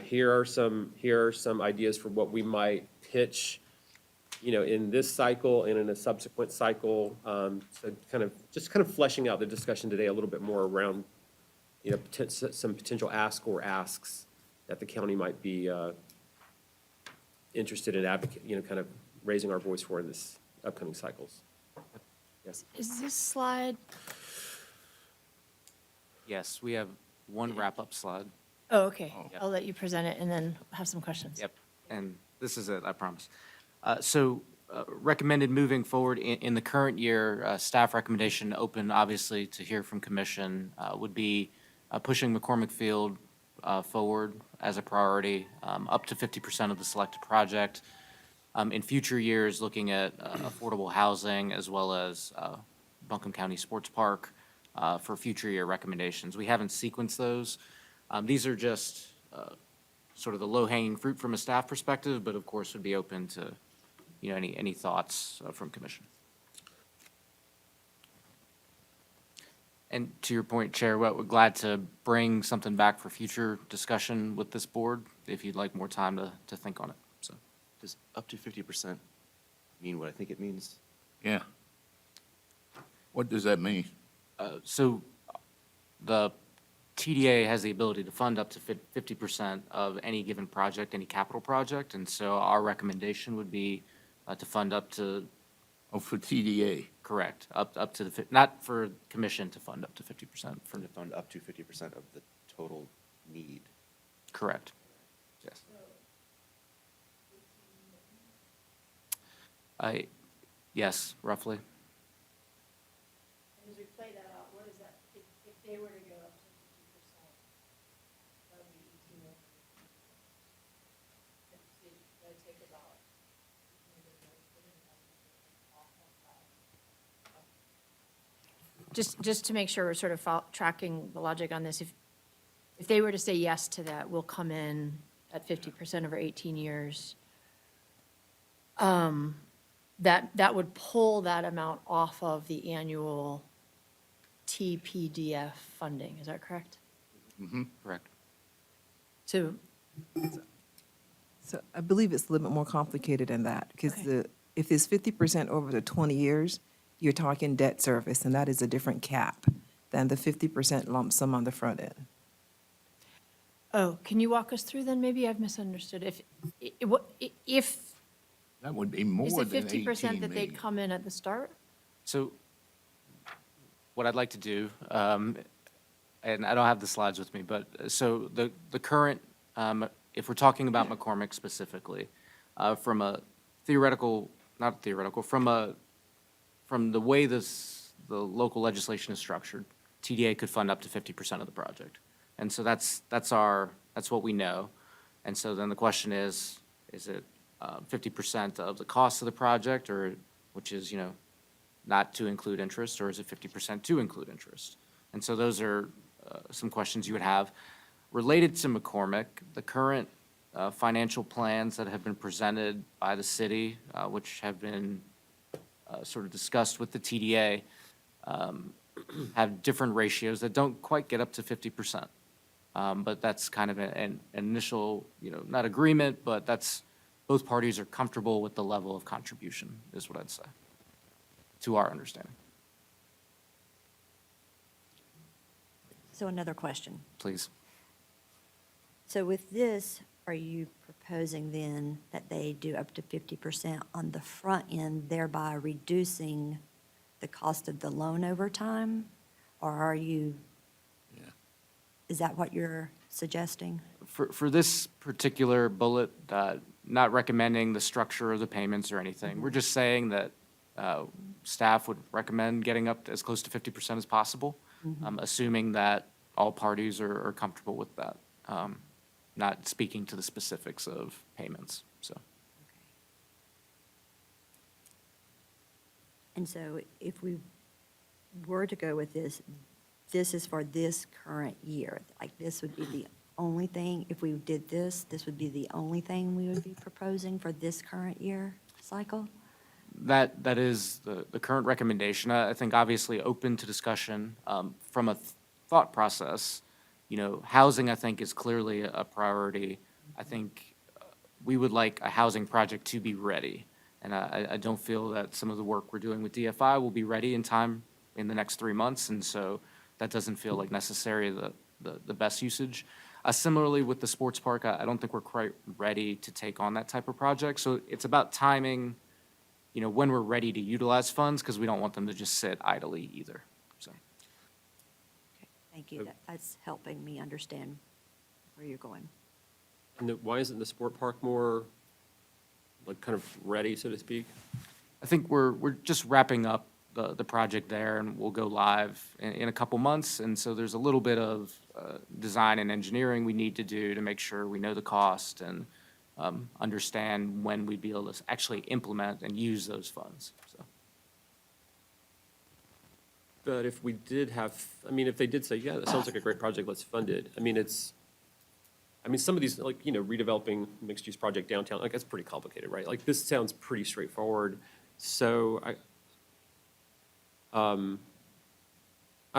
Here are some ideas for what we might pitch, in this cycle and in a subsequent cycle. So kind of fleshing out the discussion today a little bit more around, some potential asks that the county might be interested in kind of raising our voice for in this upcoming cycles. Yes. Is this slide, Yes, we have one wrap-up slide. oh, okay. I'll let you present it and then have some questions. Yep, and this is it, I promise. Recommended moving forward in the current year, staff recommendation open, obviously, to hear from commission, would be pushing McCormick Field forward as a priority, up to 50% of the selected project. In future years, looking at affordable housing as well as Buncombe County Sports Park for future year recommendations. We haven't sequenced those. These are just sort of the low-hanging fruit from a staff perspective, but of course would be open to, any thoughts from commission. And to your point, Chair, we're glad to bring something back for future discussion with this board if you'd like more time to think on it, so. Does up to 50% mean what I think it means? Yeah. What does that mean? So the TDA has the ability to fund up to 50% of any given project, any capital project, and so our recommendation would be to fund up to. Oh, for TDA? Correct, up to not for commission to fund up to 50%. To fund up to 50% of the total need. Correct, yes. Yes, roughly. And as we play that out, what is that, if they were to go up to 50%, that would be 18 million. That'd take about. Just to make sure we're sort of tracking the logic on this, if they were to say yes to that, we'll come in at 50% over 18 years. That would pull that amount off of the annual TPDF funding, is that correct? Mm-hmm. Correct. So, So I believe it's a little bit more complicated than that, because Okay. if it's 50% over the 20 years, you're talking debt service, and that is a different cap than the 50% lump sum on the front end. oh, can you walk us through then? Maybe I've misunderstood. If, That would be is more it than 50% 18 that they'd million. come in at the start? So what I'd like to do, and I don't have the slides with me, but so the current, if we're talking about McCormick specifically, from a theoretical, not theoretical, from the way the local legislation is structured, TDA could fund up to 50% of the project. And so that's what we know. And so then the question is it 50% of the cost of the project, or, which is, not to include interest, or is it 50% to include interest? And so those are some questions you would have. Related to McCormick, the current financial plans that have been presented by the city, which have been sort of discussed with the TDA, have different ratios that don't quite get up to 50%. But that's kind of an initial, not agreement, but that's, both parties are comfortable with the level of contribution, is what I'd say, to our understanding. So another question. Please. So with this, are you proposing then that they do up to 50% on the front end, thereby reducing the cost of the loan over time? Or are you, is that what you're suggesting? For this particular bullet, not recommending the structure of the payments or anything. We're just saying that staff would recommend getting up to as close to 50% as possible, assuming that all parties are comfortable with that. Not speaking to the specifics of payments, so. And so if we were to go with this, this is for this current year. Like, this would be the only thing, if we did this, this would be the only thing we would be proposing for this current year cycle? That is the current recommendation. I think obviously open to discussion. From a thought process, housing, I think, is clearly a priority. I think we would like a housing project to be ready. And I don't feel that some of the work we're doing with DFI will be ready in time in the next 3 months. And so that doesn't feel like necessarily the best usage. Similarly with the sports park, I don't think we're quite ready to take on that type of project. So it's about timing, when we're ready to utilize funds, because we don't want them to just sit idly either, so. Okay, thank you. That's helping me understand where you're going. And why isn't the sport park more, like, kind of ready, so to speak? I think we're just wrapping up the project there, and we'll go live in a couple months. And so there's a little bit of design and engineering we need to do to make sure we know the cost and understand when we'd be able to actually implement and use those funds, so. But if we did have, if they did say, yeah, that sounds like a great project, let's fund it. Some of these, like, redeveloping mixed-use project downtown, like, that's pretty complicated, right? Like, this sounds pretty straightforward. So I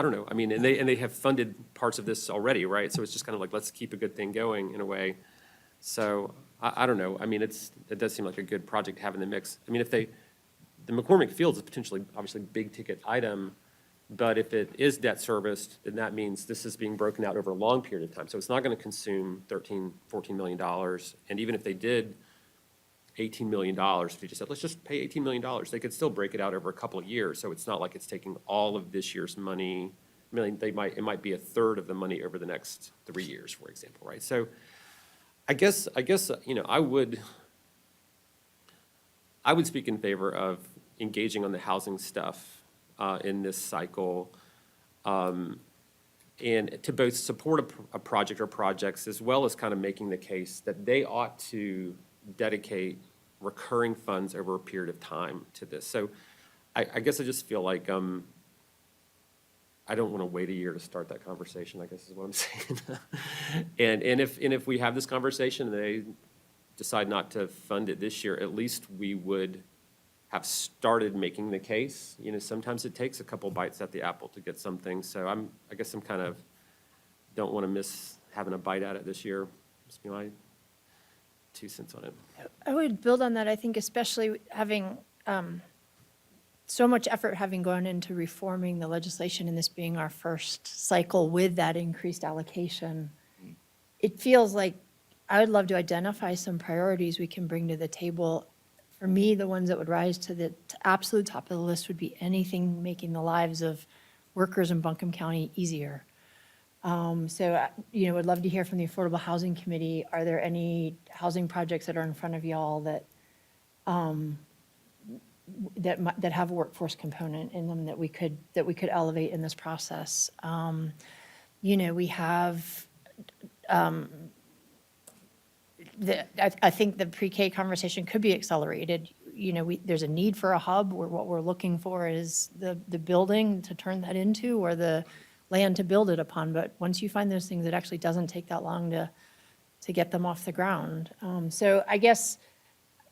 don't know. And they have funded parts of this already, right? So it's just kind of like, let's keep a good thing going in a way. So I don't know. It does seem like a good project to have in the mix. If the McCormick Fields is potentially, obviously, big ticket item, but if it is debt serviced, then that means this is being broken out over a long period of time. So it's not going to consume $13, $14 million. And even if they did $18 million, if you just said, let's just pay $18 million, they could still break it out over a couple of years. So it's not like it's taking all of this year's money. It might be a third of the money over the next 3 years, for example, right? So I guess I would speak in favor of engaging on the housing stuff in this cycle, and to both support a project or projects, as well as kind of making the case that they ought to dedicate recurring funds over a period of time to this. So I guess I just feel like I don't want to wait a year to start that conversation, I guess is what I'm saying. And if we have this conversation and they decide not to fund it this year, at least we would have started making the case. Sometimes it takes a couple bites at the apple to get something. So I guess I'm kind of, don't want to miss having a bite at it this year. Just my 2 cents on it. I would build on that. I think especially having so much effort having gone into reforming the legislation and this being our first cycle with that increased allocation, it feels like I would love to identify some priorities we can bring to the table. For me, the ones that would rise to the absolute top of the list would be anything making the lives of workers in Buncombe County easier. Would love to hear from the Affordable Housing Committee. Are there any housing projects that are in front of y'all that that have a workforce component in them that we could elevate in this process? We have. I think the pre-K conversation could be accelerated. There's a need for a hub where what we're looking for is the building to turn that into, or the land to build it upon. But once you find those things, it actually doesn't take that long to get them off the ground. So I guess,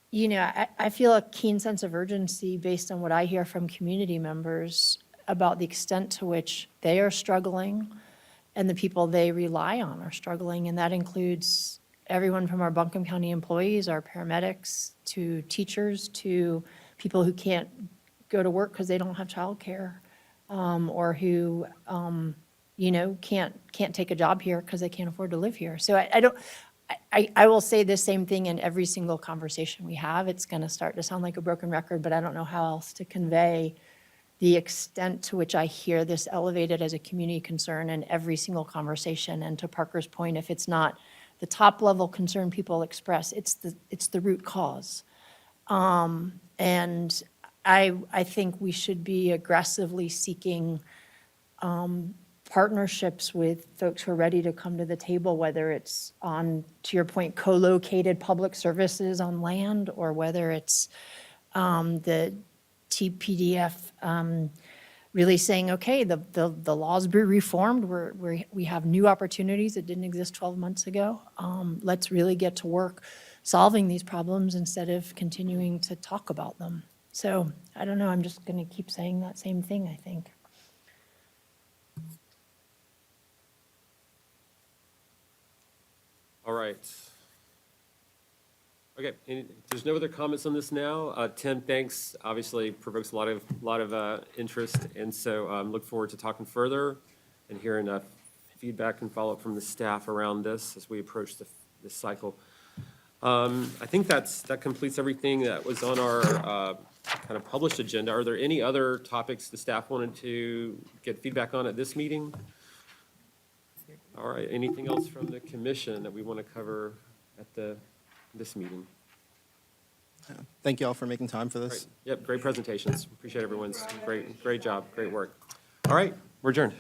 you know, I feel a keen sense of urgency based on what I hear from community members about the extent to which they are struggling and the people they rely on are struggling. And that includes everyone from our Buncombe County employees, our paramedics, to teachers, to people who can't go to work because they don't have childcare, or who, you know, can't take a job here because they can't afford to live here. So I will say the same thing in every single conversation we have. It's going to start to sound like a broken record, but I don't know how else to convey the extent to which I hear this elevated as a community concern in every single conversation. And to Parker's point, if it's not the top level concern people express, it's the root cause. And I think we should be aggressively seeking partnerships with folks who are ready to come to the table, whether it's on, to your point, co-located public services on land, or whether it's the TPDF really saying, okay, the laws be reformed, we have new opportunities that didn't exist 12 months ago. Let's really get to work solving these problems instead of continuing to talk about them. So I don't know, I'm just going to keep saying that same thing, I think. All right. Okay, if there's no other comments on this now. Tim, thanks. Obviously provokes a lot of interest, and so look forward to talking further and hearing feedback and follow-up from the staff around this as we approach this cycle. I think that completes everything that was on our kind of published agenda. Are there any other topics the staff wanted to get feedback on at this meeting? All right, anything else from the commission that we want to cover at this meeting? Thank you all for making time for Great. this. Yep, great presentations. Appreciate everyone's great job, great work. All right, we're adjourned.